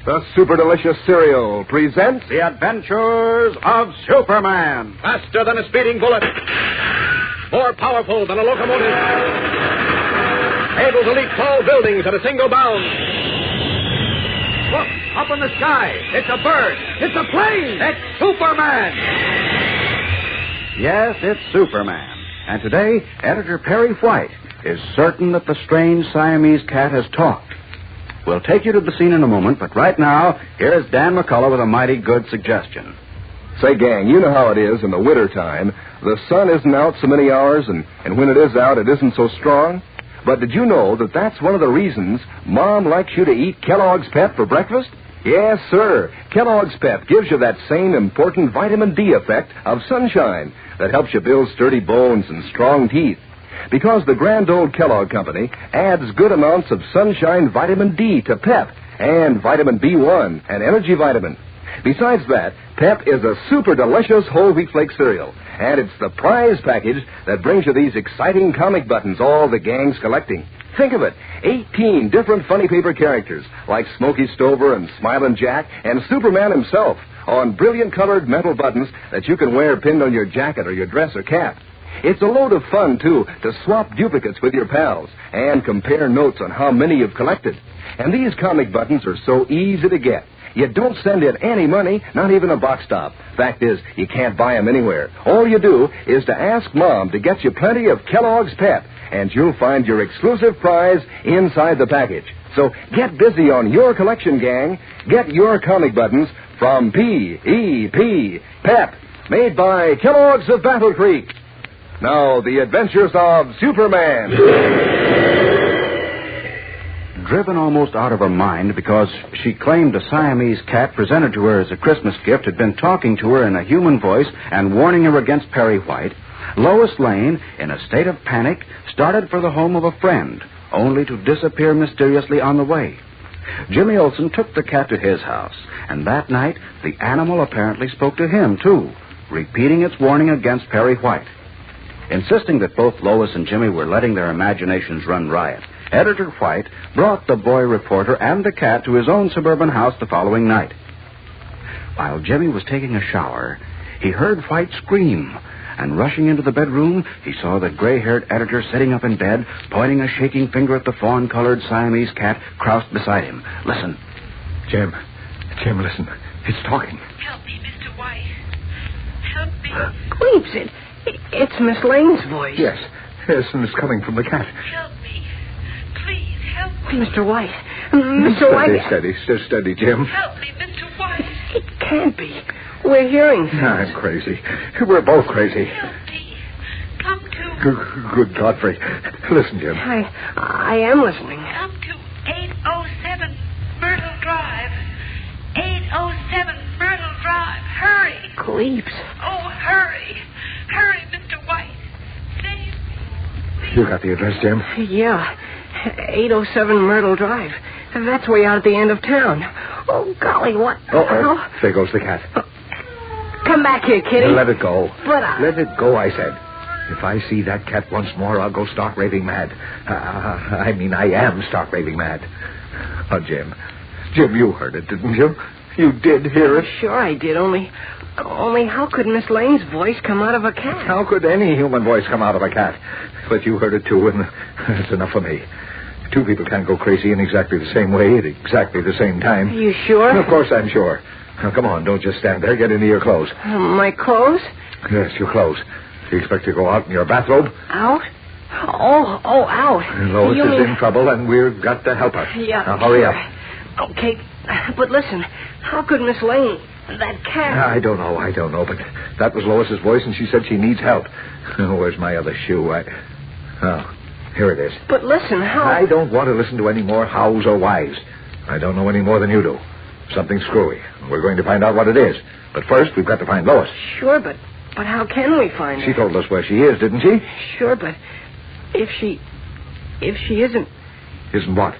S12: the super delicious cereal, presents
S6: The Adventures of Superman.
S9: Faster than a speeding bullet. More powerful than a locomotive. Able to leap tall buildings at a single bound. Look, up in the sky. It's a bird. It's a plane. It's Superman.
S6: Yes, it's Superman. And today, Editor Perry White is certain that the strange Siamese cat has talked. We'll take you to the scene in a moment, but right now, here's Dan McCullough with a mighty good suggestion.
S12: Say, gang, you know how it is in the wintertime. The sun isn't out so many hours, and when it is out, it isn't so strong. But did you know that that's one of the reasons Mom likes you to eat Kellogg's Pep for breakfast? Yes, sir. Kellogg's Pep gives you that same important vitamin D effect of sunshine that helps you build sturdy bones and strong teeth. Because the grand old Kellogg Company adds good amounts of sunshine vitamin D to Pep and vitamin B1 and energy vitamin. Besides that, Pep is a super delicious whole wheat flake cereal, and it's the prize package that brings you these exciting comic buttons all the gang's collecting. Think of it, 18 different funny paper characters like Smokey Stover and Smilin' Jack and Superman himself on brilliant colored metal buttons that you can wear pinned on your jacket or your dress or cap. It's a load of fun, too, to swap duplicates with your pals and compare notes on how many you've collected. And these comic buttons are so easy to get. You don't send in any money, not even a box stop. Fact is, you can't buy them anywhere. All you do is to ask Mom to get you plenty of Kellogg's Pep, and you'll find your exclusive prize inside the package. So get busy on your collection, gang. Get your comic buttons from P.E.P. Pep, made by Kellogg's of Battle Creek. Now, the adventures of Superman.
S6: Driven almost out of her mind because she claimed a Siamese cat presented to her as a Christmas gift had been talking to her in a human voice and warning her against Perry White, Lois Lane, in a state of panic, started for the home of a friend, only to disappear mysteriously on the way. Jimmy Olsen took the cat to his house, and that night the animal apparently spoke to him, too, repeating its warning against Perry White. Insisting that both Lois and Jimmy were letting their imaginations run riot, Editor White brought the boy reporter and the cat to his own suburban house the following night. While Jimmy was taking a shower, he heard White scream, and rushing into the bedroom, he saw the gray-haired editor sitting up in bed, pointing a shaking finger at the fawn-colored Siamese cat crouched beside him. Listen.
S11: Jim, listen. It's talking.
S10: Help me, Mr. White. Help me.
S25: Cleeps, it's Miss Lane's voice.
S11: Yes, and it's coming from the cat.
S10: Help me. Please, help me.
S25: Mr. White. Mr. White.
S11: Steady, Jim.
S10: Help me, Mr. White.
S25: It can't be. We're hearing things.
S11: I'm crazy. We're both crazy.
S10: Help me. Come to...
S11: Good Godfrey. Listen, Jim.
S25: I am listening.
S10: Come to 807 Myrtle Drive. 807 Myrtle Drive. Hurry.
S25: Cleeps.
S10: Oh, hurry. Hurry, Mr. White. Save me.
S11: You got the address, Jim?
S25: Yeah. 807 Myrtle Drive. That's way out at the end of town. Oh, golly, what?
S11: Oh, there goes the cat.
S25: Come back here, kitty.
S11: Let it go.
S25: But
S11: Let it go, I said. If I see that cat once more, I'll go stark raving mad. I am stark raving mad. Oh, Jim, you heard it, didn't you? You did hear it?
S25: Sure I did, only how could Miss Lane's voice come out of a cat?
S11: How could any human voice come out of a cat? But you heard it, too, and that's enough for me. Two people can't go crazy in exactly the same way at exactly the same time.
S25: Are you sure?
S11: Of course I'm sure. Now, come on, don't just stand there. Get into your clothes.
S25: My clothes?
S11: Yes, your clothes. Do you expect to go out in your bathrobe?
S25: Out? Oh, out.
S11: Lois is in trouble, and we've got to help her.
S25: Yeah.
S11: Now, hurry up.
S25: Okay, but listen, how could Miss Lane, that cat...
S11: I don't know, but that was Lois's voice, and she said she needs help. Oh, where's my other shoe? Here it is.
S25: But listen, how...
S11: I don't want to listen to any more hows or whys. I don't know any more than you do. Something screwy. We're going to find out what it is. But first, we've got to find Lois.
S25: Sure, but But how can we find her?
S11: She told us where she is, didn't she?
S25: Sure, but if she isn't...
S11: Isn't what?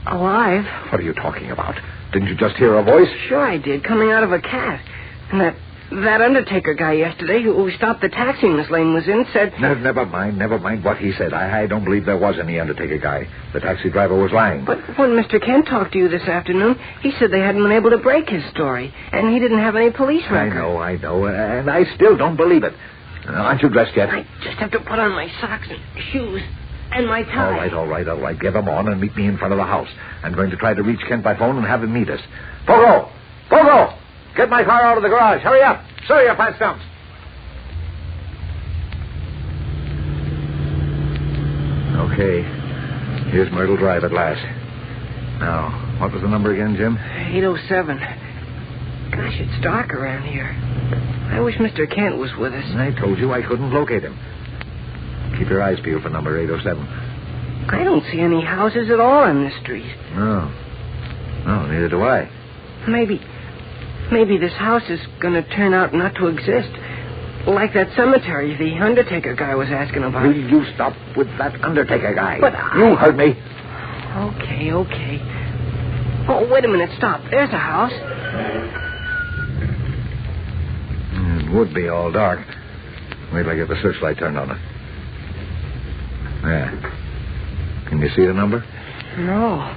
S25: Alive.
S11: What are you talking about? Didn't you just hear a voice?
S25: Sure I did, coming out of a cat. And that undertaker guy yesterday who stopped the taxi Miss Lane was in said...
S11: Never mind what he said. I don't believe there was any undertaker guy. The taxi driver was lying.
S25: But when Mr. Kent talked to you this afternoon, he said they hadn't been able to break his story, and he didn't have any police record.
S11: I know, and I still don't believe it. Aren't you dressed yet?
S25: I just have to put on my socks and shoes and my tie.
S11: All right. Get them on and meet me in front of the house. I'm going to try to reach Kent by phone and have him meet us. Pogo! Get my car out of the garage. Hurry up. Show your fat stumps. Okay. Here's Myrtle Drive at last. Now, what was the number again, Jim?
S25: 807. Gosh, it's dark around here. I wish Mr. Kent was with us.
S11: I told you I couldn't locate him. Keep your eyes peeled for number 807.
S25: I don't see any houses at all on this street.
S11: No, neither do I.
S25: Maybe this house is going to turn out not to exist. Like that cemetery the undertaker guy was asking about.
S11: Will you stop with that undertaker guy?
S25: But
S11: You heard me.
S25: Okay. Oh, wait a minute. Stop. There's a house.
S11: It would be all dark. Wait till I get the searchlight turned on it. There. Can you see the number?
S25: No.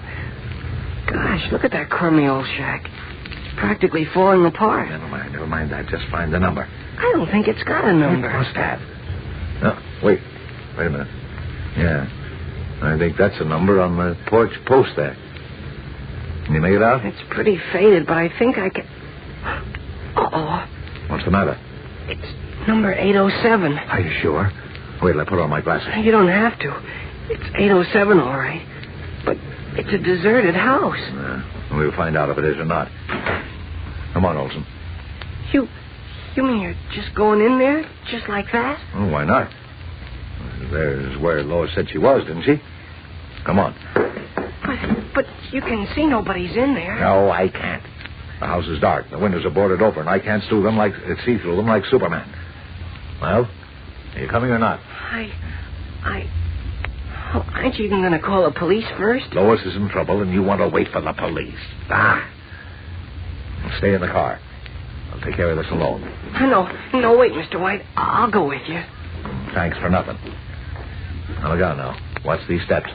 S25: Gosh, look at that crummy old shack. It's practically falling apart.
S11: Never mind that. Just find the number.
S25: I don't think it's got a number.
S11: It must have. No, wait a minute. Yeah. I think that's a number on the porch post there. Can you make it out?
S25: It's pretty faded, but I think I can... Uh-oh.
S11: What's the matter?
S25: It's number 807.
S11: Are you sure? Wait till I put on my glasses.
S25: You don't have to. It's 807, all right. But it's a deserted house.
S11: We'll find out if it is or not. Come on, Olson.
S25: You mean you're just going in there? Just like that?
S11: Oh, why not? There's where Lois said she was, didn't she? Come on.
S25: But you can see nobody's in there.
S11: No, I can't. The house is dark. The windows are boarded open. I can't see through them like Superman. Well, are you coming or not?
S25: Oh, aren't you even going to call the police first?
S11: Lois is in trouble, and you want to wait for the police. Well, stay in the car. I'll take care of this alone.
S25: No, wait, Mr. White. I'll go with you.
S11: Thanks for nothing. Now, look out now. Watch these steps.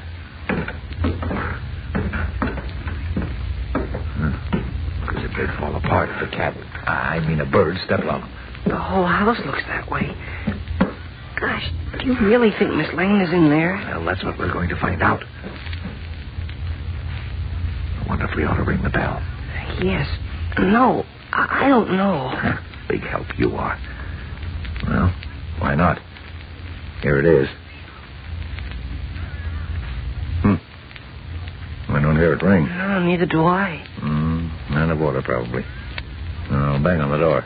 S11: Because if they'd fall apart if a bird stepped on them.
S25: The whole house looks that way. Gosh, do you really think Miss Lane is in there?
S11: Well, that's what we're going to find out. I wonder if we ought to ring the bell.
S25: Yes. No, I don't know.
S11: Big help you are. Well, why not? Here it is. I don't hear it ring.
S25: No, neither do I.
S11: Man of order, probably. I'll bang on the door.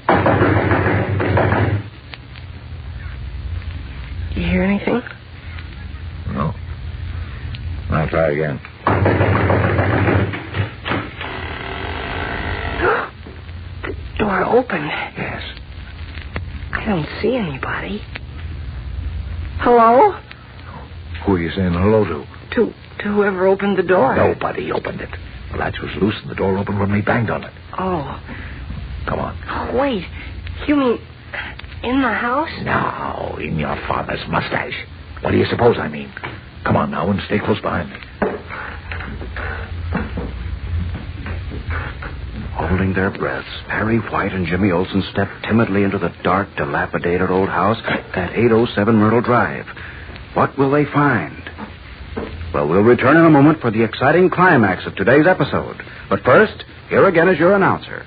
S25: You hear anything?
S11: No. I'll try again.
S25: The door opened.
S11: Yes.
S25: I don't see anybody. Hello?
S11: Who are you saying hello to?
S25: To whoever opened the door.
S11: Nobody opened it. The latch was loose and the door opened when we banged on it.
S25: Oh.
S11: Come on.
S25: Oh, wait. You mean in the house?
S11: No, in your father's mustache. What do you suppose I mean? Come on now and stay close behind me.
S6: Holding their breaths, Harry White and Jimmy Olsen stepped timidly into the dark, dilapidated old house at 807 Myrtle Drive. What will they find? Well, we'll return in a moment for the exciting climax of today's episode. But first, here again is your announcer.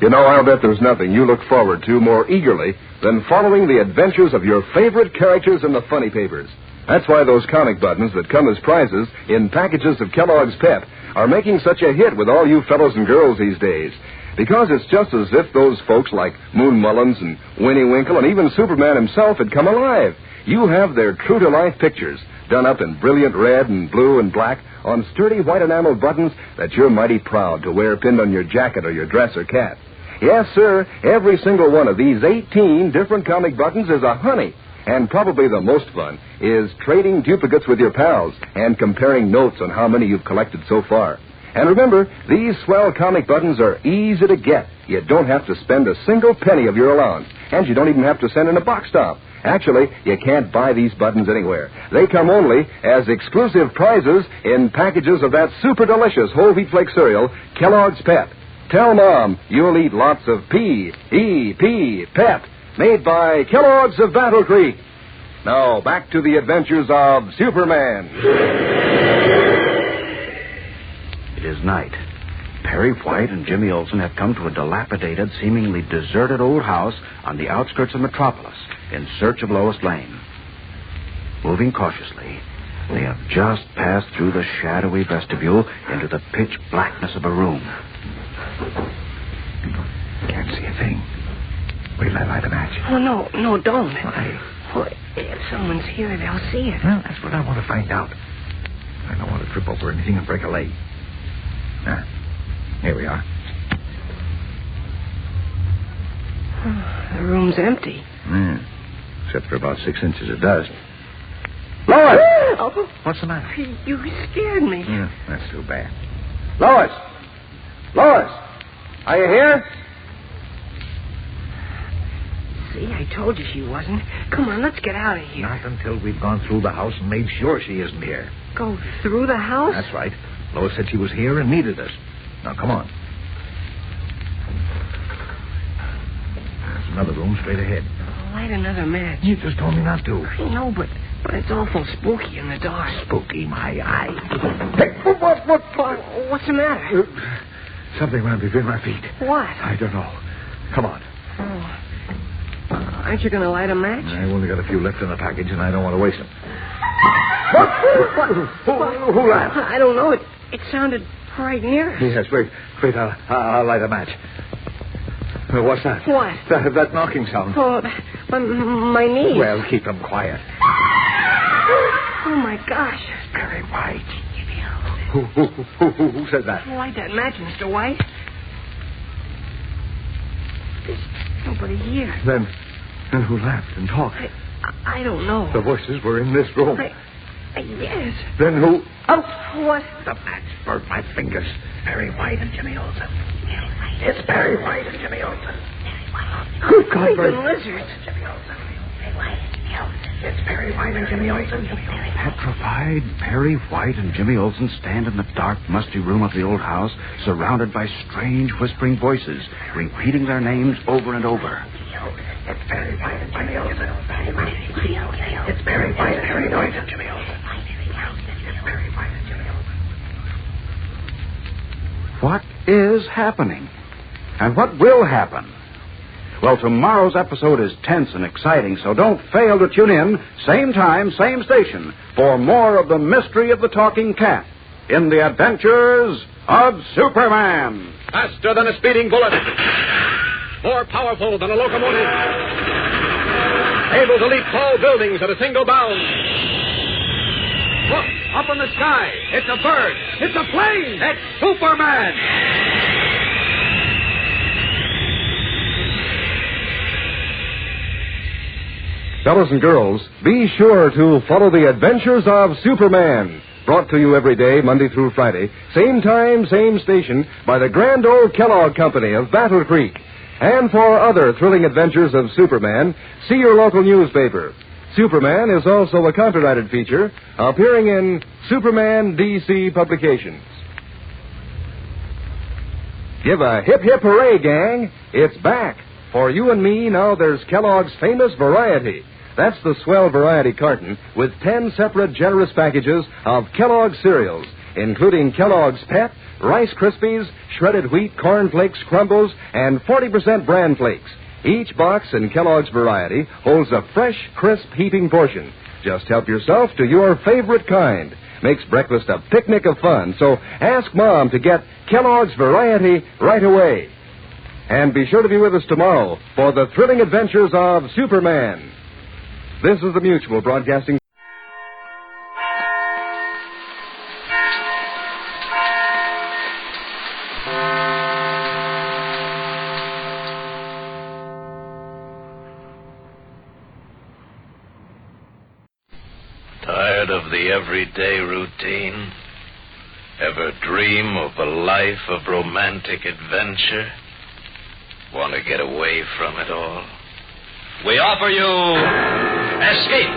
S12: You know, I'll bet there's nothing you look forward to more eagerly than following the adventures of your favorite characters in the funny papers. That's why those comic buttons that come as prizes in packages of Kellogg's Pep are making such a hit with all you fellows and girls these days. Because it's just as if those folks like Moon Mullins and Winnie Winkle and even Superman himself had come alive. You have their true-to-life pictures done up in brilliant red and blue and black on sturdy white enamel buttons that you're mighty proud to wear pinned on your jacket or your dress or cap. Yes, sir. Every single one of these 18 different comic buttons is a honey. And probably the most fun is trading duplicates with your pals and comparing notes on how many you've collected so far. And remember, these swell comic buttons are easy to get. You don't have to spend a single penny of your allowance. And you don't even have to send in a box top. Actually, you can't buy these buttons anywhere. They come only as exclusive prizes in packages of that super delicious whole wheat flake cereal, Kellogg's Pep. Tell Mom you'll eat lots of P.E.P. Pep, made by Kellogg's of Battle Creek. Now, back to the adventures of Superman.
S6: It is night. Perry White and Jimmy Olsen have come to a dilapidated, seemingly deserted old house on the outskirts of Metropolis in search of Lois Lane. Moving cautiously, they have just passed through the shadowy vestibule into the pitch blackness of a room.
S11: Can't see a thing. Wait till I light a match.
S25: Oh, no, don't.
S11: Why?
S25: Well, if someone's here, they'll see it.
S11: Well, that's what I want to find out. I don't want to trip over anything and break a leg. Here we are.
S25: The room's empty.
S11: Except for about 6 inches of dust.
S12: Lois!
S25: Oh,
S11: what's the matter?
S25: You scared me.
S11: Yeah, that's too bad.
S12: Lois! Lois! Are you here?
S25: See, I told you she wasn't. Come on, let's get out of here.
S11: Not until we've gone through the house and made sure she isn't here.
S25: Go through the house?
S11: That's right. Lois said she was here and needed us. Now, come on. There's another room straight ahead.
S25: Light another match.
S11: You just told me not to.
S25: I know, but it's awful spooky in the dark.
S11: Spooky, my eye.
S25: What's the matter?
S11: Something ran between my feet.
S25: What?
S11: I don't know. Come on.
S25: Oh. Aren't you going to light a match?
S11: I've only got a few left in the package, and I don't want to waste them.
S25: What?
S11: Who laughed?
S25: I don't know. It sounded right near us.
S11: Yes, wait. I'll light a match. What's that?
S25: What?
S11: That knocking sound.
S25: Oh, my knees.
S11: Well, keep them quiet.
S25: Oh, my gosh.
S11: Perry White. Who said that?
S25: Light that match, Mr. White. There's nobody here.
S11: Then who laughed and talked?
S25: I don't know.
S11: The voices were in this room.
S25: Yes.
S11: Then who?
S25: Oh, what?
S11: The match burnt my fingers. Perry White and Jimmy Olsen. It's Perry White and Jimmy Olsen. Good Goldbergs.
S25: Lizards.
S11: Jimmy Olsen. It's Perry White and Jimmy Olsen.
S6: Petrified, Perry White and Jimmy Olsen stand in the dark, musty room of the old house, surrounded by strange, whispering voices, repeating their names over and over.
S11: It's Perry White and Jimmy Olsen. It's Perry White and Jimmy Olsen. It's Perry White and Jimmy Olsen.
S6: What is happening? And what will happen? Well, tomorrow's episode is tense and exciting, so don't fail to tune in, same time, same station, for more of the mystery of the talking cat in the adventures of Superman.
S9: Faster than a speeding bullet. More powerful than a locomotive. Able to leap tall buildings at a single bound. Look, up in the sky. It's a bird. It's a plane. It's Superman.
S12: Fellas and girls, be sure to follow the adventures of Superman. Brought to you every day, Monday through Friday. Same time, same station, by the Grand Old Kellogg Company of Battle Creek. And for other thrilling adventures of Superman, see your local newspaper. Superman is also a copyrighted feature appearing in Superman DC publications. Give a hip, hip hooray, gang. It's back. For you and me, now there's Kellogg's famous variety. That's the swell variety carton with 10 separate generous packages of Kellogg's cereals, including Kellogg's Pep, Rice Krispies, shredded wheat, corn flakes, crumbles, and 40% bran flakes. Each box in Kellogg's variety holds a fresh, crisp, heaping portion. Just help yourself to your favorite kind. Makes breakfast a picnic of fun, so ask Mom to get Kellogg's variety right away. And be sure to be with us tomorrow for the thrilling adventures of Superman. This is the Mutual Broadcasting.
S14: the everyday routine? Ever dream of a life of romantic adventure? Want to get away from it all? We offer you Escape.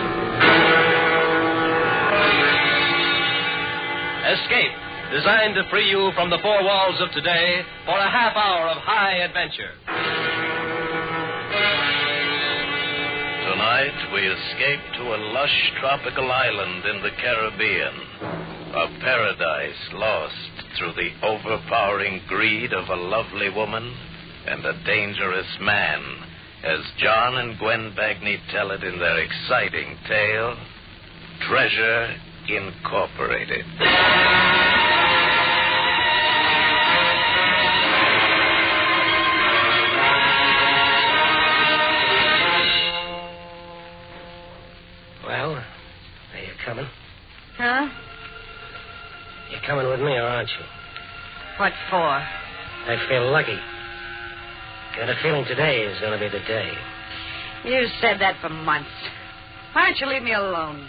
S14: Escape, designed to free you from the four walls of today for a half hour of high adventure. Tonight, we escape to a lush tropical island in the Caribbean. A paradise lost through the overpowering greed of a lovely woman and a dangerous man, as John and Gwen Bagney tell it in their exciting tale, Treasure Incorporated.
S25: Well, are you coming?
S10: Huh?
S25: You're coming with me, or aren't you?
S10: What for?
S25: I feel lucky. Got a feeling today is going to be the day.
S10: You said that for months. Why don't you leave me alone?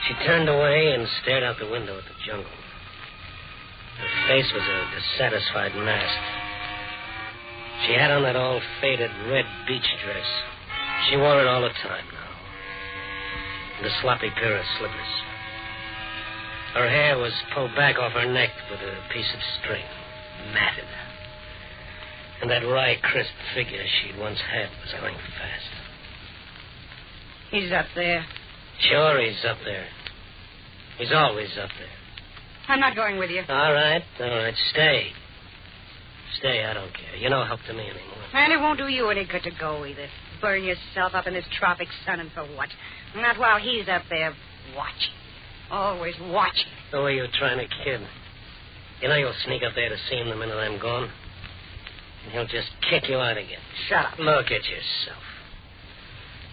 S25: She turned away and stared out the window at the jungle. Her face was a dissatisfied mask. She had on that old faded red beach dress. She wore it all the time now. And a sloppy pair of slippers. Her hair was pulled back off her neck with a piece of string, matted. And that wry, crisp figure she'd once had was going fast.
S10: He's up there.
S25: Sure, he's up there. He's always up there.
S10: I'm not going with you.
S25: All right. Stay. Stay, I don't care. You're no help to me anymore.
S10: And it won't do you any good to go either. Burn yourself up in this tropic sun, and for what? Not while he's up there watching. Always watching.
S25: Who are you trying to kid? You know you'll sneak up there to see him the minute I'm gone. And he'll just kick you out again.
S10: Shut up.
S25: Look at yourself.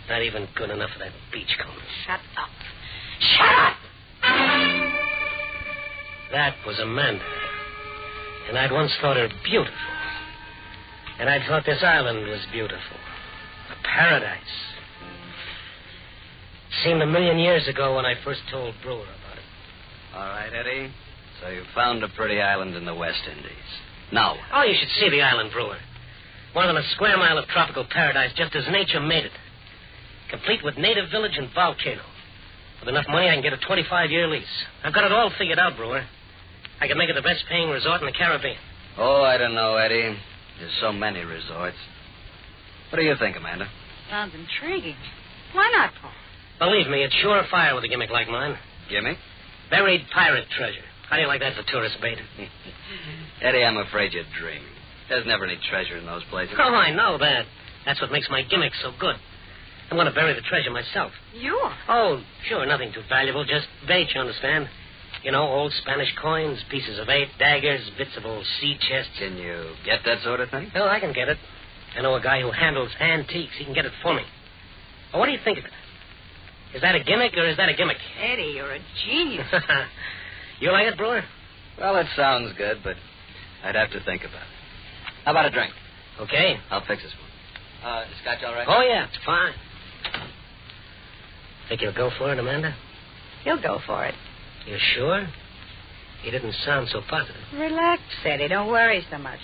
S25: Not even good enough for that beachcomber.
S10: Shut up. Shut up!
S25: That was Amanda. And I'd once thought her beautiful. And I'd thought this island was beautiful. A paradise. Seemed a million years ago when I first told Brewer about it.
S17: All right, Eddie. So you found a pretty island in the West Indies. Now,
S25: Oh, you should see the island, Brewer. More than a square mile of tropical paradise, just as nature made it. Complete with native village and volcano. With enough money, I can get a 25-year lease. I've got it all figured out, Brewer. I can make it the best-paying resort in the Caribbean.
S17: oh, I don't know, Eddie. There's so many resorts. What do you think, Amanda?
S10: Sounds intriguing. Why not, Paul?
S25: Believe me, it's sure fire with a gimmick like mine.
S17: Gimmick?
S25: Buried pirate treasure. How do you like that for tourist bait?
S17: Eddie, I'm afraid you're dreaming. There's never any treasure in those places.
S25: Oh, I know that. That's what makes my gimmick so good. I'm going to bury the treasure myself.
S10: You are?
S25: Oh, sure, nothing too valuable. Just bait, you understand? You know, old Spanish coins, pieces of 8, daggers, bits of old sea chests.
S17: Can you get that sort of thing?
S25: Oh, I can get it. I know a guy who handles antiques. He can get it for me. Well, what do you think of it? Is that a gimmick or is that a gimmick?
S10: Eddie, you're a genius.
S25: You like it, Brewer?
S17: Well, it sounds good, but I'd have to think about it. How about a drink?
S25: Okay.
S17: I'll fix this one. Scotch all right?
S25: Oh, yeah, it's fine. Think you'll go for it, Amanda?
S10: He'll go for it.
S25: You sure? You didn't sound so positive.
S10: Relax, Eddie. Don't worry so much.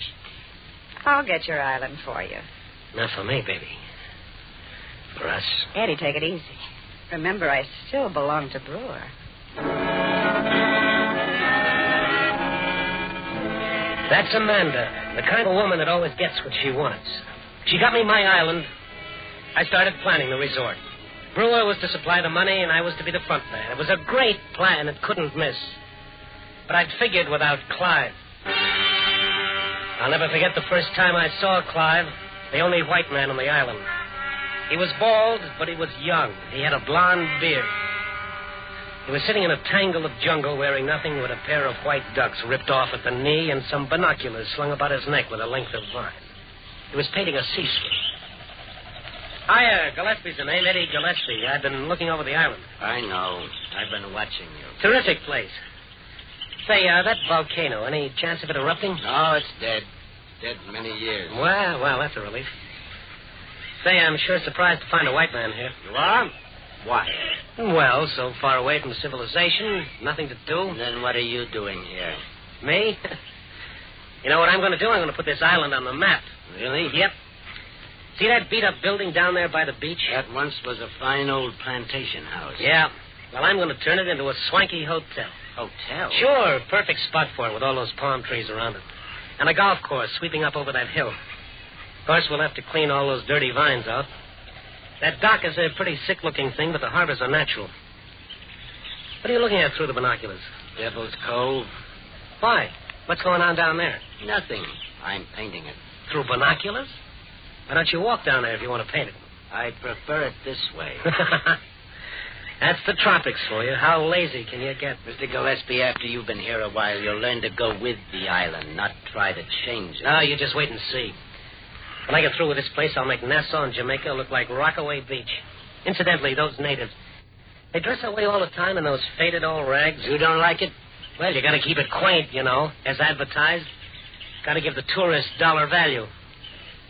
S10: I'll get your island for you.
S25: Not for me, baby. For us.
S10: Eddie, take it easy. Remember, I still belong to Brewer.
S25: That's Amanda, the kind of woman that always gets what she wants. She got me my island. I started planning the resort. Brewer was to supply the money, and I was to be the front man. It was a great plan. It couldn't miss. But I'd figured without Clive. I'll never forget the first time I saw Clive, the only white man on the island. He was bald, but he was young. He had a blonde beard. He was sitting in a tangle of jungle wearing nothing but a pair of white ducks ripped off at the knee and some binoculars slung about his neck with a length of vine. He was painting a seascape. Hiya, Gillespie's the name, Eddie Gillespie. I've been looking over the island.
S17: I know. I've been watching you.
S25: Terrific place. Say, that volcano, any chance of it erupting?
S17: No, it's dead. Dead many years.
S25: Well, that's a relief. Say, I'm sure surprised to find a white man here.
S17: You are? Why?
S15: Well, so far away from civilization, nothing to do.
S17: Then what are you doing here?
S15: Me? You know what I'm going to do? I'm going to put this island on the map.
S17: Really?
S15: Yep. See that beat-up building down there by the beach?
S17: That once was a fine old plantation house.
S15: Yeah. Well, I'm going to turn it into a swanky hotel.
S17: Hotel?
S15: Sure. Perfect spot for it with all those palm trees around it. And a golf course sweeping up over that hill. Of course, we'll have to clean all those dirty vines out. That dock is a pretty sick-looking thing, but the harbors are natural. What are you looking at through the binoculars?
S17: Devil's Cove.
S15: Why? What's going on down there?
S17: Nothing. I'm painting it.
S15: Through binoculars? Why don't you walk down there if you want to paint it?
S17: I prefer it this way.
S15: That's the tropics for you. How lazy can you get?
S17: Mr. Gillespie, after you've been here a while, you'll learn to go with the island, not try to change it.
S15: No, you just wait and see. When I get through with this place, I'll make Nassau and Jamaica look like Rockaway Beach. Incidentally, those natives, they dress away all the time in those faded old rags.
S17: You don't like it?
S15: Well, you got to keep it quaint, you know, as advertised. Got to give the tourists dollar value.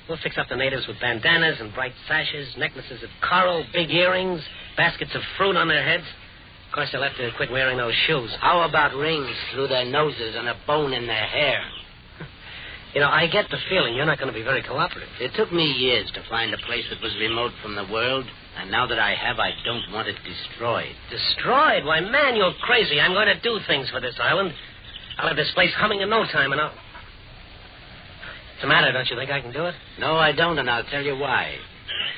S15: We'll fix up the natives with bandanas and bright sashes, necklaces of coral, big earrings, baskets of fruit on their heads. Of course, they'll have to quit wearing those shoes.
S17: How about rings through their noses and a bone in their hair?
S15: You know, I get the feeling you're not going to be very cooperative.
S17: It took me years to find a place that was remote from the world, and now that I have, I don't want it destroyed.
S15: Destroyed? Why, man, you're crazy. I'm going to do things for this island. I'll have this place humming in no time, and What's the matter? Don't you think I can do it?
S17: No, I don't, and I'll tell you why.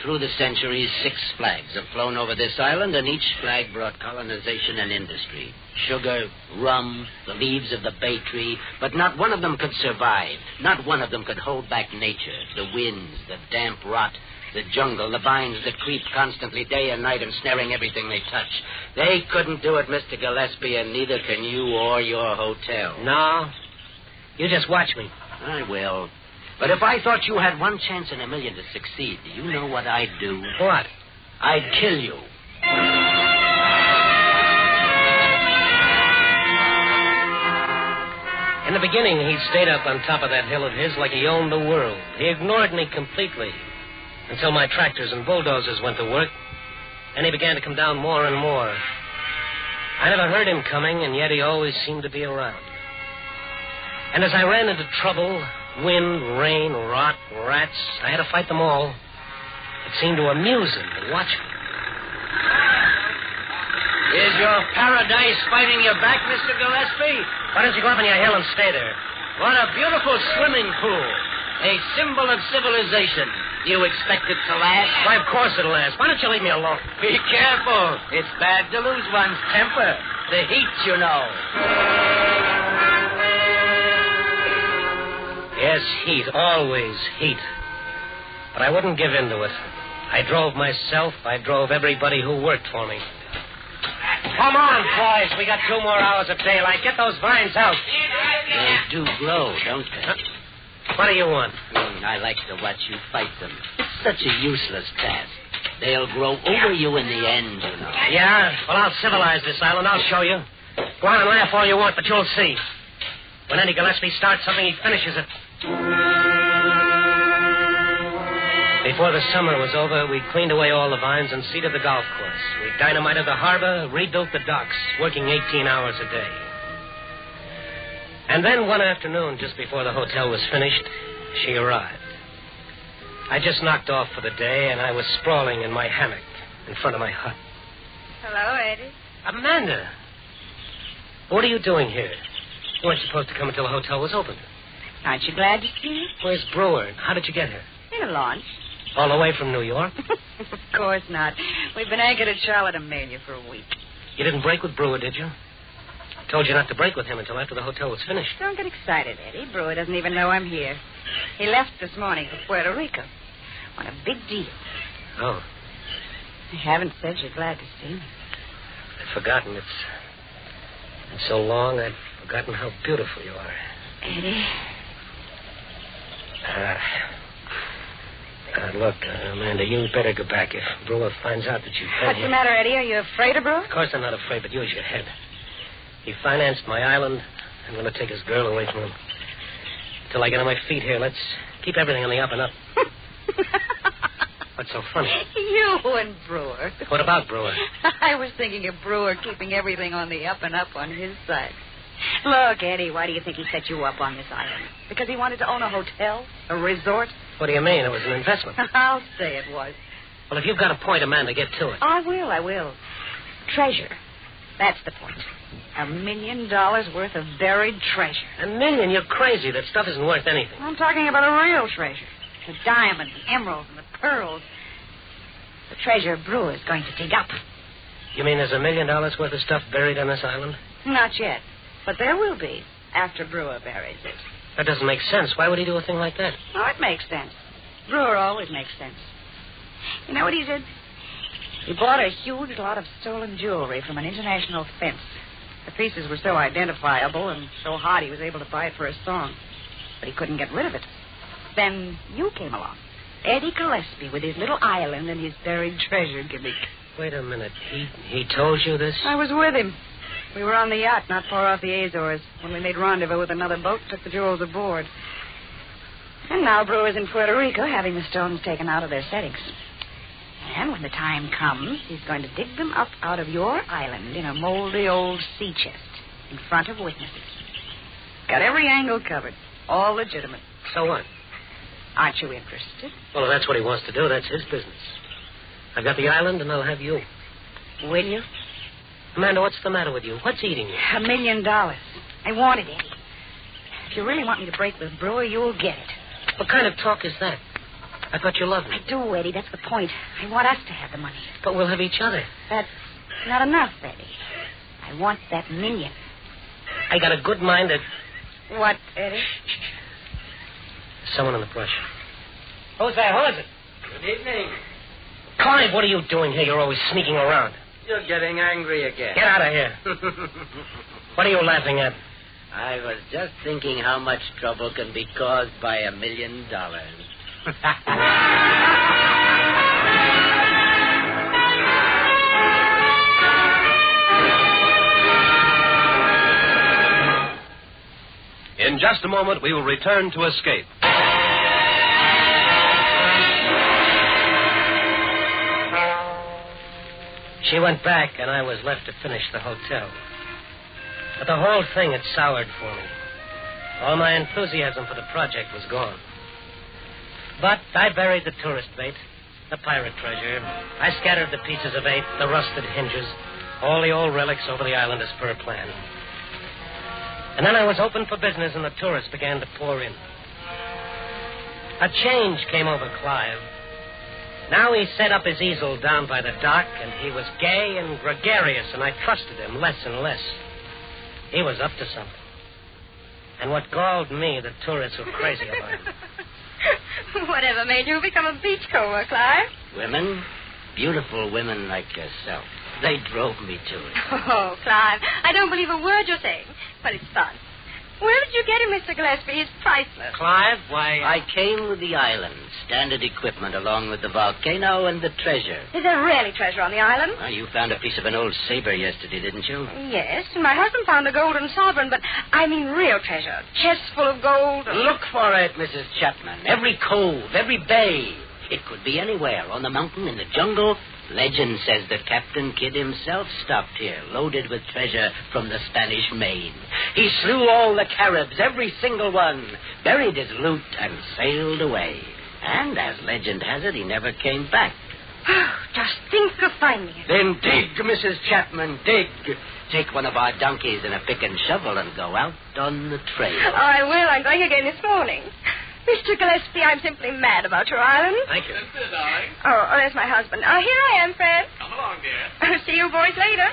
S17: Through the centuries, 6 flags have flown over this island, and each flag brought colonization and industry. Sugar, rum, the leaves of the bay tree, but not one of them could survive. Not one of them could hold back nature, the winds, the damp rot, the jungle, the vines that creep constantly day and night ensnaring everything they touch. They couldn't do it, Mr. Gillespie, and neither can you or your hotel.
S15: No. You just watch me.
S17: I will. But if I thought you had one chance in a million to succeed, do you know what I'd do?
S15: What?
S17: I'd kill you.
S15: In the beginning, he stayed up on top of that hill of his like he owned the world. He ignored me completely until my tractors and bulldozers went to work, and he began to come down more and more. I never heard him coming, and yet he always seemed to be around. And as I ran into trouble, wind, rain, rot, rats, I had to fight them all. It seemed to amuse him to watch me.
S17: Is your paradise fighting you back, Mr. Gillespie?
S15: Why don't you go up on your hill and stay there?
S17: What a beautiful swimming pool. A symbol of civilization. You expect it to last?
S15: Why, of course it'll last. Why don't you leave me alone?
S17: Be careful. It's bad to lose one's temper. The heat, you know.
S15: Yes, heat. Always heat. But I wouldn't give in to it. I drove myself. I drove everybody who worked for me. Come on, boys. We got 2 more hours of daylight. Get those vines out.
S17: They do grow, don't they?
S15: What do you want?
S17: I like to watch you fight them. It's such a useless task. They'll grow over you in the end, you know.
S15: Yeah? Well, I'll civilize this island. I'll show you. Go on and laugh all you want, but you'll see. When Eddie Gillespie starts something, he finishes it. Before the summer was over, we cleaned away all the vines and seeded the golf course. We dynamited the harbor, rebuilt the docks, working 18 hours a day. And then one afternoon, just before the hotel was finished, she arrived. I just knocked off for the day, and I was sprawling in my hammock in front of my hut.
S10: Hello, Eddie.
S15: Amanda! What are you doing here? You weren't supposed to come until the hotel was open.
S10: Aren't you glad to see me?
S15: Where's Brewer? How did you get here?
S10: In a launch.
S15: All the way from New York?
S10: Of course not. We've been anchored at Charlotte, Amelia for a week.
S15: You didn't break with Brewer, did you? I told you not to break with him until after the hotel was finished.
S10: Don't get excited, Eddie. Brewer doesn't even know I'm here. He left this morning for Puerto Rico on a big deal.
S15: Oh.
S10: You haven't said you're glad to see me.
S15: I've forgotten. It's been so long, I've forgotten how beautiful you are.
S10: Eddie.
S15: Look, Amanda, you better go back if Brewer finds out that you've been
S10: What's
S15: here.
S10: the matter, Eddie? Are you afraid of Brewer?
S15: Of course I'm not afraid, but use your head. He financed my island. I'm going to take his girl away from him. Till I get on my feet here, let's keep everything on the up and up. What's so funny?
S8: You and Brewer.
S15: What about Brewer?
S8: I was thinking of Brewer keeping everything on the up and up on his side. Look, Eddie, why do you think he set you up on this island? Because he wanted to own a hotel? A resort?
S15: What do you mean? It was an investment.
S8: I'll say it was.
S15: Well, if you've got a point, Amanda, get to it.
S8: I will. Treasure. That's the point. $1 million worth of buried treasure.
S15: $1 million? You're crazy. That stuff isn't worth anything.
S8: I'm talking about a real treasure. The diamonds, the emeralds, and the pearls. The treasure Brewer's going to dig up.
S15: You mean there's $1 million worth of stuff buried on this island?
S8: Not yet. But there will be after Brewer buries it.
S15: That doesn't make sense. Why would he do a thing like that?
S8: Oh, it makes sense. Brewer always makes sense. You know what he did? He bought a huge lot of stolen jewelry from an international fence. The pieces were so identifiable and so hot he was able to buy it for a song. But he couldn't get rid of it. Then you came along. Eddie Gillespie with his little island and his buried treasure gimmick.
S15: Wait a minute. He told you this?
S8: I was with him. We were on the yacht not far off the Azores when we made rendezvous with another boat, took the jewels aboard. And now Brewer's in Puerto Rico having the stones taken out of their settings. And when the time comes, he's going to dig them up out of your island in a moldy old sea chest in front of witnesses. Got every angle covered. All legitimate.
S15: So what?
S8: Aren't you interested?
S15: Well, if that's what he wants to do, that's his business. I've got the island, and I'll have you.
S8: Will you?
S15: Amanda, what's the matter with you? What's eating you?
S8: $1 million. I want it, Eddie. If you really want me to break with Brewer, you'll get it.
S15: What kind of talk is that? I thought you loved me.
S8: I do, Eddie. That's the point. I want us to have the money.
S15: But we'll have each other.
S8: That's not enough, Eddie. I want that $1 million.
S15: I got a good mind that...
S8: What, Eddie?
S15: Someone in the brush.
S16: Who's that? Who is it?
S18: Good evening.
S15: Clive, what are you doing here? You're always sneaking around.
S18: You're getting angry again.
S15: Get out of here. What are you laughing at?
S17: I was just thinking how much trouble can be caused by $1 million.
S9: In just a moment, we will return to Escape.
S15: She went back, and I was left to finish the hotel. But the whole thing had soured for me. All my enthusiasm for the project was gone. But I buried the tourist bait, the pirate treasure. I scattered the pieces of eight, the rusted hinges, all the old relics over the island as per plan. And then I was open for business, and the tourists began to pour in. A change came over Clive. Now he set up his easel down by the dock, and he was gay and gregarious, and I trusted him less and less. He was up to something. And what galled me, the tourists were crazy about him.
S8: Whatever made you become a beachcomber, Clive?
S17: Women, beautiful women like yourself. They drove me to it.
S8: Oh, Clive, I don't believe a word you're saying, but it's fun. Where did you get him, Mr. Gillespie? It's priceless.
S15: Clive, why...
S17: I came with the island, standard equipment along with the volcano and the treasure.
S8: Is there really treasure on the island?
S17: Oh, you found a piece of an old saber yesterday, didn't you?
S8: Yes, and my husband found a golden sovereign, but I mean real treasure. Chests full of gold.
S17: Look for it, Mrs. Chapman. Every cove, every bay. It could be anywhere, on the mountain, in the jungle. Legend says that Captain Kidd himself stopped here, loaded with treasure from the Spanish Main. He slew all the Caribs, every single one, buried his loot, and sailed away. And, as legend has it, he never came back.
S8: Just think of finding it.
S17: Then dig, Mrs. Chapman, dig. Take one of our donkeys and a pick and shovel and go out on the trail.
S8: Oh, I will. I'm going again this morning. Mr. Gillespie, I'm simply mad about your island.
S15: Thank you.
S18: darling.
S8: Oh, there's my husband. Here I am, Fred.
S18: Come along, dear.
S8: See you boys later.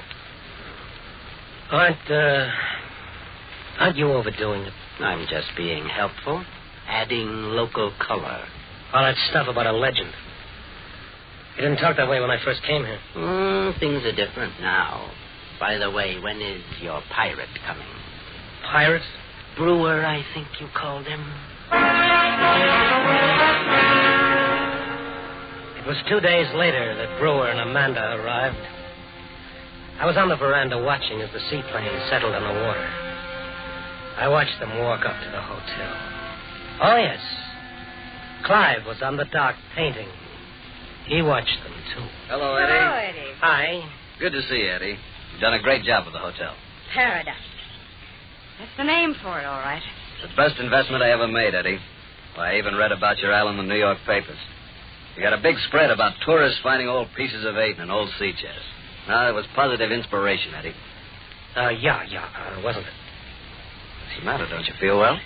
S15: Aren't you overdoing it?
S17: I'm just being helpful, adding local color.
S15: All that stuff about a legend. You didn't talk that way when I first came here.
S17: Things are different now. By the way, when is your pirate coming?
S15: Pirate?
S17: Brewer, I think you called him.
S15: It was 2 days later that Brewer and Amanda arrived. I was on the veranda watching as the seaplane settled on the water. I watched them walk up to the hotel. Oh, yes. Clive was on the dock painting. He watched them, too.
S1: Hello, Eddie.
S10: Hello, Eddie.
S15: Hi.
S1: Good to see you, Eddie. You've done a great job with the hotel.
S10: Paradise. That's the name for it, all right.
S1: It's the best investment I ever made, Eddie. Why, I even read about your island in the New York papers. You got a big spread about tourists finding old pieces of eight in an old sea chest. No, it was positive inspiration, Eddie.
S15: Wasn't it?
S1: What's the matter? Don't you feel well?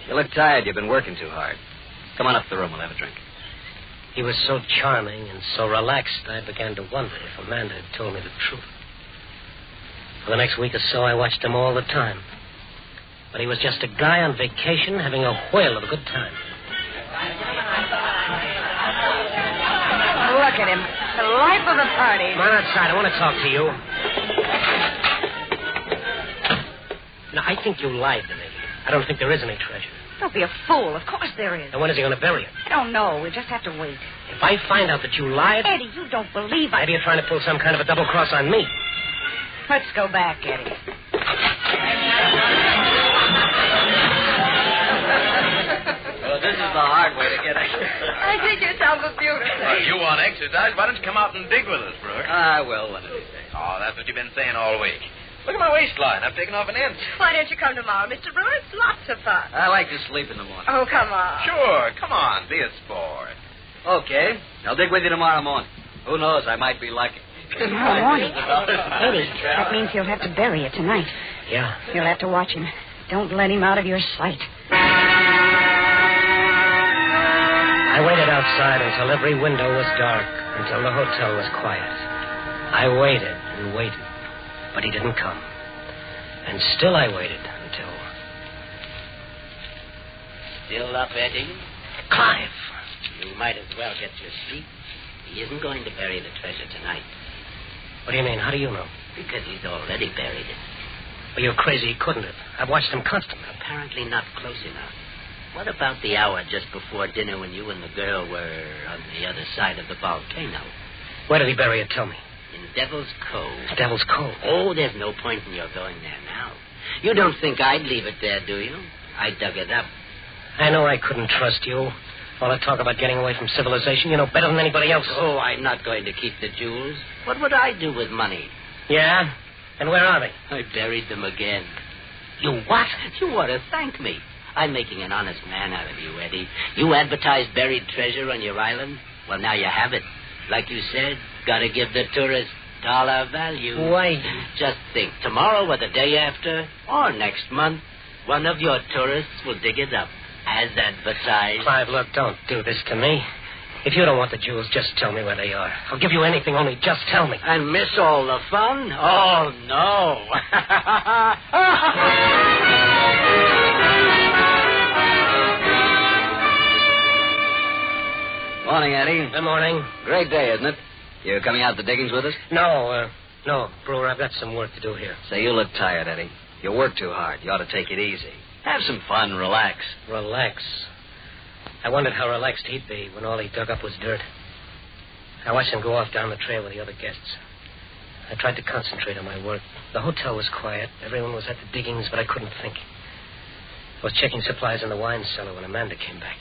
S1: You look tired. You've been working too hard. Come on up to the room. We'll have a drink.
S15: He was so charming and so relaxed, I began to wonder if Amanda had told me the truth. For the next week or so, I watched him all the time. But he was just a guy on vacation having a whale of a good time.
S10: Look at him. The life of the party.
S15: Come on outside. I want to talk to you. Now, I think you lied to me. I don't think there is any treasure.
S10: Don't be a fool. Of course there is.
S15: And when is he going to bury it?
S10: I don't know. We just have to wait.
S15: If I find out that you lied...
S10: Eddie, you don't believe I...
S15: Maybe you're trying to pull some kind of a double cross on me.
S10: Let's go back, Eddie.
S1: This is the hard way to get it.
S10: I think your sounds was beautiful.
S24: If you want exercise, why don't you come out and dig with us, Brooke?
S1: I will one of these days.
S24: Oh, that's what you've been saying all week. Look at my waistline. I've taken off an inch.
S10: Why don't you come tomorrow, Mr. Brewer? It's lots of fun.
S1: I like to sleep in the morning.
S10: Oh, come on.
S24: Sure. Come on. Be a sport.
S1: Okay. I'll dig with you tomorrow morning. Who knows? I might be lucky.
S10: Tomorrow morning. Eddie, that means he'll have to bury it tonight.
S15: Yeah.
S10: You'll have to watch him. Don't let him out of your sight.
S15: I waited outside until every window was dark, until the hotel was quiet. I waited and waited, but he didn't come. And still I waited until...
S17: Still up, Eddie?
S15: Clive!
S17: You might as well get your sleep. He isn't going to bury the treasure tonight.
S15: What do you mean? How do you know?
S17: Because he's already buried it.
S15: Well, you're crazy. He couldn't have. I've watched him constantly.
S17: Apparently not close enough. What about the hour just before dinner when you and the girl were on the other side of the volcano?
S15: Where did he bury it? Tell me.
S17: In Devil's Cove.
S15: Devil's Cove?
S17: Oh, there's no point in your going there now. You don't think I'd leave it there, do you? I dug it up.
S15: I know I couldn't trust you. All that talk about getting away from civilization, you know better than anybody else.
S17: Oh, I'm not going to keep the jewels. What would I do with money?
S15: Yeah? And where are they?
S17: I buried them again.
S15: You what?
S17: You ought to thank me. I'm making an honest man out of you, Eddie. You advertise buried treasure on your island? Well, now you have it. Like you said, gotta give the tourists dollar value.
S15: Wait.
S17: Just think, tomorrow or the day after, or next month, one of your tourists will dig it up, as advertised.
S15: Clive, look, don't do this to me. If you don't want the jewels, just tell me where they are. I'll give you anything, only just tell me.
S17: And miss all the fun? Oh, no.
S1: Morning, Eddie.
S15: Good morning.
S1: Great day, isn't it? You coming out to diggings with us?
S15: No, Brewer, I've got some work to do here.
S1: Say, you look tired, Eddie. You work too hard. You ought to take it easy. Have some fun, relax.
S15: Relax? I wondered how relaxed he'd be when all he dug up was dirt. I watched him go off down the trail with the other guests. I tried to concentrate on my work. The hotel was quiet. Everyone was at the diggings, but I couldn't think. I was checking supplies in the wine cellar when Amanda came back.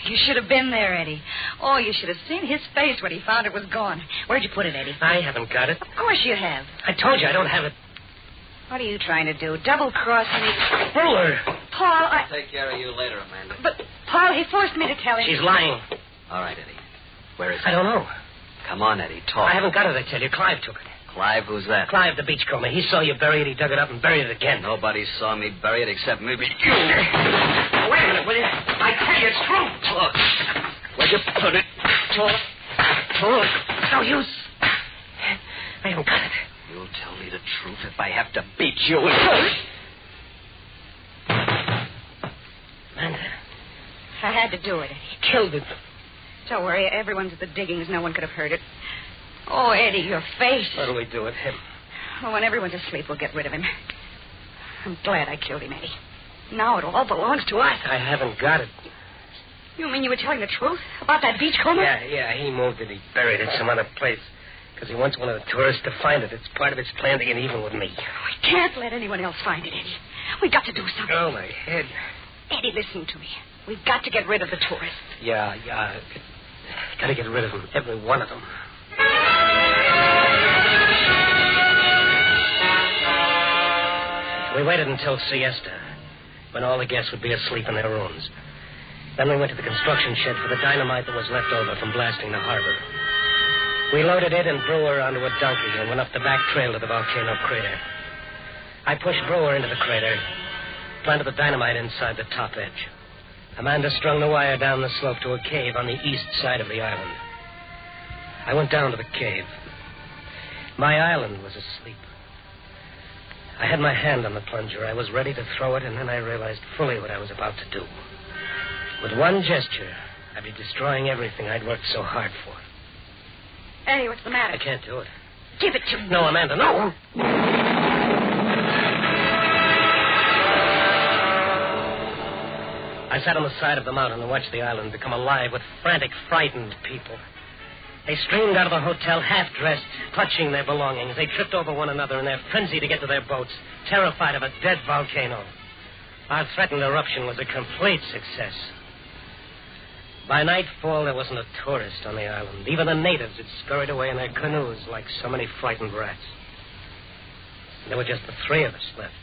S10: You should have been there, Eddie. Oh, you should have seen his face when he found it was gone. Where'd you put it, Eddie?
S15: I haven't got it.
S10: Of course you have.
S15: I told you I don't have it.
S10: What are you trying to do? Double-cross me?
S15: Brewer!
S10: Paul,
S1: I'll take care of you later, Amanda.
S10: But, Paul, he forced me to tell him.
S15: She's lying.
S1: All right, Eddie. Where is it?
S15: I don't know.
S1: Come on, Eddie, talk.
S15: I haven't got it, I tell you. Clive took it.
S1: Clive, who's that?
S15: Clive, the beachcomber. He saw you bury it, he dug it up and buried it again.
S1: Nobody saw me bury it except maybe you.
S15: Wait a minute, will you? I tell you, it's true.
S1: Talk. Where'd you put it?
S15: Talk. No use. I haven't got it.
S1: You'll tell me the truth if I have to beat you.
S15: Amanda.
S10: I had to do it, Eddie.
S15: He killed it.
S10: Don't worry, everyone's at the diggings. No one could have heard it. Oh, Eddie, your face.
S15: What do we do with him?
S10: Oh, when everyone's asleep, we'll get rid of him. I'm glad I killed him, Eddie. Now it all belongs to us.
S15: I haven't got it.
S10: You mean you were telling the truth about that beachcomber?
S15: Yeah, he moved it. He buried it some other place. Because he wants one of the tourists to find it. It's part of his plan to get even with me.
S10: We can't let anyone else find it, Eddie. We've got to do something.
S15: Oh, my head.
S10: Eddie, listen to me. We've got to get rid of the tourists.
S15: Yeah. Gotta get rid of them, every one of them. We waited until siesta, when all the guests would be asleep in their rooms. Then we went to the construction shed for the dynamite that was left over from blasting the harbor. We loaded it and Brewer onto a donkey and went up the back trail to the volcano crater. I pushed Brewer into the crater, planted the dynamite inside the top edge. Amanda strung the wire down the slope to a cave on the east side of the island. I went down to the cave. My island was asleep. I had my hand on the plunger. I was ready to throw it, and then I realized fully what I was about to do. With one gesture, I'd be destroying everything I'd worked so hard for.
S8: Eddie, what's the matter?
S15: I can't do it.
S8: Give it to me.
S15: No, Amanda, no. I sat on the side of the mountain and watched the island become alive with frantic, frightened people. They streamed out of the hotel half-dressed, clutching their belongings. They tripped over one another in their frenzy to get to their boats, terrified of a dead volcano. Our threatened eruption was a complete success. By nightfall, there wasn't a tourist on the island. Even the natives had scurried away in their canoes like so many frightened rats. There were just the three of us left,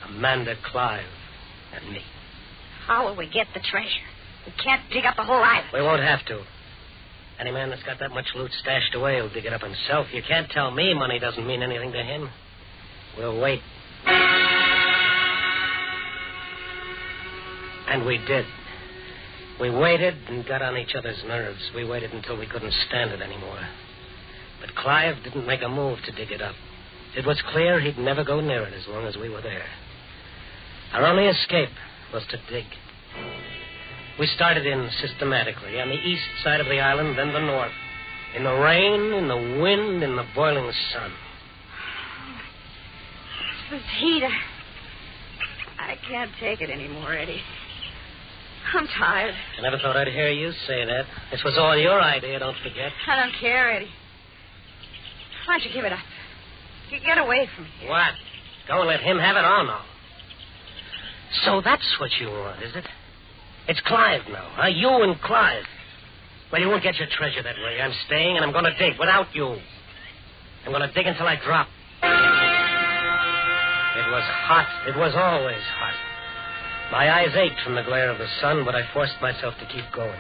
S15: Amanda, Clive, and me.
S8: How will we get the treasure? We can't dig up the whole island.
S15: We won't have to. Any man that's got that much loot stashed away will dig it up himself. You can't tell me money doesn't mean anything to him. We'll wait. And we did. We waited and got on each other's nerves. We waited until we couldn't stand it anymore. But Clive didn't make a move to dig it up. It was clear he'd never go near it as long as we were there. Our only escape was to dig. We started in systematically on the east side of the island, then the north. In the rain, in the wind, in the boiling sun.
S8: This heat, I can't take it anymore, Eddie. I'm tired.
S15: I never thought I'd hear you say that. This was all your idea, don't forget.
S8: I don't care, Eddie. Why don't you give it up? You get away from here.
S15: What? Go and let him have it? Oh, no. So that's what you want, is it? It's Clive now, huh? You and Clive. Well, you won't get your treasure that way. I'm staying, and I'm going to dig without you. I'm going to dig until I drop. It was hot. It was always hot. My eyes ached from the glare of the sun, but I forced myself to keep going.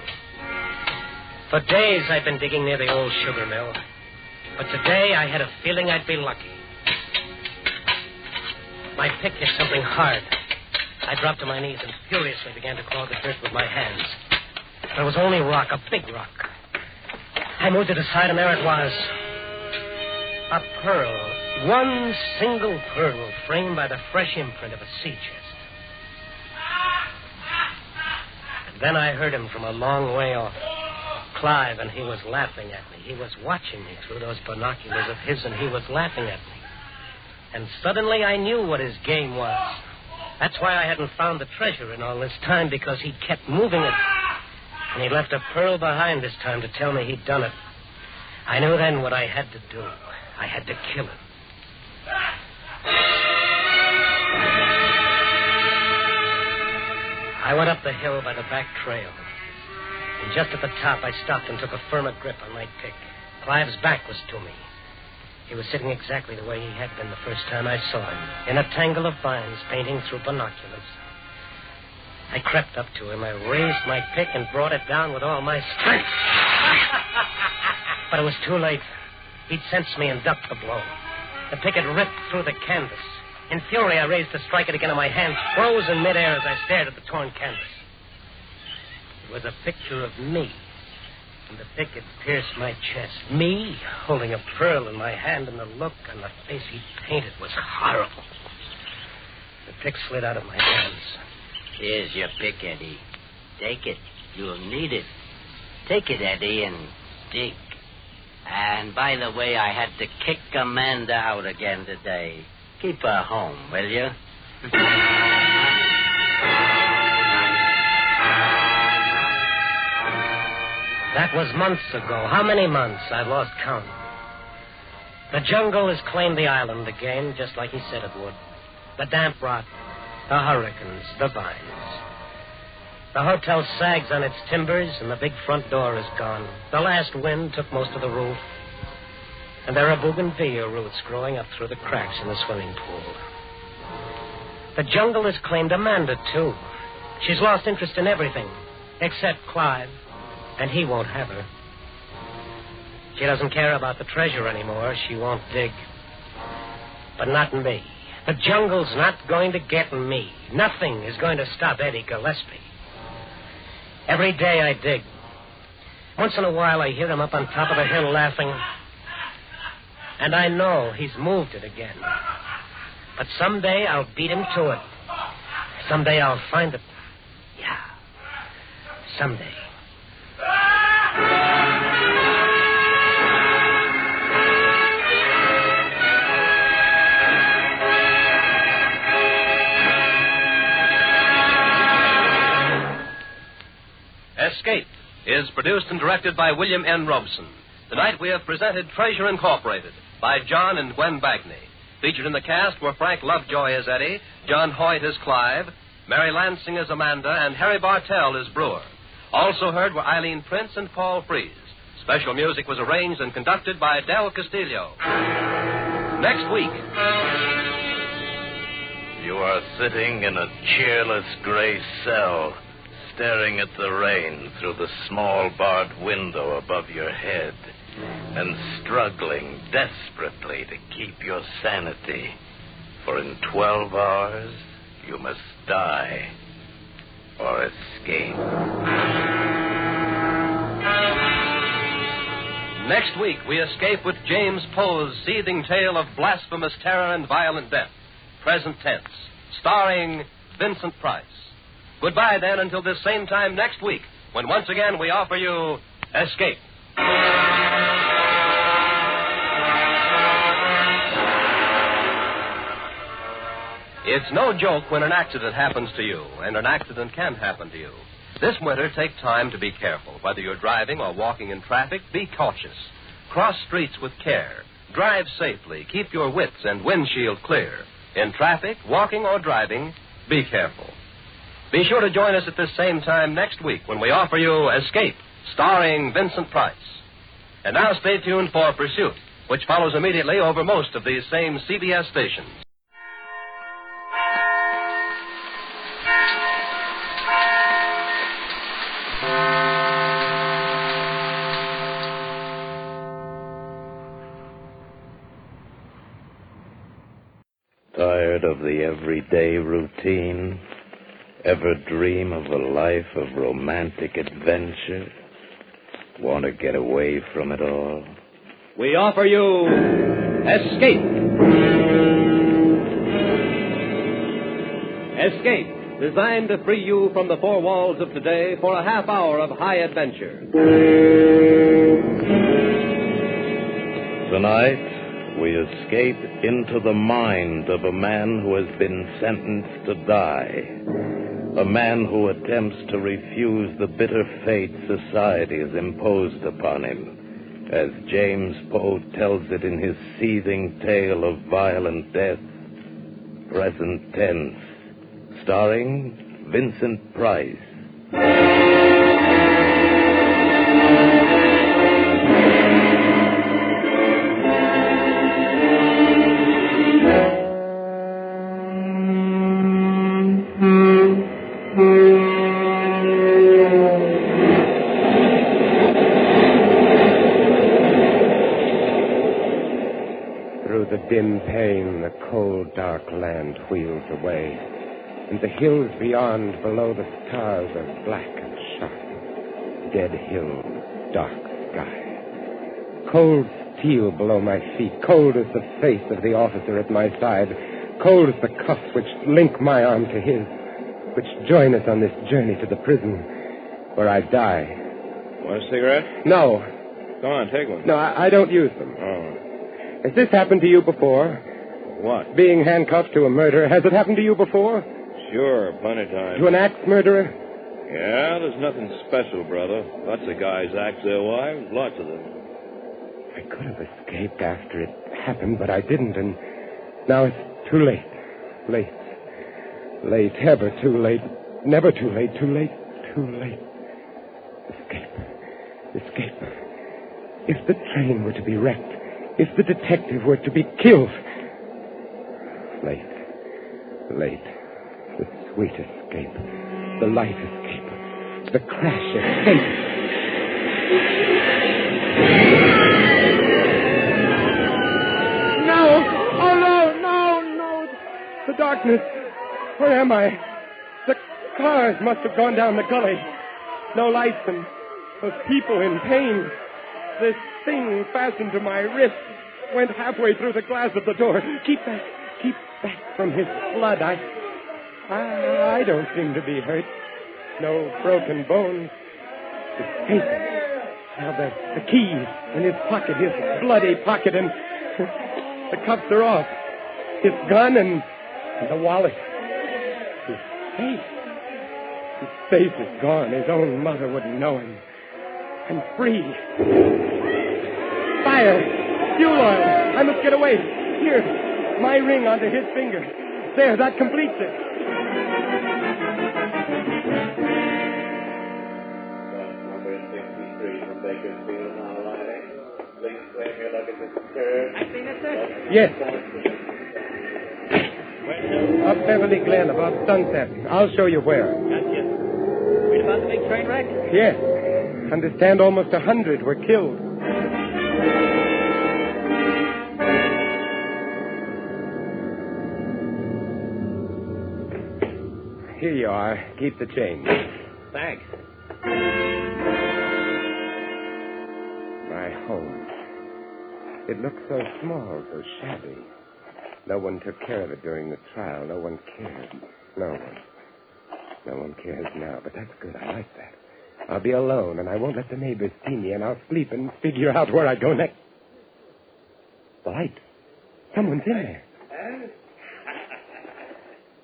S15: For days I'd been digging near the old sugar mill. But today I had a feeling I'd be lucky. My pick hit something hard. I dropped to my knees and furiously began to claw the dirt with my hands. There was only rock, a big rock. I moved it aside, and there it was. A pearl. One single pearl framed by the fresh imprint of a sea chest. And then I heard him from a long way off. Clive, and he was laughing at me. He was watching me through those binoculars of his, and he was laughing at me. And suddenly I knew what his game was. That's why I hadn't found the treasure in all this time, because he kept moving it. And he left a pearl behind this time to tell me he'd done it. I knew then what I had to do. I had to kill him. I went up the hill by the back trail. And just at the top, I stopped and took a firmer grip on my pick. Clive's back was to me. He was sitting exactly the way he had been the first time I saw him, in a tangle of vines painting through binoculars. I crept up to him. I raised my pick and brought it down with all my strength. But it was too late. He'd sensed me and ducked the blow. The pick had ripped through the canvas. In fury, I raised to strike it again, and my hands froze in midair as I stared at the torn canvas. It was a picture of me. And the pick had pierced my chest. Me, holding a pearl in my hand, and the look on the face he'd painted was horrible. The pick slid out of my hands.
S17: Here's your pick, Eddie. Take it. You'll need it. Take it, Eddie, and dig. And by the way, I had to kick Amanda out again today. Keep her home, will you?
S15: That was months ago. How many months? I've lost count. The jungle has claimed the island again, just like he said it would. The damp rot, the hurricanes, the vines. The hotel sags on its timbers, and the big front door is gone. The last wind took most of the roof. And there are bougainvillea roots growing up through the cracks in the swimming pool. The jungle has claimed Amanda, too. She's lost interest in everything, except Clive, and he won't have her. She doesn't care about the treasure anymore. She won't dig. But not me. The jungle's not going to get me. Nothing is going to stop Eddie Gillespie. Every day I dig. Once in a while I hear him up on top of the hill laughing. And I know he's moved it again. But someday I'll beat him to it. Someday I'll find it. Yeah. Someday.
S3: Escape is produced and directed by William N. Robeson. Tonight we have presented Treasure Incorporated by John and Gwen Bagney. Featured in the cast were Frank Lovejoy as Eddie, John Hoyt as Clive, Mary Lansing as Amanda, and Harry Bartell as Brewer. Also heard were Eileen Prince and Paul Frees. Special music was arranged and conducted by Del Castillo. Next week.
S14: You are sitting in a cheerless gray cell, staring at the rain through the small barred window above your head, and struggling desperately to keep your sanity. For in 12 hours, you must die or escape.
S3: Next week, we escape with James Poe's seething tale of blasphemous terror and violent death, present tense, starring Vincent Price. Goodbye, then, until this same time next week, when once again we offer you Escape. It's no joke when an accident happens to you, and an accident can happen to you. This winter, take time to be careful. Whether you're driving or walking in traffic, be cautious. Cross streets with care. Drive safely. Keep your wits and windshield clear. In traffic, walking, or driving, be careful. Be sure to join us at this same time next week when we offer you Escape, starring Vincent Price. And now stay tuned for Pursuit, which follows immediately over most of these same CBS stations.
S14: Tired of the everyday routine? Ever dream of a life of romantic adventure? Want to get away from it all?
S9: We offer you Escape. Escape, designed to free you from the four walls of today for a half hour of high adventure.
S14: Tonight, we escape into the mind of a man who has been sentenced to die. A man who attempts to refuse the bitter fate society has imposed upon him, as James Poe tells it in his seething tale of violent death, present tense, starring Vincent Price.
S11: Dim pain, the cold, dark land wheels away, and the hills beyond, below the stars, are black and sharp. Dead hills, dark sky. Cold steel below my feet, cold as the face of the officer at my side, cold as the cuffs which link my arm to his, which join us on this journey to the prison, where I die.
S4: Want a cigarette?
S11: No.
S4: Go on, take one.
S11: No, I don't use them.
S4: Oh.
S11: Has this happened to you before?
S4: What?
S11: Being handcuffed to a murder. Has it happened to you before?
S4: Sure, plenty of times.
S11: To an axe murderer?
S4: Yeah, there's nothing special, brother. Lots of guys axe their wives, lots of them.
S11: I could have escaped after it happened, but I didn't, and now it's too late. Late. Late, ever too late. Never too late, too late,
S5: too late. Escape. If the train were to be wrecked, if the detective were to be killed. Late. The sweet escape. The light escape. The crash escape. No! Oh, no! The darkness. Where am I? The cars must have gone down the gully. No lights and those people in pain. This thing fastened to my wrist went halfway through the glass of the door. Keep back from his blood. I don't seem to be hurt. No broken bones. Escape. Now the keys in his pocket, his bloody pocket, and the cuffs are off. His gun and the wallet. His face. His face is gone. His own mother wouldn't know him. I'm free. Fire! Fuel oil! I must get away. Here, my ring onto his finger. There, that completes it.
S4: Number 63 from Bakersfield now arriving. Please claim your luggage at the curb.
S5: Yes. Up Beverly Glen, about sunset. I'll show you where.
S18: Gotcha. Read about the big train wreck?
S5: Yes. Understand almost 100 were killed. Here you are. Keep the change.
S18: Thanks.
S5: My home. It looked so small, so shabby. No one took care of it during the trial. No one cared. No one cares now, but that's good. I like that. I'll be alone, and I won't let the neighbors see me, and I'll sleep and figure out where I go next. The light. Someone's in there.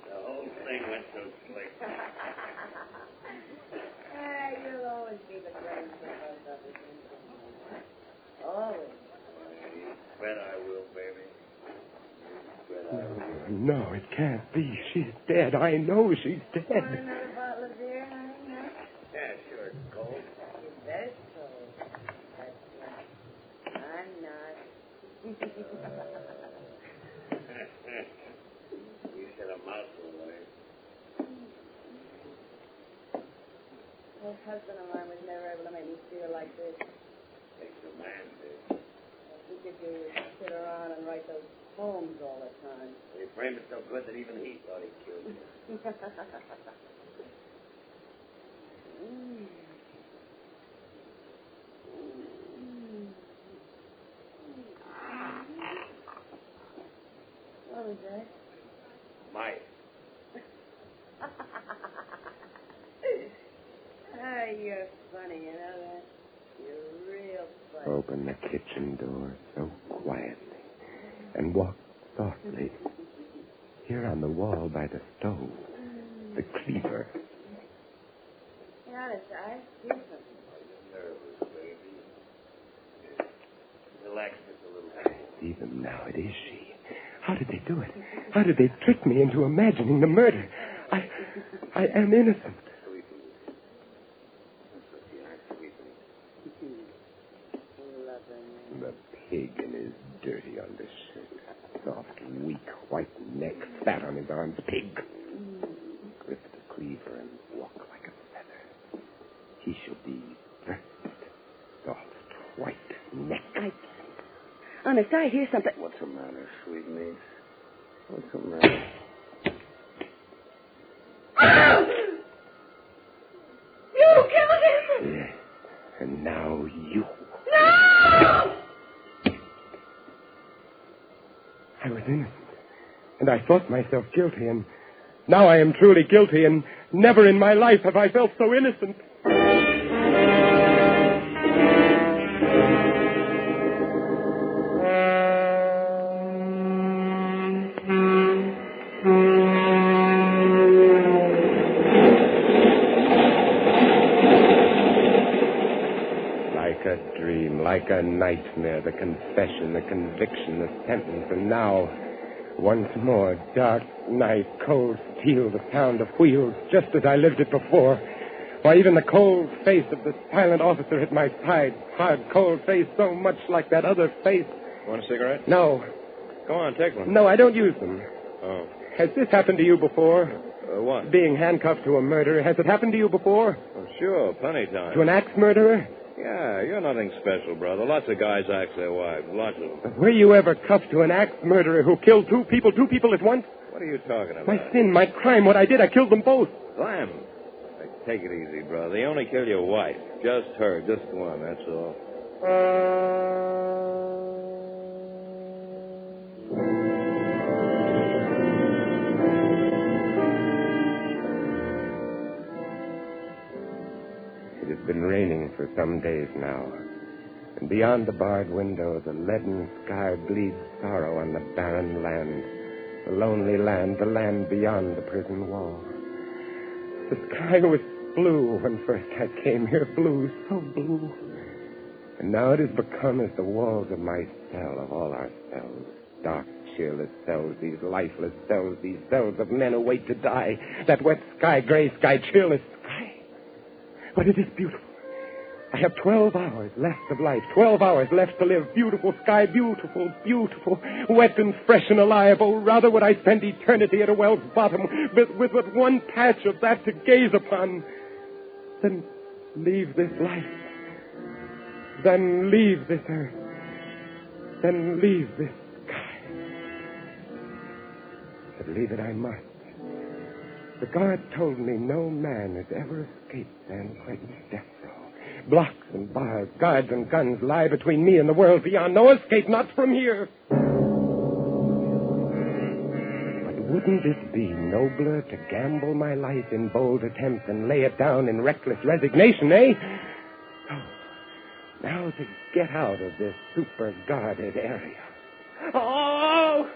S4: The whole thing went so slick.
S10: You'll always be the greatest of us. Always.
S4: Bet I will, baby.
S5: No, it can't be. She's dead. I know she's dead.
S10: Want another bottle of beer, honey? No?
S4: Yeah, sure, it's cold.
S10: You bet it's cold. That's right. I'm not.
S4: You said a mouthful, right?
S10: This husband of mine was never able to make me feel like this.
S4: Takes a man, dude.
S10: All he could do was sit around and write those poems all the time.
S4: He framed it so good that even he thought he killed you.
S10: What was that?
S4: Mike.
S10: You're funny, you know that? You're real funny.
S5: Open the kitchen door so quietly and walk softly. Here on the wall by the stove, the cleaver.
S10: Hey, honest, I do something.
S4: Nervous, baby. Relax just a little bit.
S5: See them now. It is she. How did they do it? How did they trick me into imagining the murder? I am innocent. The pig in his dirty undershirt. Soft, weak, white neck, fat on his arms. Pig. Grip the cleaver and walk like a feather. He shall be first. Soft, white neck.
S10: Honest, I hear something.
S4: What's the matter, sweet niece? What's the matter?
S10: You killed him!
S5: Yes. And now you.
S10: No!
S5: I was innocent. And I thought myself guilty, and now I am truly guilty, and never in my life have I felt so innocent. Like a dream, like a nightmare, the confession, the conviction, the sentence, and now, once more, dark night, cold steel, the sound of wheels, just as I lived it before. Why, even the cold face of the silent officer at my side. Hard, cold face, so much like that other face.
S4: Want a cigarette?
S5: No.
S4: Go on, take one.
S5: No, I don't use them.
S4: Oh.
S5: Has this happened to you before?
S4: What?
S5: Being handcuffed to a murderer. Has it happened to you before?
S4: Oh, sure, plenty of times.
S5: To an axe murderer?
S4: Yeah, you're nothing special, brother. Lots of guys axe their wives. Lots of them.
S5: Were you ever cuffed to an axe murderer who killed two people at once?
S4: What are you talking about?
S5: My sin, my crime, what I did, I killed them both.
S4: Slam. Take it easy, brother. They only kill your wife. Just her, just one, that's all.
S5: It has been raining for some days now. And beyond the barred window, the leaden sky bleeds sorrow on the barren land. The lonely land, the land beyond the prison wall. The sky was blue when first I came here, blue, so blue. And now it has become as the walls of my cell, of all our cells. Dark, cheerless cells, these lifeless cells, these cells of men who wait to die. That wet sky, gray sky, cheerless sky. But it is beautiful. I have 12 hours left of life, 12 hours left to live. Beautiful sky, beautiful, beautiful, wet and fresh and alive. Oh, rather would I spend eternity at a well's bottom with but one patch of that to gaze upon than leave this life, than leave this earth, than leave this sky. But leave it I must. The guard told me no man has ever escaped San Quentin's death cell. Blocks and bars, guards and guns lie between me and the world beyond. No escape, not from here. But wouldn't it be nobler to gamble my life in bold attempts and lay it down in reckless resignation, eh? Oh, now to get out of this super-guarded area. Oh,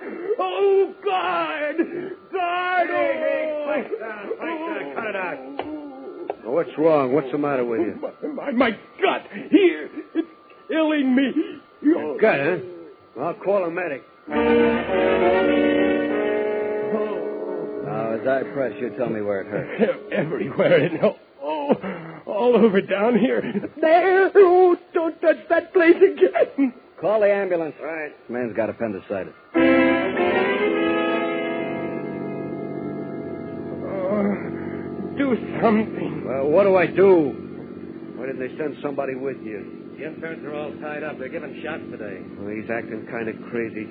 S5: guard! Guard!
S13: Hey, cut it out. What's wrong? What's the matter with you?
S5: My gut! Here! It's killing me!
S13: Your gut, huh? I'll call a medic. Now, as I press, you tell me where it hurts.
S5: Everywhere. All over down here. There! Oh, don't touch that place again!
S13: Call the ambulance.
S5: Right.
S13: Man's got appendicitis.
S5: Do something.
S13: Well, what do I do? Why didn't they send somebody with you?
S18: The interns are all tied up. They're giving shots today.
S13: Well, he's acting kind of crazy.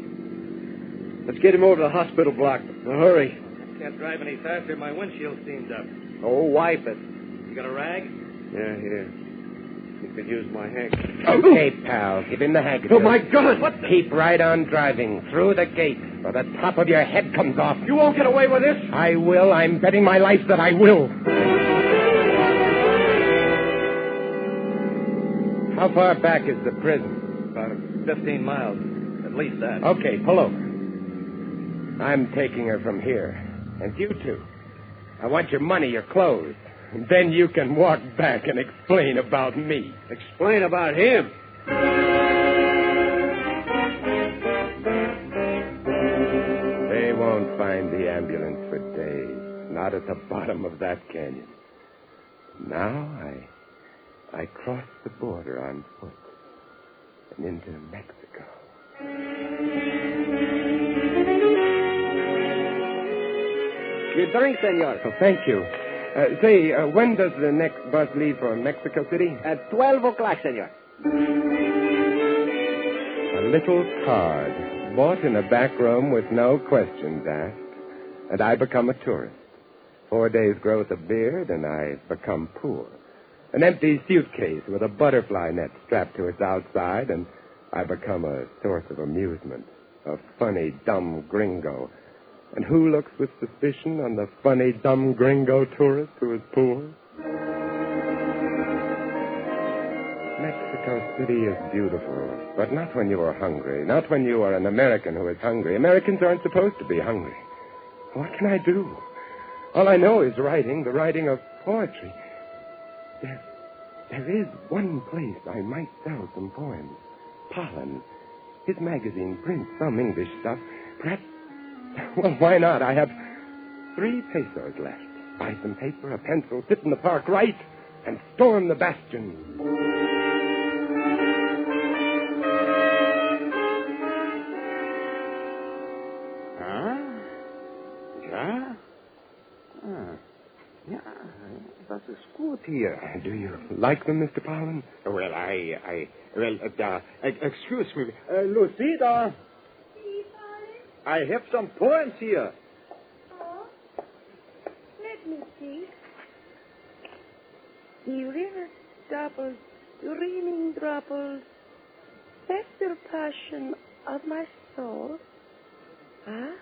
S13: Let's get him over to the hospital block. Now, hurry.
S18: I can't drive any faster. My windshield's steamed up.
S13: Oh, wipe it.
S18: You got a rag?
S13: Yeah, here. You could use my handkerchief.
S5: Okay, pal. Give him the handkerchief.
S13: Oh, my gun!
S5: What? Keep right on driving through the gate, or the top of your head comes off.
S13: You won't get away with this?
S5: I will. I'm betting my life that I will. How far back is the prison?
S18: About 15 miles. At least that.
S5: Okay, pull over. I'm taking her from here. And you too. I want your money, your clothes. And then you can walk back and explain about me.
S13: Explain about him?
S5: They won't find the ambulance for days. Not at the bottom of that canyon. Now I cross the border on foot and into Mexico.
S13: Your drink, senor.
S5: Oh, thank you. When does the next bus leave for Mexico City?
S13: At 12 o'clock, senor.
S5: A little card bought in a back room with no questions asked, and I become a tourist. 4 days' growth of beard, and I become poor. An empty suitcase with a butterfly net strapped to its outside, and I become a source of amusement. A funny, dumb gringo. And who looks with suspicion on the funny, dumb gringo tourist who is poor? Mexico City is beautiful, but not when you are hungry. Not when you are an American who is hungry. Americans aren't supposed to be hungry. What can I do? All I know is writing, the writing of poetry. There is one place I might sell some poems. Pollen. His magazine prints some English stuff. Perhaps. Well, why not? I have 3 pesos left. Buy some paper, a pencil, sit in the park, write. and storm the bastion.
S2: Ja? Ja, das ist gut hier.
S5: Do you like them, Mr. Pollen?
S2: Well, excuse me. Lucida. I have some poems here.
S19: Oh, let me see. The river doubles, dreaming dropples, fester passion of my soul. Huh?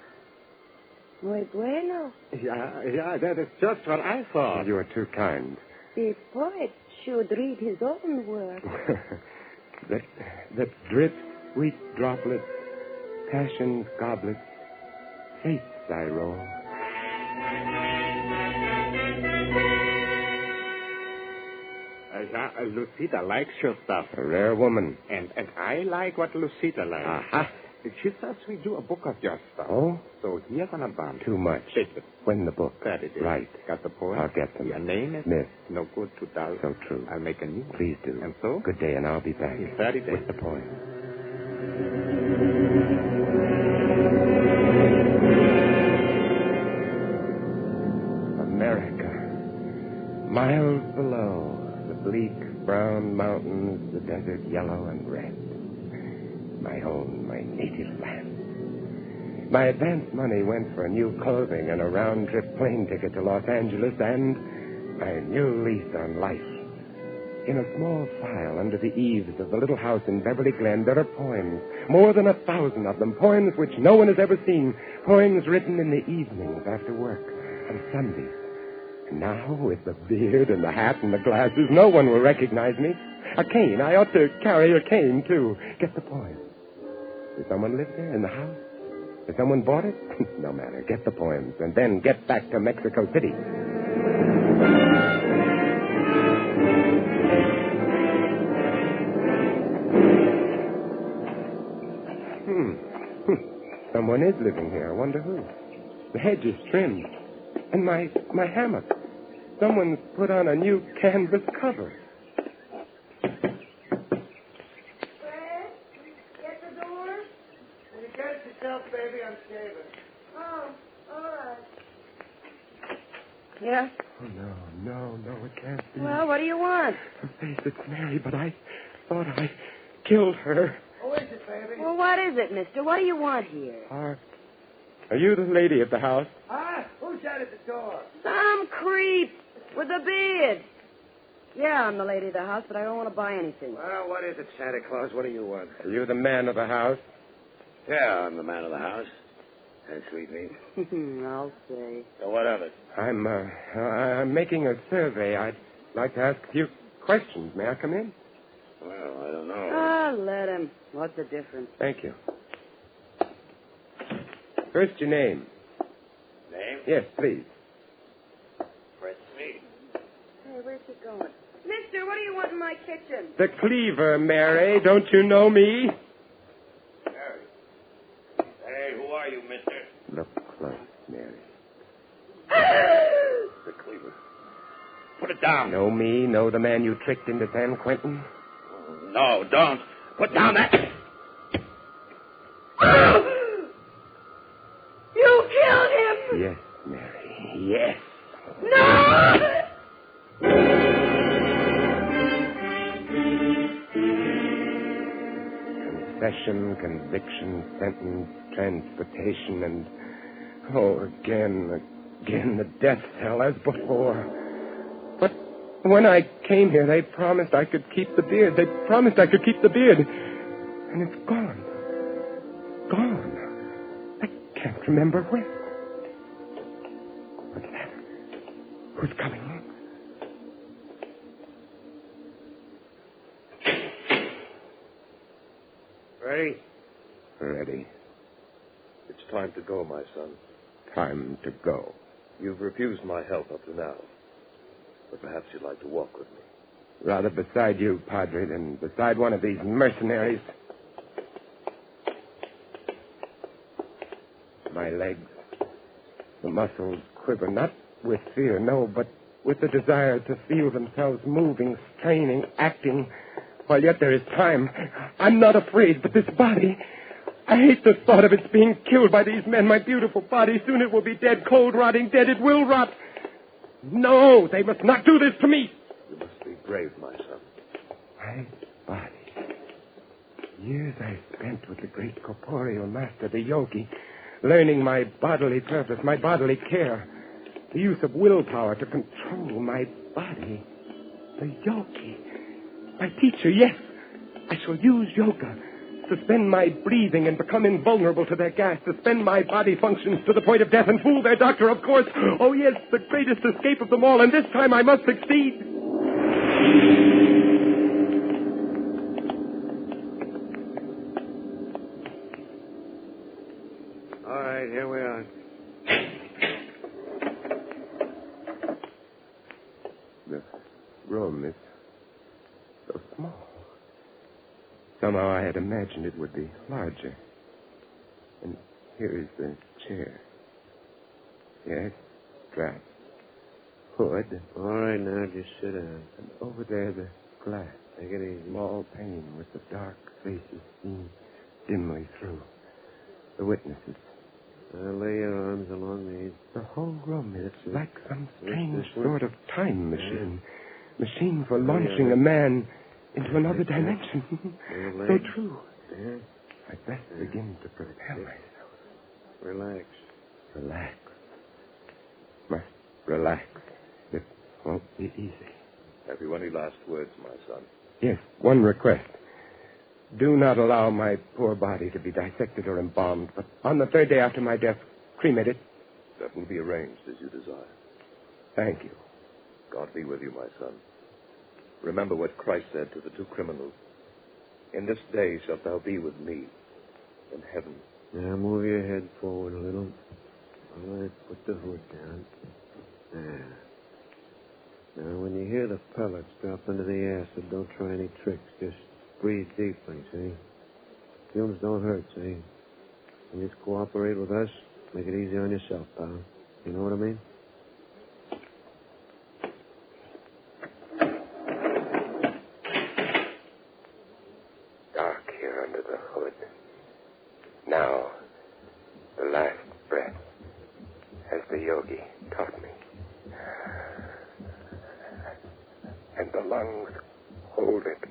S19: Muy bueno.
S2: Yeah, that is just what I thought.
S5: You are too kind.
S19: The poet should read his own work.
S5: that drip, sweet droplets, passion's goblets, faiths I roll.
S2: Lucida likes your stuff.
S5: A rare woman.
S2: And I like what Lucida likes.
S5: Aha.
S2: She says we do a book of your stuff.
S5: Oh?
S2: So here's an advance.
S5: Too much.
S2: Take it.
S5: When the book?
S2: That it is.
S5: Right.
S2: Got the poem?
S5: I'll get them.
S2: Your name is?
S5: Miss.
S2: No good to dull.
S5: So true.
S2: I'll make a new one.
S5: Please do.
S2: And so?
S5: Good day, and I'll be back.
S2: 30 days.
S5: With the poem. America. Miles below, the bleak brown mountains, the desert yellow and red. My home, my native land. My advance money went for new clothing and a round-trip plane ticket to Los Angeles and my new lease on life. In a small file under the eaves of the little house in Beverly Glen, there are poems, more than 1,000 of them, poems which no one has ever seen, poems written in the evenings after work, on Sundays. And now, with the beard and the hat and the glasses, no one will recognize me. A cane. I ought to carry a cane, too. Get the poem. Does someone live there in the house? Has someone bought it? No matter. Get the poems, and then get back to Mexico City. Someone is living here. I wonder who. The hedge is trimmed. And my hammock. Someone's put on a new canvas cover.
S19: Get the door?
S2: When you get it yourself, baby, I'm shaving.
S19: Oh, all right.
S8: Yeah?
S5: Oh, no, it can't be.
S8: Well, what do you want?
S5: Her face, it's Mary, but I thought I killed her.
S2: Who is it, baby?
S8: Well, what is it, mister? What do you want here?
S5: Are you the lady at the house?
S2: Huh? Who's that at the door?
S8: Some creep with a beard. Yeah, I'm the lady of the house, but I don't want to buy anything.
S13: Well, what is it, Santa Claus? What do you want?
S5: Are you the man of the house?
S13: Yeah, I'm the man of the house. And sweetmeat.
S8: I'll say.
S13: So what of it?
S5: I'm making a survey. I'd like to ask a few questions. May I come in?
S13: Well, I don't know.
S8: Ah, let him. What's the difference?
S5: Thank you. First, your name.
S13: Name?
S5: Yes, please.
S13: Fred Smith.
S8: Hey, where's he going? Mister, what do you want in my kitchen?
S5: The cleaver, Mary. Don't you know me?
S13: Mary. Hey, who are you, mister?
S5: Look close, Mary.
S13: The cleaver. Put it down.
S5: Know me? Know the man you tricked into San Quentin?
S13: No, don't. Put down that...
S19: You killed him!
S5: Yes, Mary. Yes.
S19: No!
S5: Confession, conviction, sentence, transportation, and... again, the death cell as before. But when I came here, they promised I could keep the beard. They promised I could keep the beard. And it's gone. Gone. I can't remember when. What's that? Who's coming in?
S13: Ready?
S5: Ready.
S20: It's time to go, my son.
S5: Time to go.
S20: You've refused my help up to now. But perhaps you'd like to walk with me.
S5: Rather beside you, Padre, than beside one of these mercenaries. My legs, the muscles quiver, not with fear, no, but with the desire to feel themselves moving, straining, acting, while yet there is time. I'm not afraid, but this body... I hate the thought of its being killed by these men. My beautiful body, soon it will be dead, cold, rotting dead. It will rot. No, they must not do this to me.
S20: You must be brave, my son.
S5: My body. Years I spent with the great corporeal master, the yogi, learning my bodily purpose, my bodily care, the use of willpower to control my body. The yogi. My teacher, yes. I shall use yoga. Suspend my breathing and become invulnerable to their gas. Suspend my body functions to the point of death and fool their doctor, of course. Oh, yes, the greatest escape of them all, and this time I must succeed.
S13: All right, here we are.
S5: The room is so small. Somehow I had imagined it would be larger. And here is the chair. Yes, strap. Hood.
S13: All right, now, just sit down.
S5: And over there, the glass.
S13: Take it easy.
S5: Small pane with the dark faces seen dimly through. The witnesses.
S13: Now lay your arms along these.
S5: The whole room is like some strange sort of time machine. Machine for launching a man into another dimension. So true.
S13: Yeah.
S5: I best begin to prepare myself.
S13: Relax.
S5: Relax. Must relax. It won't be easy.
S20: Have you any last words, my son?
S5: Yes, one request. Do not allow my poor body to be dissected or embalmed, but on the third day after my death, cremate it.
S20: That will be arranged as you desire.
S5: Thank you.
S20: God be with you, my son. Remember what Christ said to the two criminals. In this day shalt thou be with me in heaven.
S13: Now move your head forward a little. All right, put the hood down. There. Now, when you hear the pellets drop into the acid, don't try any tricks. Just breathe deeply, see? Fumes don't hurt, see? And just cooperate with us. Make it easy on yourself, pal. You know what I mean?
S5: Dark here under the hood. Now, the last breath, as the yogi taught me. And the lungs hold it.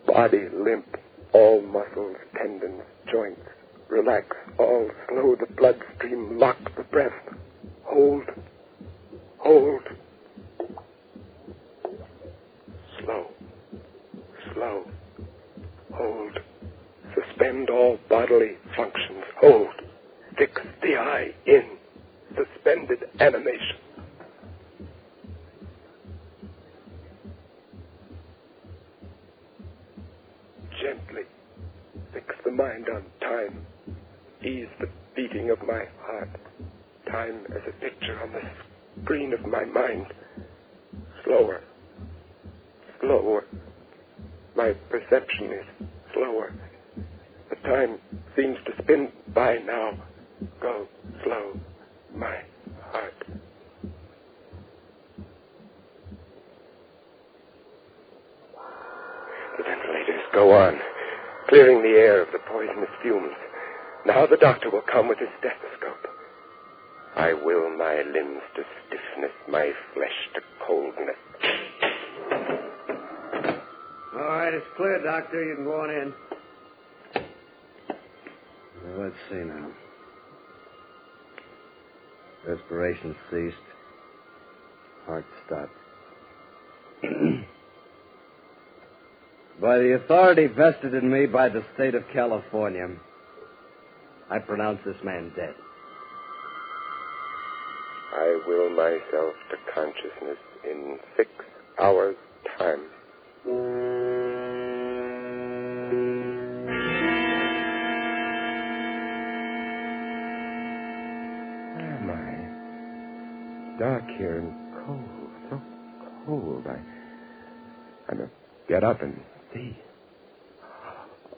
S5: Body limp, all muscles, tendons, joints. Relax, all slow the bloodstream, lock the breath. Hold. Hold. Slow. Slow. Hold. Suspend all bodily functions. Hold. Fix the eye in. Suspended animation. Gently fix the mind on time. Ease the beating of my heart. Time as a picture on the screen of my mind. Slower. Slower. My perception is slower. The time seems to spin by now. Go slow. My heart. The ventilators go on, clearing the air of the poisonous fumes. Now the doctor will come with his stethoscope. I will my limbs to stiffness, my flesh to coldness.
S13: All right, it's clear, Doctor. You can go on in. Now, let's see now. Respiration ceased. Heart stopped. By the authority vested in me by the state of California, I pronounce this man dead.
S5: I will myself to consciousness in 6 hours' time. Where am I? Dark here and cold, so cold. I must get up and see.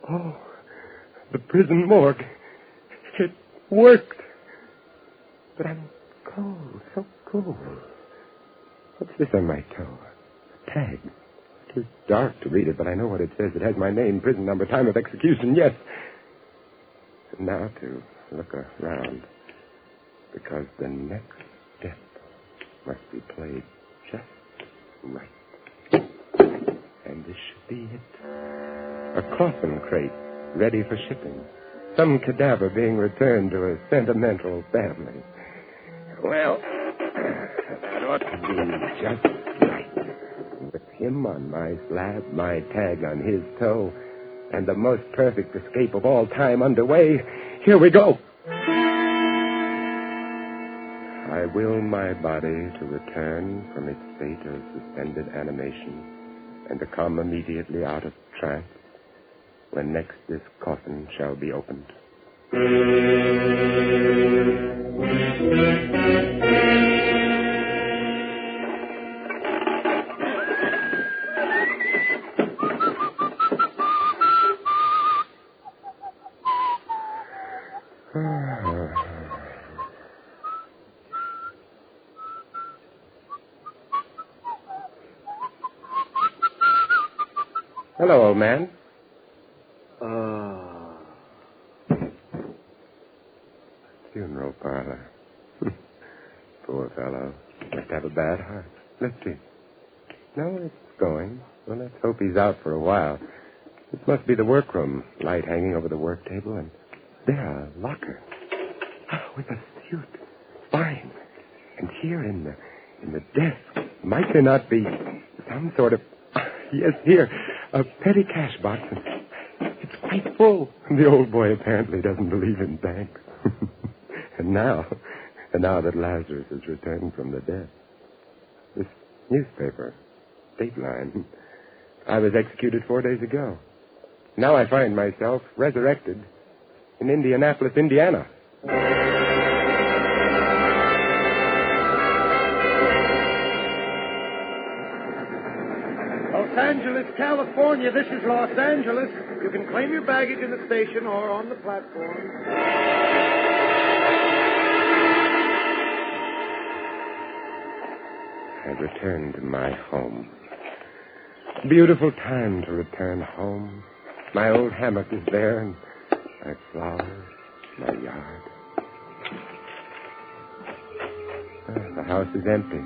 S5: Oh, the prison morgue. It worked. But I'm cold, so cold.
S6: What's this on my toe? A tag. It was dark to read it, but I know what it says. It has my name, prison number, time of execution, yes. And now to look around, because the next step must be played just right. And this should be it. A coffin crate ready for shipping. Some cadaver being returned to a sentimental family. Well, that ought to be just right. With him on my slab, my tag on his toe, and the most perfect escape of all time underway, here we go. I will my body to return from its state of suspended animation and to come immediately out of trance when next this coffin shall be opened. Hello, old man. Funeral parlor. Poor fellow. Must have a bad heart. Let's see. No, it's going. Well, let's hope he's out for a while. This must be the workroom. Light hanging over the work table, and there, a locker. With a suit. Fine. And here in the desk, might there not be some sort of... Yes, here. A petty cash box. It's quite full. The old boy apparently doesn't believe in banks. And now that Lazarus has returned from the dead, this newspaper, Dateline, I was executed 4 days ago. Now I find myself resurrected in Indianapolis, Indiana.
S7: Los Angeles, California. This is Los Angeles. You can claim your baggage in the station or on the platform.
S6: I returned to my home. Beautiful time to return home. My old hammock is there, and my flowers, my yard. The house is empty.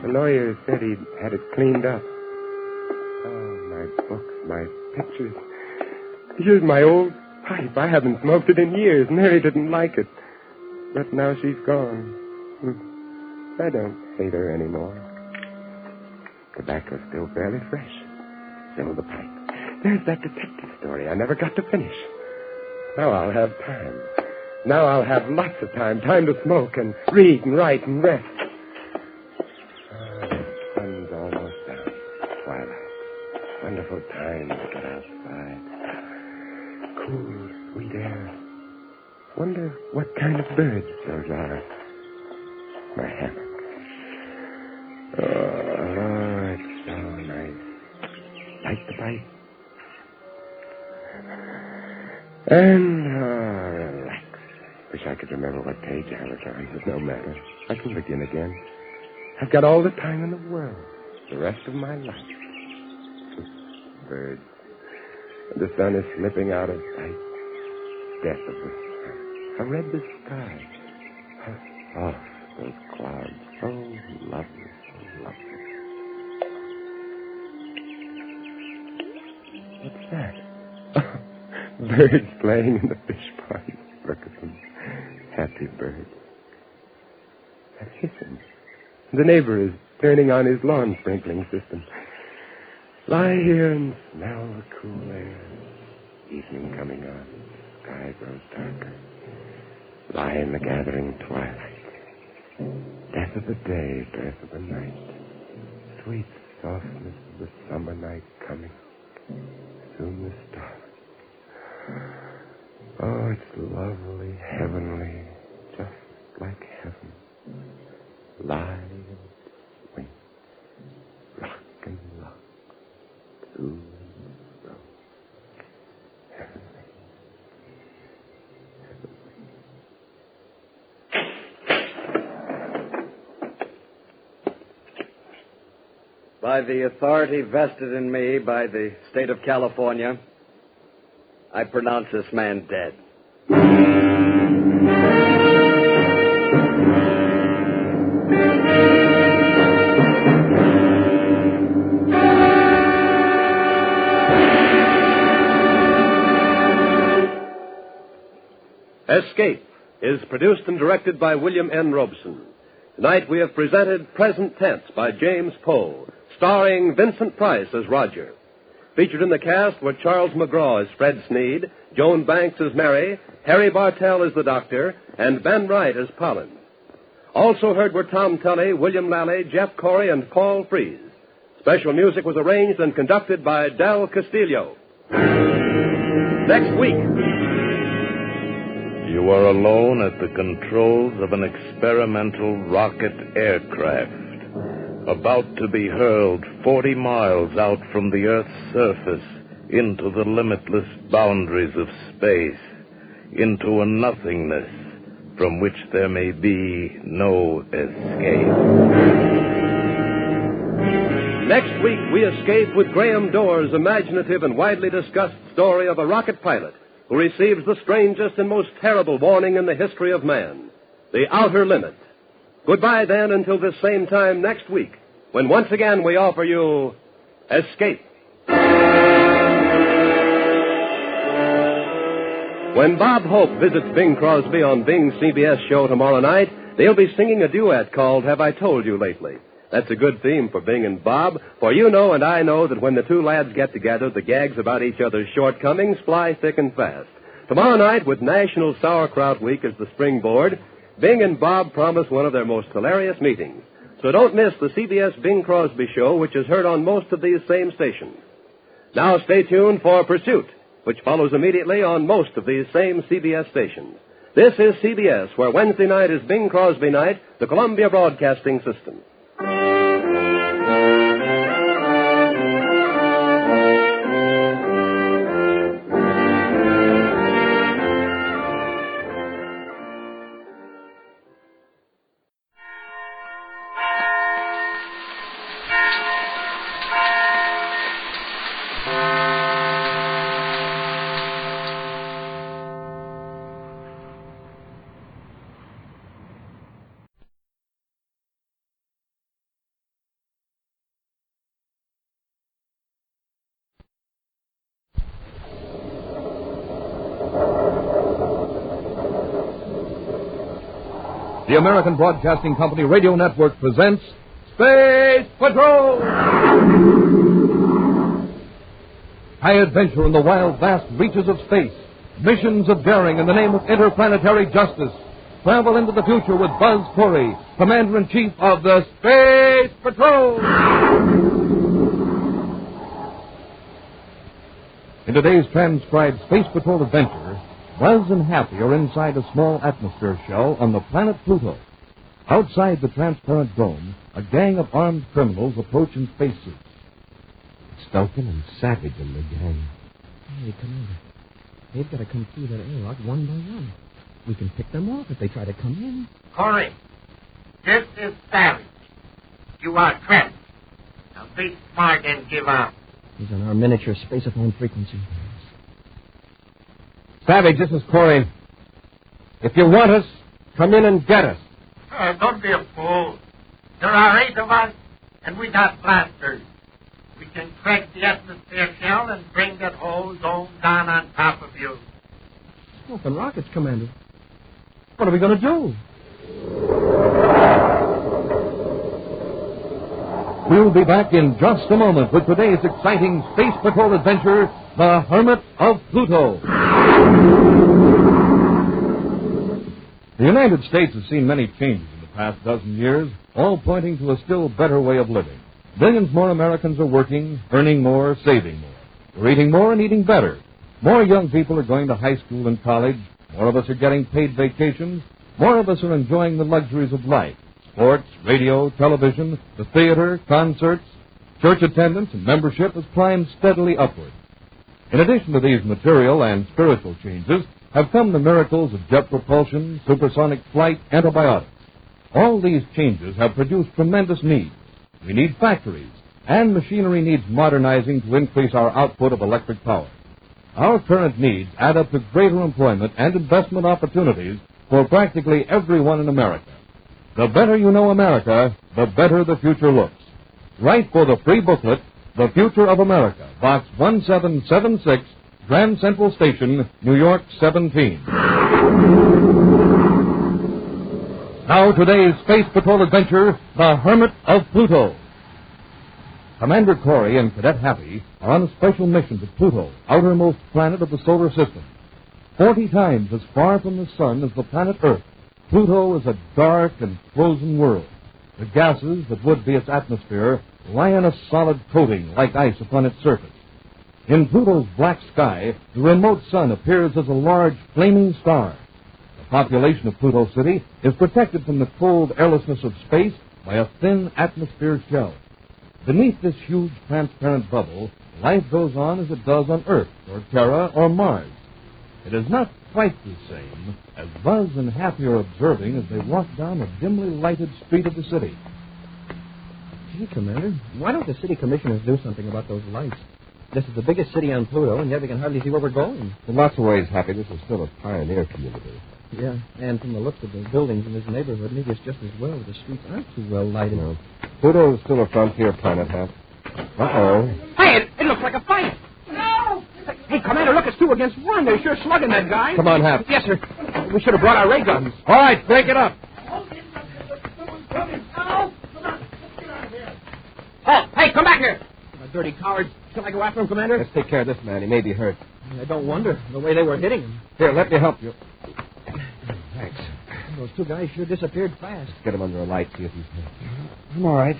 S6: The lawyer said he'd had it cleaned up. Oh, my books, my pictures. Here's my old pipe. I haven't smoked it in years. Mary didn't like it. But now she's gone. I don't hate her anymore. Tobacco's still fairly fresh. Fill the pipe. There's that detective story I never got to finish. Now I'll have time. Now I'll have lots of time. Time to smoke and read and write and rest. The sun's almost down. Twilight. Wonderful time to get outside. Cool, sweet air. Wonder what kind of birds those are. My hammock. Oh, it's so nice. Light the pipe. And relax. Wish I could remember what page I was on, but no matter. I can begin again. I've got all the time in the world. The rest of my life. Birds. The sun is slipping out of sight. Death of the sun. How red the sky. How soft those clouds. So lovely, so lovely. What's that? Birds playing in the fish pond. Look at them. Happy birds. That's hissing. The neighbor is turning on his lawn sprinkling system. Lie here and smell the cool air. Evening coming on. Sky grows darker. Lie in the gathering twilight. Death of the day, breath of the night. Sweet softness of the summer night coming. Soon the stars. Oh, it's lovely, heavenly, just like heaven. Lie and swing. Rock and rock. To and fro. Heavenly.
S18: By the authority vested in me by the state of California, I pronounce this man dead.
S3: Escape is produced and directed by William N. Robeson. Tonight we have presented Present Tense by James Poe, starring Vincent Price as Roger. Featured in the cast were Charles McGraw as Fred Sneed, Joan Banks as Mary, Harry Bartell as the Doctor, and Ben Wright as Pollen. Also heard were Tom Tully, William Lally, Jeff Corey, and Paul Frees. Special music was arranged and conducted by Del Castillo. Next week.
S12: You are alone at the controls of an experimental rocket aircraft, about to be hurled 40 miles out from the Earth's surface into the limitless boundaries of space, into a nothingness from which there may be no escape.
S3: Next week, we escape with Graham Doerr's imaginative and widely discussed story of a rocket pilot who receives the strangest and most terrible warning in the history of man, the outer limit. Goodbye, then, until this same time next week, when once again we offer you Escape. When Bob Hope visits Bing Crosby on Bing's CBS show tomorrow night, they'll be singing a duet called Have I Told You Lately? That's a good theme for Bing and Bob, for you know and I know that when the two lads get together, the gags about each other's shortcomings fly thick and fast. Tomorrow night, with National Sauerkraut Week as the springboard, Bing and Bob promise one of their most hilarious meetings. So don't miss the CBS Bing Crosby show, which is heard on most of these same stations. Now stay tuned for Pursuit, which follows immediately on most of these same CBS stations. This is CBS, where Wednesday night is Bing Crosby night, the Columbia Broadcasting System.
S19: The American Broadcasting Company Radio Network presents Space Patrol! High adventure in the wild, vast reaches of space. Missions of daring in the name of interplanetary justice. Travel into the future with Buzz Corey, Commander-in-Chief of the Space Patrol! In today's transcribed Space Patrol adventure, Buzz and Happy are inside a small atmosphere shell on the planet Pluto. Outside the transparent dome, a gang of armed criminals approach in spacesuits.
S21: Stoken and Savage and the gang. Hey, Commander, they've got to come through that airlock one by one. We can pick them off if they try to come in.
S22: Corey, this is Savage. You are trapped. Now be smart and give up.
S21: He's on our miniature spaceophone frequency.
S19: Savage, this is Corey. If you want us, come in and get us.
S22: Don't be a fool. There are 8 of us, and we got blasters. We can crack the atmosphere shell and bring that whole dome down on top of you.
S21: Smoking rockets, Commander. What are we going to do?
S19: We'll be back in just a moment with today's exciting Space Patrol adventure, The Hermit of Pluto. The United States has seen many changes in the past dozen years, all pointing to a still better way of living. Billions more Americans are working, earning more, saving more. We're eating more and eating better. More young people are going to high school and college. More of us are getting paid vacations. More of us are enjoying the luxuries of life. Sports, radio, television, the theater, concerts, church attendance, and membership has climbed steadily upward. In addition to these material and spiritual changes have come the miracles of jet propulsion, supersonic flight, antibiotics. All these changes have produced tremendous needs. We need factories. and machinery needs modernizing to increase our output of electric power. Our current needs add up to greater employment and investment opportunities for practically everyone in America. The better you know America, the better the future looks. Write for the free booklet, The Future of America, Box 1776, Grand Central Station, New York 17. Now today's Space Patrol adventure, The Hermit of Pluto. Commander Corey and Cadet Happy are on a special mission to Pluto, outermost planet of the solar system. 40 times as far from the sun as the planet Earth, Pluto is a dark and frozen world. The gases that would be its atmosphere lie in a solid coating like ice upon its surface. In Pluto's black sky, the remote sun appears as a large flaming star. The population of Pluto City is protected from the cold airlessness of space by a thin atmosphere shell. Beneath this huge transparent bubble, life goes on as it does on Earth, or Terra, or Mars. It is not quite the same as Buzz and Happy are observing as they walk down a dimly lighted street of the city.
S21: Gee, Commander, why don't the city commissioners do something about those lights? This is the biggest city on Pluto, and yet we can hardly see where we're going.
S6: In lots of ways, Happy, this is still a pioneer community.
S21: Yeah, and from the looks of the buildings in this neighborhood, maybe it's just as well the streets aren't too well lighted.
S6: No. Pluto is still a frontier planet, Hap. Uh-oh.
S21: Hey, it looks like a fight. No! Hey, Commander, look, it's 2 against 1. They're sure slugging that guy.
S6: Come on, Hap.
S21: Yes, sir. We should have brought our ray guns.
S6: All right, break it up.
S21: Oh, hey, come back here. Dirty cowards. Shall I go after him, Commander?
S6: Let's take care of this man. He may be hurt.
S21: I don't wonder, the way they were hitting him.
S6: Here, let me help you. Thanks.
S21: Those 2 guys sure disappeared fast.
S6: Let's get him under a light, see if he's hurt. I'm all right.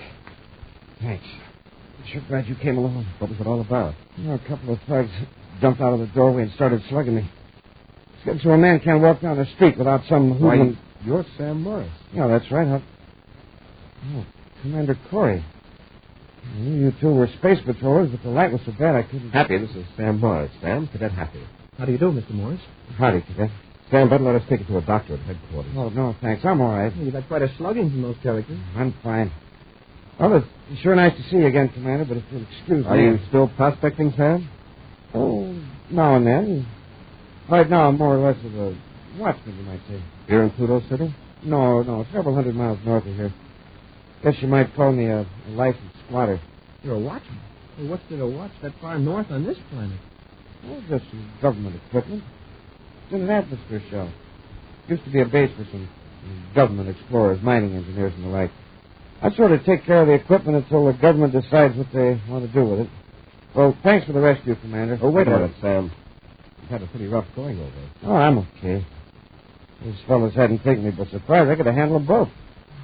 S6: Thanks. I'm sure glad you came along. What was it all about? A couple of thugs jumped out of the doorway and started slugging me. It's so a man can't walk down the street without some hoodlum.
S21: You're Sam Morris.
S6: Yeah, that's right, Huck. Oh, Commander Corey. I knew you 2 were space patrollers, but the light was so bad I couldn't... Happy, this is Sam Morris. Sam, Cadet Happy.
S21: How do you do, Mr. Morris?
S6: Howdy, Cadet. Sam, better let us take you to a doctor at headquarters. Oh, no, thanks. I'm all right.
S21: You've had quite a slugging from those characters.
S6: I'm fine. Well, it's sure nice to see you again, Commander, but if you'll excuse me...
S21: Are you still prospecting, Sam?
S6: Oh, now and then. Right now, I'm more or less of a watchman, you might say.
S21: Here in Pluto City?
S6: No, several hundred miles north of here. Guess you might call me a licensed squatter.
S21: You're a watchman? Well, what's there to watch that far north on this planet?
S6: Well, just some government equipment. It's in an atmosphere shell. Used to be a base for some government explorers, mining engineers, and the like. I sort of take care of the equipment until the government decides what they want to do with it. Well, thanks for the rescue, Commander.
S21: Oh, wait a minute, Sam. You've had a pretty rough going over it.
S6: Oh, I'm okay. These fellas hadn't taken me by surprise. I could have handled them both.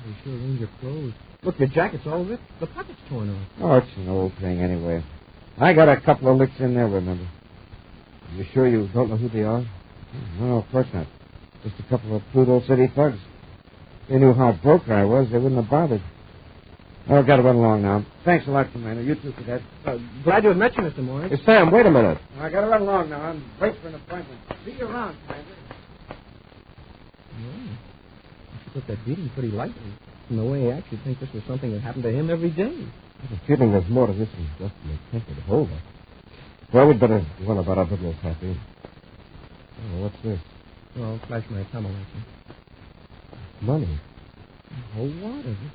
S21: They sure ruined your clothes. Look, your jacket's all ripped. The pocket's torn off.
S6: Oh, it's an old thing anyway. I got a couple of licks in there, remember.
S21: You sure you don't know who they are?
S6: No, of course not. Just a couple of Pluto City thugs. If they knew how broke I was, they wouldn't have bothered. I've got to run along now. Thanks a lot, Commander. You too, Cadet.
S21: Glad to have met you, Mr. Morris.
S6: Hey, Sam, wait a minute. I got to run along now. I'm late for an appointment. See you around, Commander.
S21: Yeah. You took that beating pretty lightly. From the way he acts, you'd think this was something that happened to him every day.
S6: I have a feeling there's more to this than just an attempt to hold us. Well, we'd better run about our business, Happy. Oh, what's this?
S21: Oh, I'll flash my camel license.
S6: Money.
S21: A whole lot of it.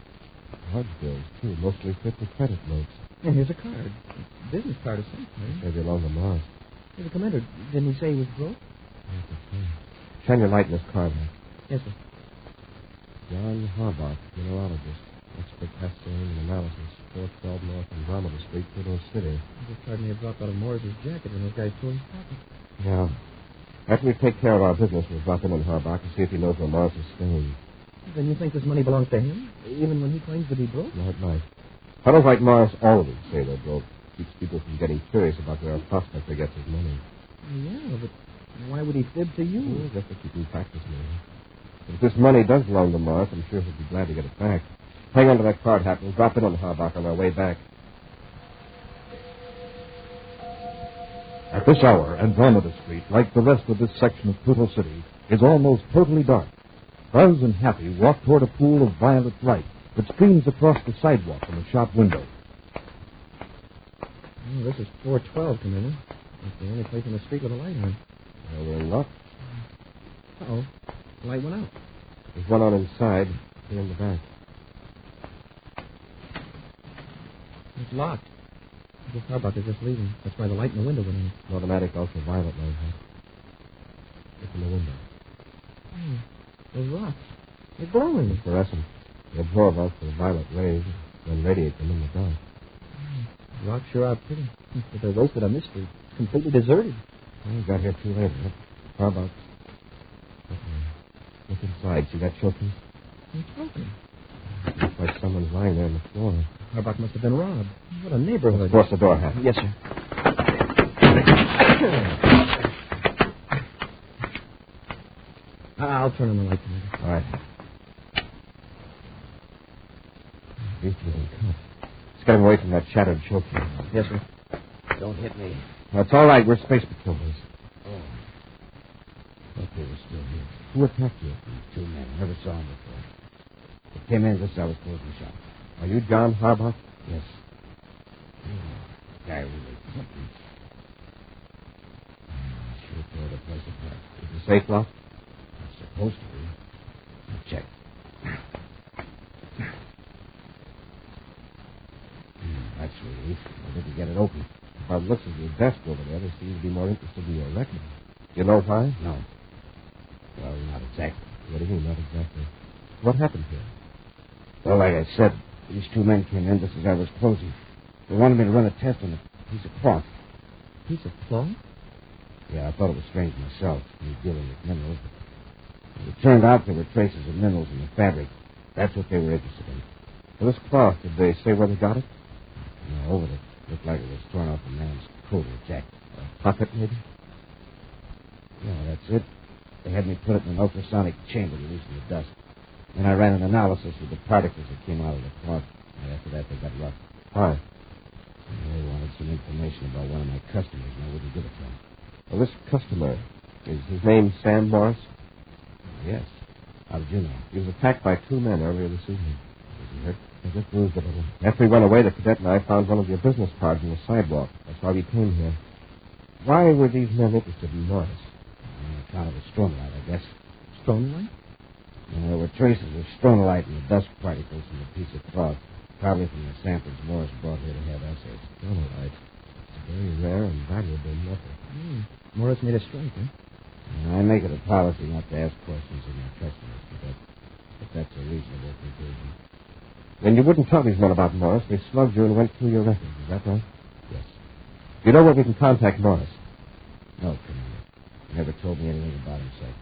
S6: Large bills, too. Mostly fit to credit notes.
S21: And here's a card. A business card of some kind.
S6: Maybe along the Mars.
S21: Hey, the Commander, didn't he say he was broke?
S6: Shine your light in this card, man.
S21: Yes, sir.
S6: John Harbach, mineralogist. Expert testing and analysis. 412 North Andromeda Street, Pluto City.
S21: This card may have dropped out of Morris's jacket when those guys tore his pocket.
S6: Yeah. After we take care of our business, we'll drop in on Harbach and see if he knows where Morris is staying.
S21: Then you think this money belongs to him? Even when he claims to be broke?
S6: No, it might. Fellows like Morris always say they're broke. Keeps people from getting curious about where a prospector gets his money.
S21: Yeah, but why would he fib to you?
S6: Well, just to keep him practice money. If this money does belong to Morris, I'm sure he'll be glad to get it back. Hang on to that card, Hap. We'll drop in on Harbach on our way back.
S19: At this hour, Andromeda Street, like the rest of this section of Pluto City, is almost totally dark. Buzz and Happy walk toward a pool of violet light that streams across the sidewalk from the shop window.
S21: Oh, this is 412, Commander. That's the only place on the street with a light on.
S6: Well, we're locked.
S21: Uh-oh. The light went out.
S6: There's one on inside, here in the back.
S21: It's locked. Mrs. Harbuck is just leaving. That's why the light in the window went on.
S6: Automatic ultraviolet light. Look in the window.
S21: Oh, those rocks. They're glowing.
S6: They're fluorescent. They absorb ultraviolet rays and radiate them in the dark.
S21: The rocks sure are pretty. But they're roasted on this street. It's completely deserted.
S6: Well, we got here too late. How about... Look inside. See that showcase?
S21: It's open.
S6: Looks like someone's lying there on the floor.
S21: Harbuck must have been robbed. What a neighborhood.
S6: Force the door, Hap.
S21: Yes, sir. I'll turn on the light, Commander.
S6: All right. He's getting cut. Let's get him away from that shattered showcase.
S21: Yes, sir.
S17: Don't hit me.
S6: That's all right. We're space patrollers.
S17: Oh.
S6: Thought they were still here.
S17: Who attacked you? Two men. Never saw them before. They came in just as I was closing shop.
S6: Are you John Harbuck?
S17: Yes. Guy really something. Sure tore the place apart.
S6: Is the safe locked?
S17: It's supposed to be. I'll check. That's relief. I didn't get it open.
S6: By the looks of your desk over there, they seem to be more interested in your record. You know why?
S17: No. Well, not exactly.
S6: What do you mean, not exactly? What happened here?
S17: Well, like I said, these two men came in just as I was closing. They wanted me to run a test on a piece of cloth.
S21: Piece of cloth?
S17: Yeah, I thought it was strange myself, me dealing with minerals. But it turned out there were traces of minerals in the fabric. That's what they were interested in.
S6: Well, this cloth, did they say where they got it?
S17: No, but it looked like it was torn off a man's coat or jacket.
S6: A pocket, maybe?
S17: Yeah, that's it. They had me put it in an ultrasonic chamber to loosen the dust. Then I ran an analysis of the particles that came out of the cloth. And after that, they got rough.
S6: Why?
S17: They wanted some information about one of my customers, and I wouldn't give it to them.
S6: Well, this customer, is his name Sam Morris?
S17: Yes. How did you know?
S6: He was attacked by two men earlier this evening.
S17: Was he hurt?
S6: I just bruised a little. After he went away, the cadet and I found one of your business cards on the sidewalk. That's why we came here. Why were these men interested in Morris?
S17: On account of the stronolite, I guess.
S21: Stronolite?
S17: And there were traces of stronolite in the dust particles from the piece of cloth. Probably from the samples Morris brought here to have assays.
S6: Stronolite. It's a very rare and valuable metal.
S21: Morris made a strike, huh?
S17: And I make it a policy not to ask questions of my customers, but that's a reasonable conclusion.
S6: Then you wouldn't tell these men about Morris. They slugged you and went through your records. Is that right?
S17: Yes.
S6: You know where we can contact Morris?
S17: No, Commander. He never told me anything about himself.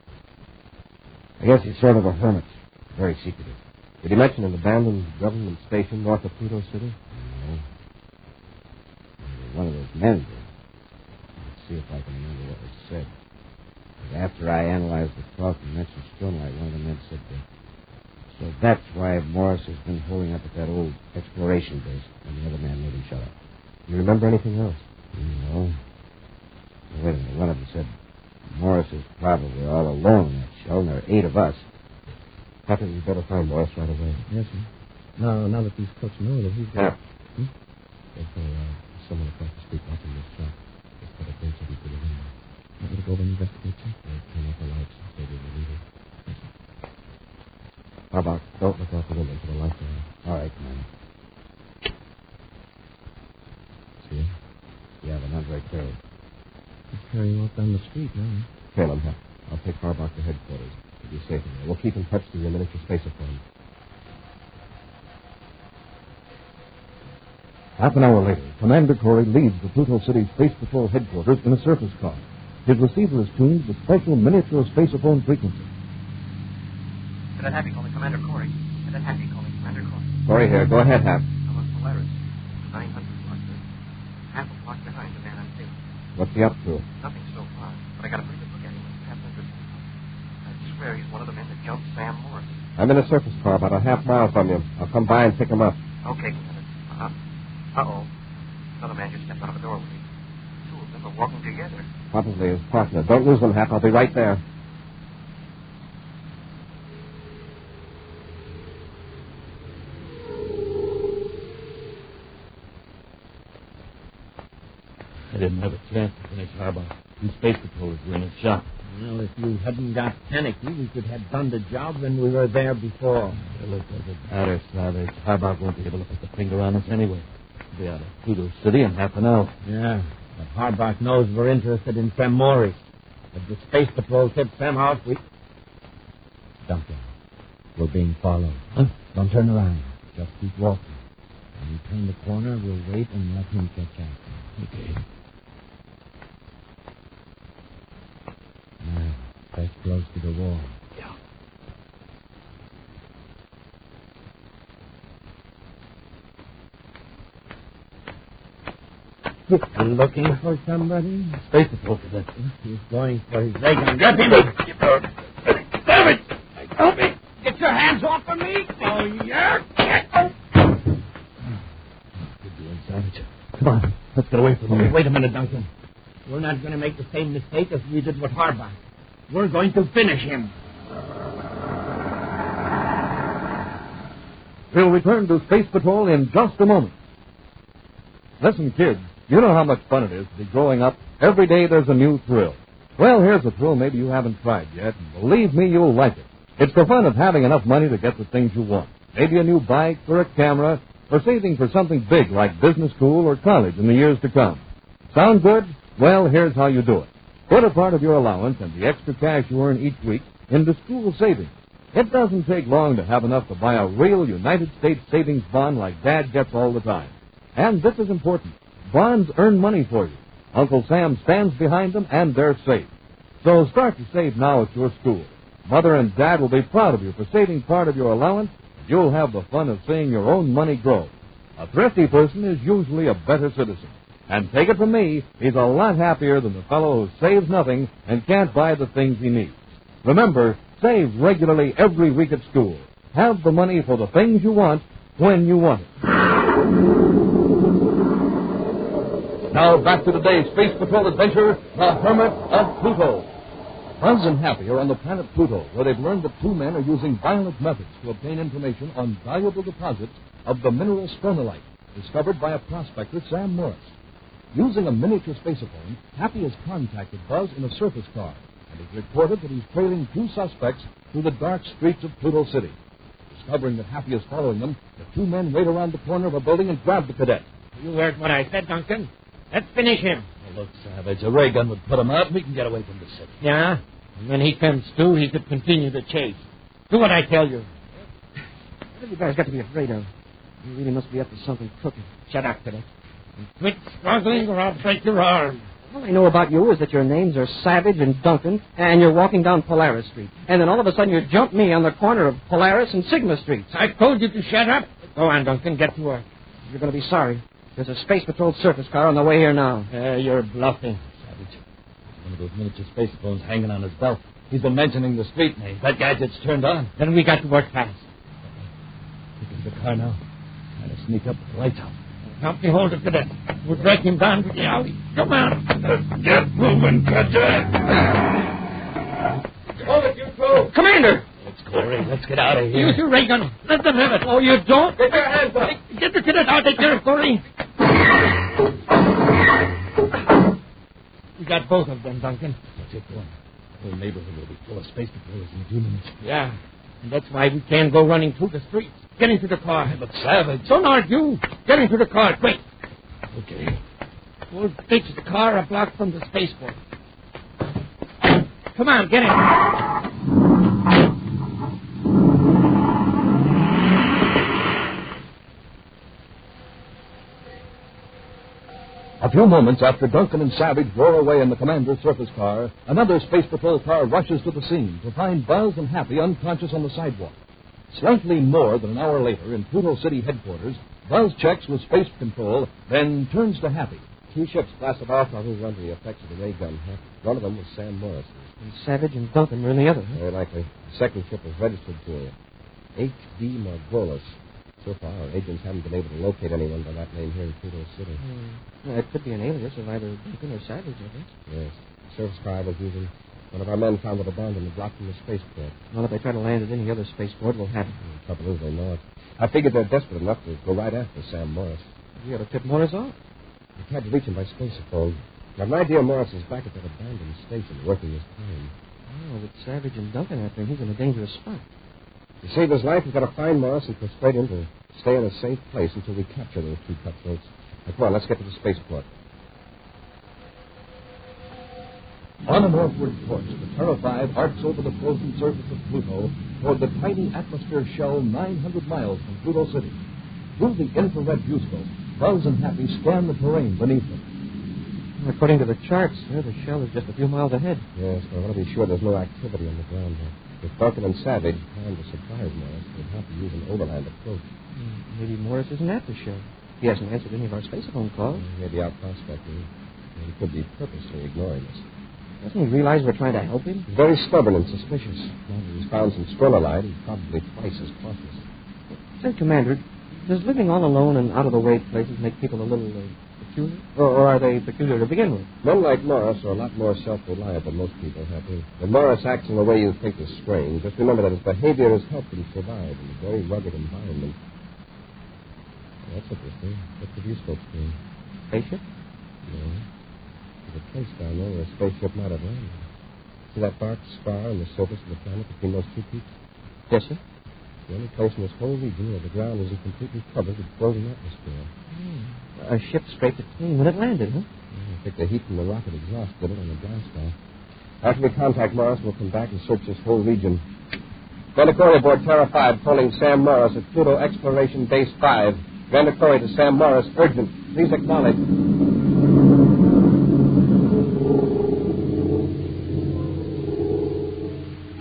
S17: I guess he's sort of a hermit. Very secretive.
S6: Did he mention an abandoned government station north of Pluto City?
S17: No. Maybe one of those men did. Let's see if I can remember what was said. But after I analyzed the cloth and mentioned stronolite, one of the men said that. So that's why Morris has been holding up at that old exploration base, and the other man made him shut up.
S6: You remember anything else?
S17: No. Wait a minute. One of them said Morris is probably all alone in that shell, and there are 8 of us.
S6: Captain, we'd better find Morris right away.
S21: Yes, sir. Now that these cooks know that he's...
S6: Yeah.
S21: There's someone across the street watching this shop. Just put a bench over to the window. Want me to go over and investigate, sir? Turn off the lights and stay there to leave it. Yes, sir.
S6: How about don't look out the window until the lights are on?
S17: All right, Commander.
S21: See him?
S17: Yeah, but not very clearly.
S21: He's carrying off down the street now.
S6: Trail him, Hap. I'll take Harbuck to headquarters. He'll be safe in there. We'll keep in touch through your miniature spaceophone. Half an hour later, Commander Corey leaves the Pluto City Space Patrol headquarters in a surface car. His receiver is tuned with special miniature spaceophone frequency.
S1: Cadet Happy calling Commander Corey. Cadet Happy calling Commander Corey.
S6: Corey here. Go ahead, Hap.
S1: I'm on Polaris. 900 block. Half a block behind the man I'm tailing.
S6: What's he up to?
S1: Nothing so far, but I got a pretty good look at him. Half interested. I swear he's one of the men that jumped Sam Morris.
S6: I'm in a surface car about a half mile from you. I'll come by and pick him up.
S1: Okay, Commander. Uh-oh. Another man just stepped out of the doorway. Two of them are walking together.
S6: Probably his partner. Don't lose them, Hap. I'll be right there.
S21: I didn't have a chance to finish Harbaugh. Two space patrols were in a shop.
S15: Well, if you hadn't got panicky, we could have done the job when we were there before.
S21: Well, it doesn't matter, Savage. Harbaugh won't be able to put the finger on us anyway. We'll be out of Pluto City in half an hour.
S15: Yeah, but Harbaugh knows we're interested in Sam Morris. If the space patrol tips Sam out, we... Duncan, we're being followed.
S21: Huh?
S15: Don't turn around. Just keep walking. When we turn the corner, we'll wait and let him catch up.
S21: Okay.
S15: Now, press close to the wall.
S21: Yeah.
S15: You looking for somebody?
S21: Space patrol cadet.
S15: He's going for his leg gun. Grab him!
S21: Damn it! Help me!
S15: Get your hands off of me! Oh, yeah!
S21: Good doing, Savage. Come on, let's get away from here.
S15: Wait a minute, Duncan. We're not going to make the same mistake as we did with Harbaugh. We're going to finish him.
S19: We'll return to Space Patrol in just a moment. Listen, kids, you know how much fun it is to be growing up. Every day there's a new thrill. Well, here's a thrill maybe you haven't tried yet, and believe me, you'll like it. It's the fun of having enough money to get the things you want. Maybe a new bike or a camera, or saving for something big like business school or college in the years to come. Sound good? Well, here's how you do it. Put a part of your allowance and the extra cash you earn each week into school savings. It doesn't take long to have enough to buy a real United States savings bond like Dad gets all the time. And this is important. Bonds earn money for you. Uncle Sam stands behind them, and they're safe. So start to save now at your school. Mother and Dad will be proud of you for saving part of your allowance. You'll have the fun of seeing your own money grow. A thrifty person is usually a better citizen. And take it from me, he's a lot happier than the fellow who saves nothing and can't buy the things he needs. Remember, save regularly every week at school. Have the money for the things you want when you want it. Now back to today's Space Patrol adventure, the Hermit of Pluto. Buzz and Happy are on the planet Pluto, where they've learned that two men are using violent methods to obtain information on valuable deposits of the mineral stronolite, discovered by a prospector, Sam Morris. Using a miniature spaceophone, Happy has contacted Buzz in a surface car, and has reported that he's trailing two suspects through the dark streets of Pluto City. Discovering that Happy is following them, the two men raid around the corner of a building and grab the cadet.
S15: You heard what I said, Duncan. Let's finish him.
S21: Well, look, Savage, a ray gun would put him out, and we can get away from the city.
S15: Yeah? And when he comes to, he could continue the chase. Do what I tell you.
S21: What have you guys got to be afraid of? You really must be up to something crooked.
S15: Shut up, cadet. And quit struggling or I'll break your arm.
S21: All I know about you is that your names are Savage and Duncan, and you're walking down Polaris Street. And then all of a sudden you jump me on the corner of Polaris and Sigma Streets.
S15: I told you to shut up. Go on, Duncan, get to work.
S21: You're going to be sorry. There's a Space Patrol surface car on the way here now.
S15: You're bluffing.
S21: Savage. One of those miniature space phones hanging on his belt. He's been mentioning the street name. That gadget's turned on.
S15: Then we got to work fast.
S21: Look into the car now. Trying to sneak up with the lights out.
S15: Help me hold it, cadet. We'll break him down to the alley. Come on.
S21: Get moving, cadet.
S15: Hold it, you two. Commander!
S21: Let's go, Ray. Let's get out of here.
S15: Use your ray gun. Let them have it. Oh, you don't?
S21: Get your hands up.
S15: Get the cadet out of there, Corey. We got both of them, Duncan.
S21: That's it, one. The whole neighborhood will be full of space patrols in a few minutes.
S15: Yeah, and that's why we can't go running through the streets. Get into the car.
S21: Hey, but Savage.
S15: Don't argue. Get into the car, quick.
S21: Okay.
S15: We'll ditch the car a block from the spaceport. Come on, get in.
S19: A few moments after Duncan and Savage roar away in the commander's surface car, another Space Patrol car rushes to the scene to find Buzz and Happy unconscious on the sidewalk. Slightly more than an hour later, in Pluto City headquarters, Buzz checks with Space Control, then turns to Happy.
S21: Two ships blasted off while we were under the effects of the ray gun. One of them was Sam Morris. And Savage and Duncan were in the other. Very likely. The second ship was registered to H.D. Margolis. So far, our agents haven't been able to locate anyone by that name here in Pluto City. Well, it could be an alias of either Duncan or Savage, I think. Yes. The surface car I was using. One of our men found it abandoned and blocked from the spaceport. Well, if they try to land at any other spaceport, we'll have it. The trouble is they know it. I figured they're desperate enough to go right after Sam Morris. You ought to tip Morris off. I tried to reach him by spacephone. I've an idea Morris is back at that abandoned station working his time.
S15: Oh, with Savage and Duncan after him, he's in a dangerous spot.
S21: To save his life, we've got to find Morris and persuade him to stay in a safe place until we capture those two cutthroats. Now, come on, let's get to the spaceport.
S19: On a northward course, the Terra 5 arcs over the frozen surface of Pluto toward the tiny atmosphere shell 900 miles from Pluto City. Through the infrared viewscope, Buzz and Happy scan the terrain beneath them.
S15: According to the charts, the shell is just a few miles ahead.
S21: Yes, but I want to be sure there's no activity on the ground here. If Duncan and Savage plan to surprise Morris, they'd have to use an overland approach.
S15: Maybe Morris isn't at the shell. He hasn't answered any of our spacephone calls.
S21: Maybe out prospecting. He could be purposely ignoring us.
S15: Doesn't he realize we're trying to help him?
S21: He's very stubborn and suspicious. Now that he's found some stronolite, he's probably twice as cautious.
S15: Say, Commander, does living all alone in out-of-the-way places make people a little peculiar? Or are they peculiar to begin with?
S21: Men like Morris are a lot more self-reliant than most people, Happy. When Morris acts in a way you think is strange, just remember that his behavior has helped him survive in a very rugged environment. That's interesting. What's the viewscope screen?
S15: Spaceship?
S21: No. There's a place down there where a spaceship might have landed. See that dark scar on the surface of the planet between those two peaks?
S15: Yes, sir.
S21: The only place in this whole region where the ground isn't completely covered with frozen atmosphere.
S15: A ship scraped it clean when it landed, huh?
S21: I think the heat from the rocket exhaust did it on the blast off. After we contact Morris, we'll come back and search this whole region. Vandercory aboard Terra 5, calling Sam Morris at Pluto Exploration Base 5. Vandercory to Sam Morris, urgent. Please acknowledge.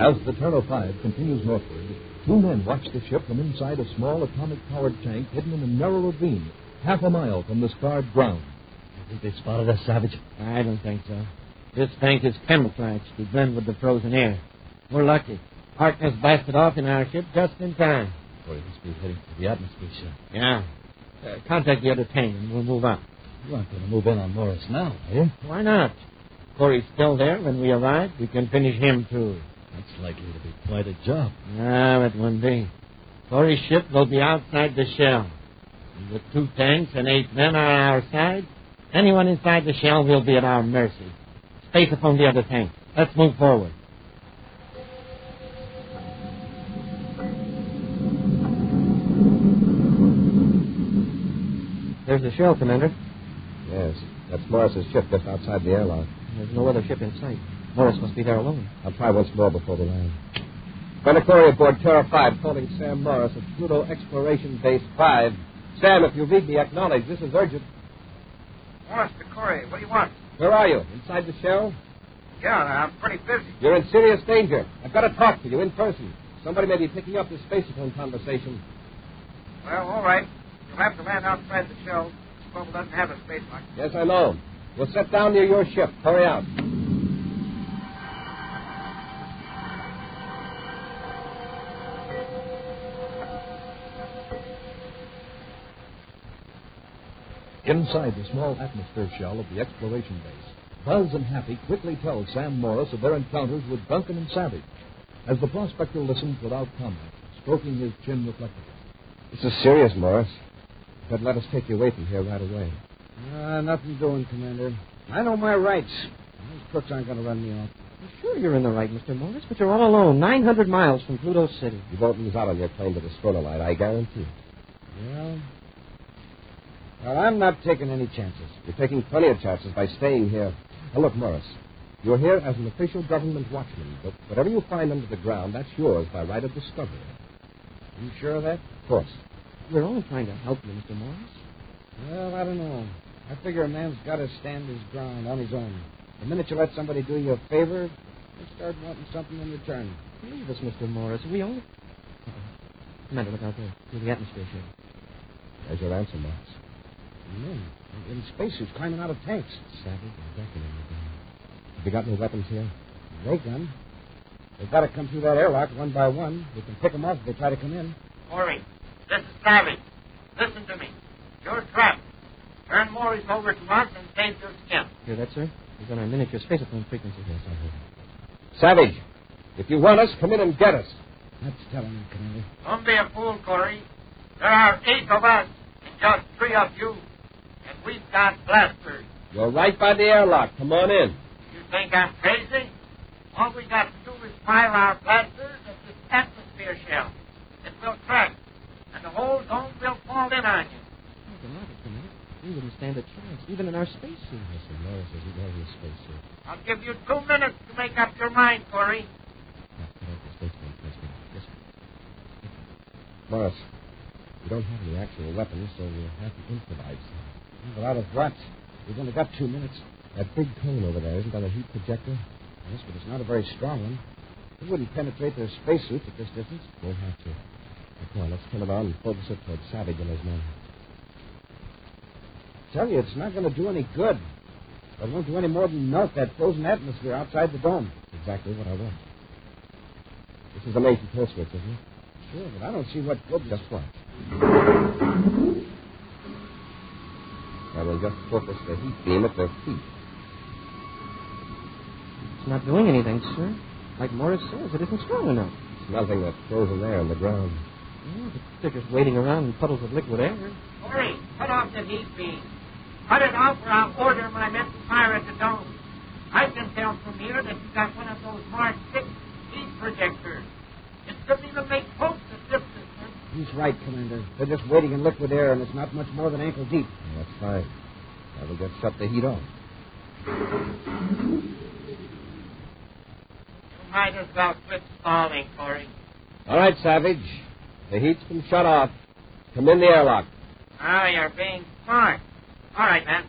S19: As the Terra 5 continues northward, two men watch the ship from inside a small atomic-powered tank hidden in a narrow ravine, half a mile from the scarred ground.
S21: You think they spotted us, Savage?
S15: I don't think so. This tank is camouflaged to blend with the frozen air. We're lucky. Harkness blasted off in our ship just in time.
S21: Boy, he must be heading for the atmosphere ship.
S15: Yeah. Contact the other tank and we'll move on.
S21: You aren't going to move in on Morris now, are you?
S15: Why not? Corey's still there when we arrive. We can finish him, too.
S21: That's likely to be quite a job.
S15: No, it won't be. Corey's ship will be outside the shell. And with 2 tanks and 8 men on our side, anyone inside the shell will be at our mercy. Space upon the other tank. Let's move forward. There's the shell, Commander.
S21: Yes, that's Morris's ship just outside the airlock.
S15: There's no other ship in sight. Morris must be there alone.
S21: I'll try once more before we land. Vandercory aboard Terra 5, calling Sam Morris at Pluto Exploration Base 5. Sam, if you read me, acknowledge. This is urgent.
S1: Morris to Corey, what do you want?
S21: Where are you? Inside the shell?
S1: Yeah, I'm pretty busy.
S21: You're in serious danger. I've got to talk to you in person. Somebody may be picking up this spacephone conversation.
S1: Well, all right. You'll have to land outside the shell. This bubble doesn't have a space lock.
S21: Yes, I know. We'll set down near your ship. Hurry out.
S19: Inside the small atmosphere shell of the exploration base, Buzz and Happy quickly tell Sam Morris of their encounters with Duncan and Savage, as the prospector listens without comment, stroking his chin reflectively.
S21: This is serious, Morris. But let us take you away from here right away.
S7: Nothing doing, Commander. I know my rights. Those crooks aren't going to run me off.
S15: Sure you're in the right, Mr. Morris, but you're all alone, 900 miles from Pluto City.
S21: You won't lose out on your claim to the stronolite, I guarantee.
S7: Well, I'm not taking any chances.
S21: You're taking plenty of chances by staying here. Now, look, Morris, you're here as an official government watchman, but whatever you find under the ground, that's yours by right of discovery.
S7: You sure of that?
S21: Of course.
S15: We're only trying to help you, Mr. Morris.
S7: Well, I don't know. I figure a man's got to stand his ground on his own. The minute you let somebody do you a favor, you start wanting something in return.
S15: Believe us, Mr. Morris. We only... Commander, look out there. Through the atmosphere ship.
S21: There's your answer, Morris.
S7: Men in spacesuits climbing out of tanks.
S21: Savage and Duncan in the ground. Have you got any weapons here?
S7: Ray gun. They've got to come through that airlock one by one. We can pick them off if they try to come in.
S22: Corey, this is Savage. Listen to me. You're trapped. Turn Morris over to us and save your skin.
S15: Hear that, sir? He's on our miniature spacephone frequency.
S21: Yes, I heard. Savage, if you want us, come in and get us.
S7: That's telling you, Commander.
S22: Don't be a fool, Corey. There are 8 of us and just 3 of you. And we've got blasters.
S21: You're right by the airlock. Come on in.
S22: You think I'm crazy? All we got to do is fire our blasters at this atmosphere shell. It will crack, and the whole dome will fall in on you.
S21: We wouldn't stand a chance, even in our spacesuit. Listen, Morris isn't wearing his spacesuit.
S22: I'll give you 2 minutes to make up your mind, Corey.
S21: Morris, we don't have any actual weapons, so we'll have to improvise. We're out of what? We've only got 2 minutes. That big cone over there, isn't that a heat projector? Yes, but it's not a very strong one. It wouldn't penetrate their spacesuits at this distance. We'll have to. Now, come on, let's turn it on and focus it towards Savage and his men. I tell you, it's not going to do any good. It won't do any more than melt that frozen atmosphere outside the dome. That's exactly what I want. This is a main control switch, isn't it? Sure, but I don't see what good. Just what? I will just focus the heat beam at their feet.
S9: It's not doing anything, sir. Like Morris says, it isn't strong enough.
S21: It's melting that frozen air on the ground.
S9: Yeah, but they're just waiting around in puddles of liquid air.
S22: Corey, cut off the heat beam. Cut it off or I'll order my men to fire at the dome. I can tell from here that you got one of those Mark 6 heat projectors. It couldn't even make pokes at this distance.
S21: He's right, Commander. They're just waiting in liquid air, and it's not much more than ankle deep. Yeah, that's fine. I will just shut the heat off.
S22: You might as well quit stalling, Corey.
S21: All right, Savage. The heat's been shut off. Come in the airlock.
S22: Ah, you're being smart. All right, man.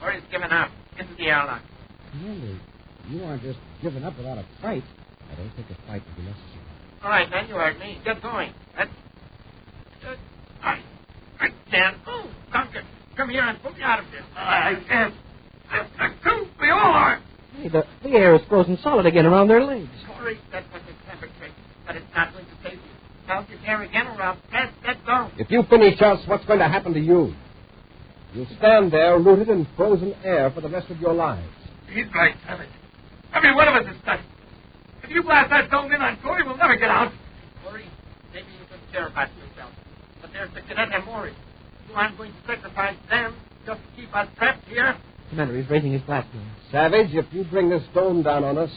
S22: Corey's given up. Into the airlock.
S21: Commander, you aren't just giving up without a fight. I don't think a fight would be necessary.
S22: All right, man, you heard me. Get going. That's... I can't. Oh, Duncan, come here and put me out of this. I can't. I'm too. We all are.
S9: Hey, the air is frozen solid again around their legs.
S22: Corey, that's what the clever trick. But it's not going to save you. Now get there again or I'll blast that dome.
S21: If you finish us, what's going to happen to you? You'll stand there rooted in frozen air for the rest of your lives.
S22: He's right, Savage. Every one of us is stuck. If you blast that dome in on Corey, we'll never get out. Corey, maybe you can care about yourself. But there's the cadet and Maury. You aren't going to sacrifice them just to keep us trapped here.
S9: Commander, he's raising his blast gun.
S21: Savage, if you bring this dome down on us,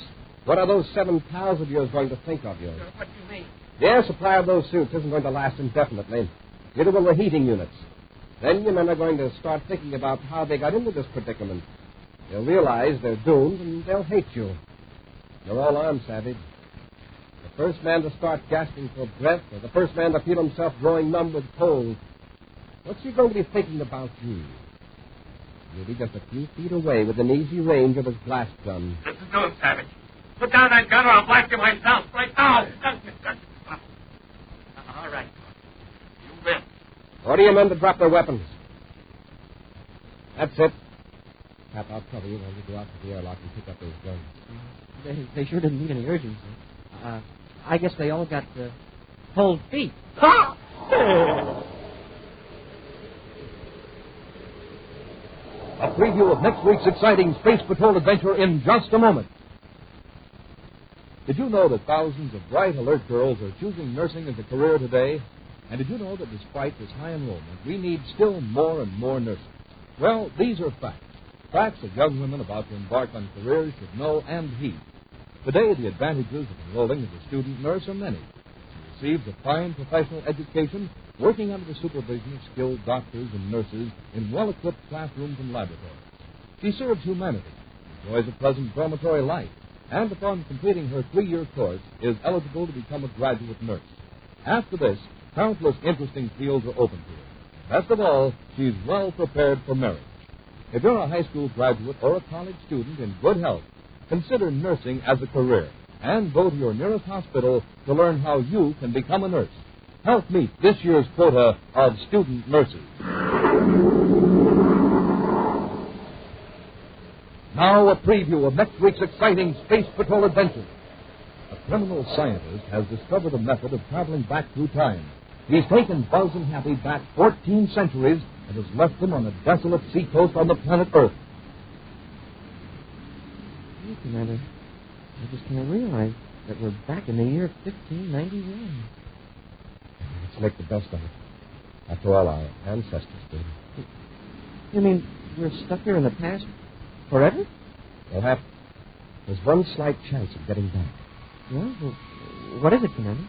S21: what are those 7 pals of yours going to think of you?
S22: What do you mean?
S21: The air supply of those suits isn't going to last indefinitely. Neither will the heating units. Then your men are going to start thinking about how they got into this predicament. They'll realize they're doomed, and they'll hate you. You're all armed, Savage. The first man to start gasping for breath, or the first man to feel himself growing numb with cold, what's he going to be thinking about you? You'll be just a few feet away within easy range of his blast gun.
S22: Listen to him, Savage. Put down that gun or I'll blast you myself right now. All right. You win.
S21: Order your men to drop their weapons. That's it. Cap, I'll cover you while you go out to the airlock and pick up those guns.
S9: They sure didn't need any urgency. I guess they all got cold feet.
S19: A preview of next week's exciting Space Patrol adventure in just a moment. Did you know that thousands of bright, alert girls are choosing nursing as a career today? And did you know that despite this high enrollment, we need still more and more nurses? Well, these are facts. Facts that young women about to embark on careers should know and heed. Today, the advantages of enrolling as a student nurse are many. She receives a fine professional education working under the supervision of skilled doctors and nurses in well-equipped classrooms and laboratories. She serves humanity, enjoys a pleasant dormitory life, and upon completing her 3-year course is eligible to become a graduate nurse. After this, countless interesting fields are open to her. Best of all, she's well prepared for marriage. If you're a high school graduate or a college student in good health, consider nursing as a career and go to your nearest hospital to learn how you can become a nurse. Help meet this year's quota of student nurses. Now a preview of next week's exciting Space Patrol adventure. A criminal scientist has discovered a method of traveling back through time. He's taken Buzz and Happy back 14 centuries and has left them on a desolate seacoast on the planet Earth.
S9: Hey, Commander, I just can't realize that we're back in the year 1591.
S21: Let's make the best of it. After all, our ancestors did.
S9: You mean we're stuck here in the past forever?
S21: Perhaps. There's one slight chance of getting back.
S9: Well, what is it, Commander?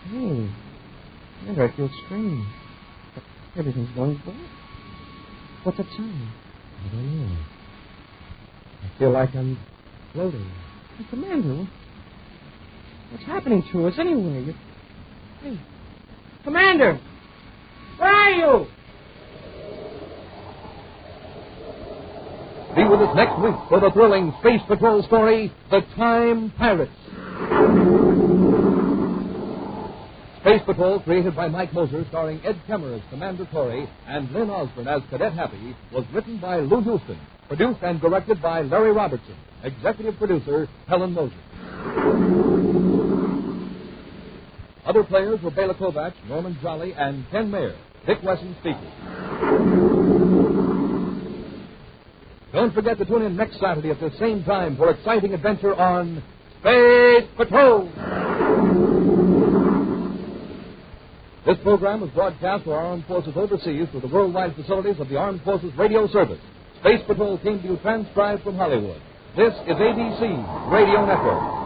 S9: Hey, Commander, I feel strange. Everything's going black. What's that sound?
S21: I don't know. I feel like I'm floating.
S9: Hey, Commander, what's happening to us anyway? Hey, Commander! Where are you?
S19: Be with us next week for the thrilling Space Patrol story, The Time Pirates. Space Patrol, created by Mike Moser, starring Ed Kemmer as Commander Torrey and Lynn Osborne as Cadet Happy, was written by Lou Houston, produced and directed by Larry Robertson, executive producer Helen Moser. Other players were Bela Kovacs, Norman Jolly, and Ken Mayer. Dick Wesson speaking. Don't forget to tune in next Saturday at the same time for exciting adventure on Space Patrol. This program was broadcast to our armed forces overseas through the worldwide facilities of the Armed Forces Radio Service. Space Patrol came to you transcribed from Hollywood. This is ABC Radio Network.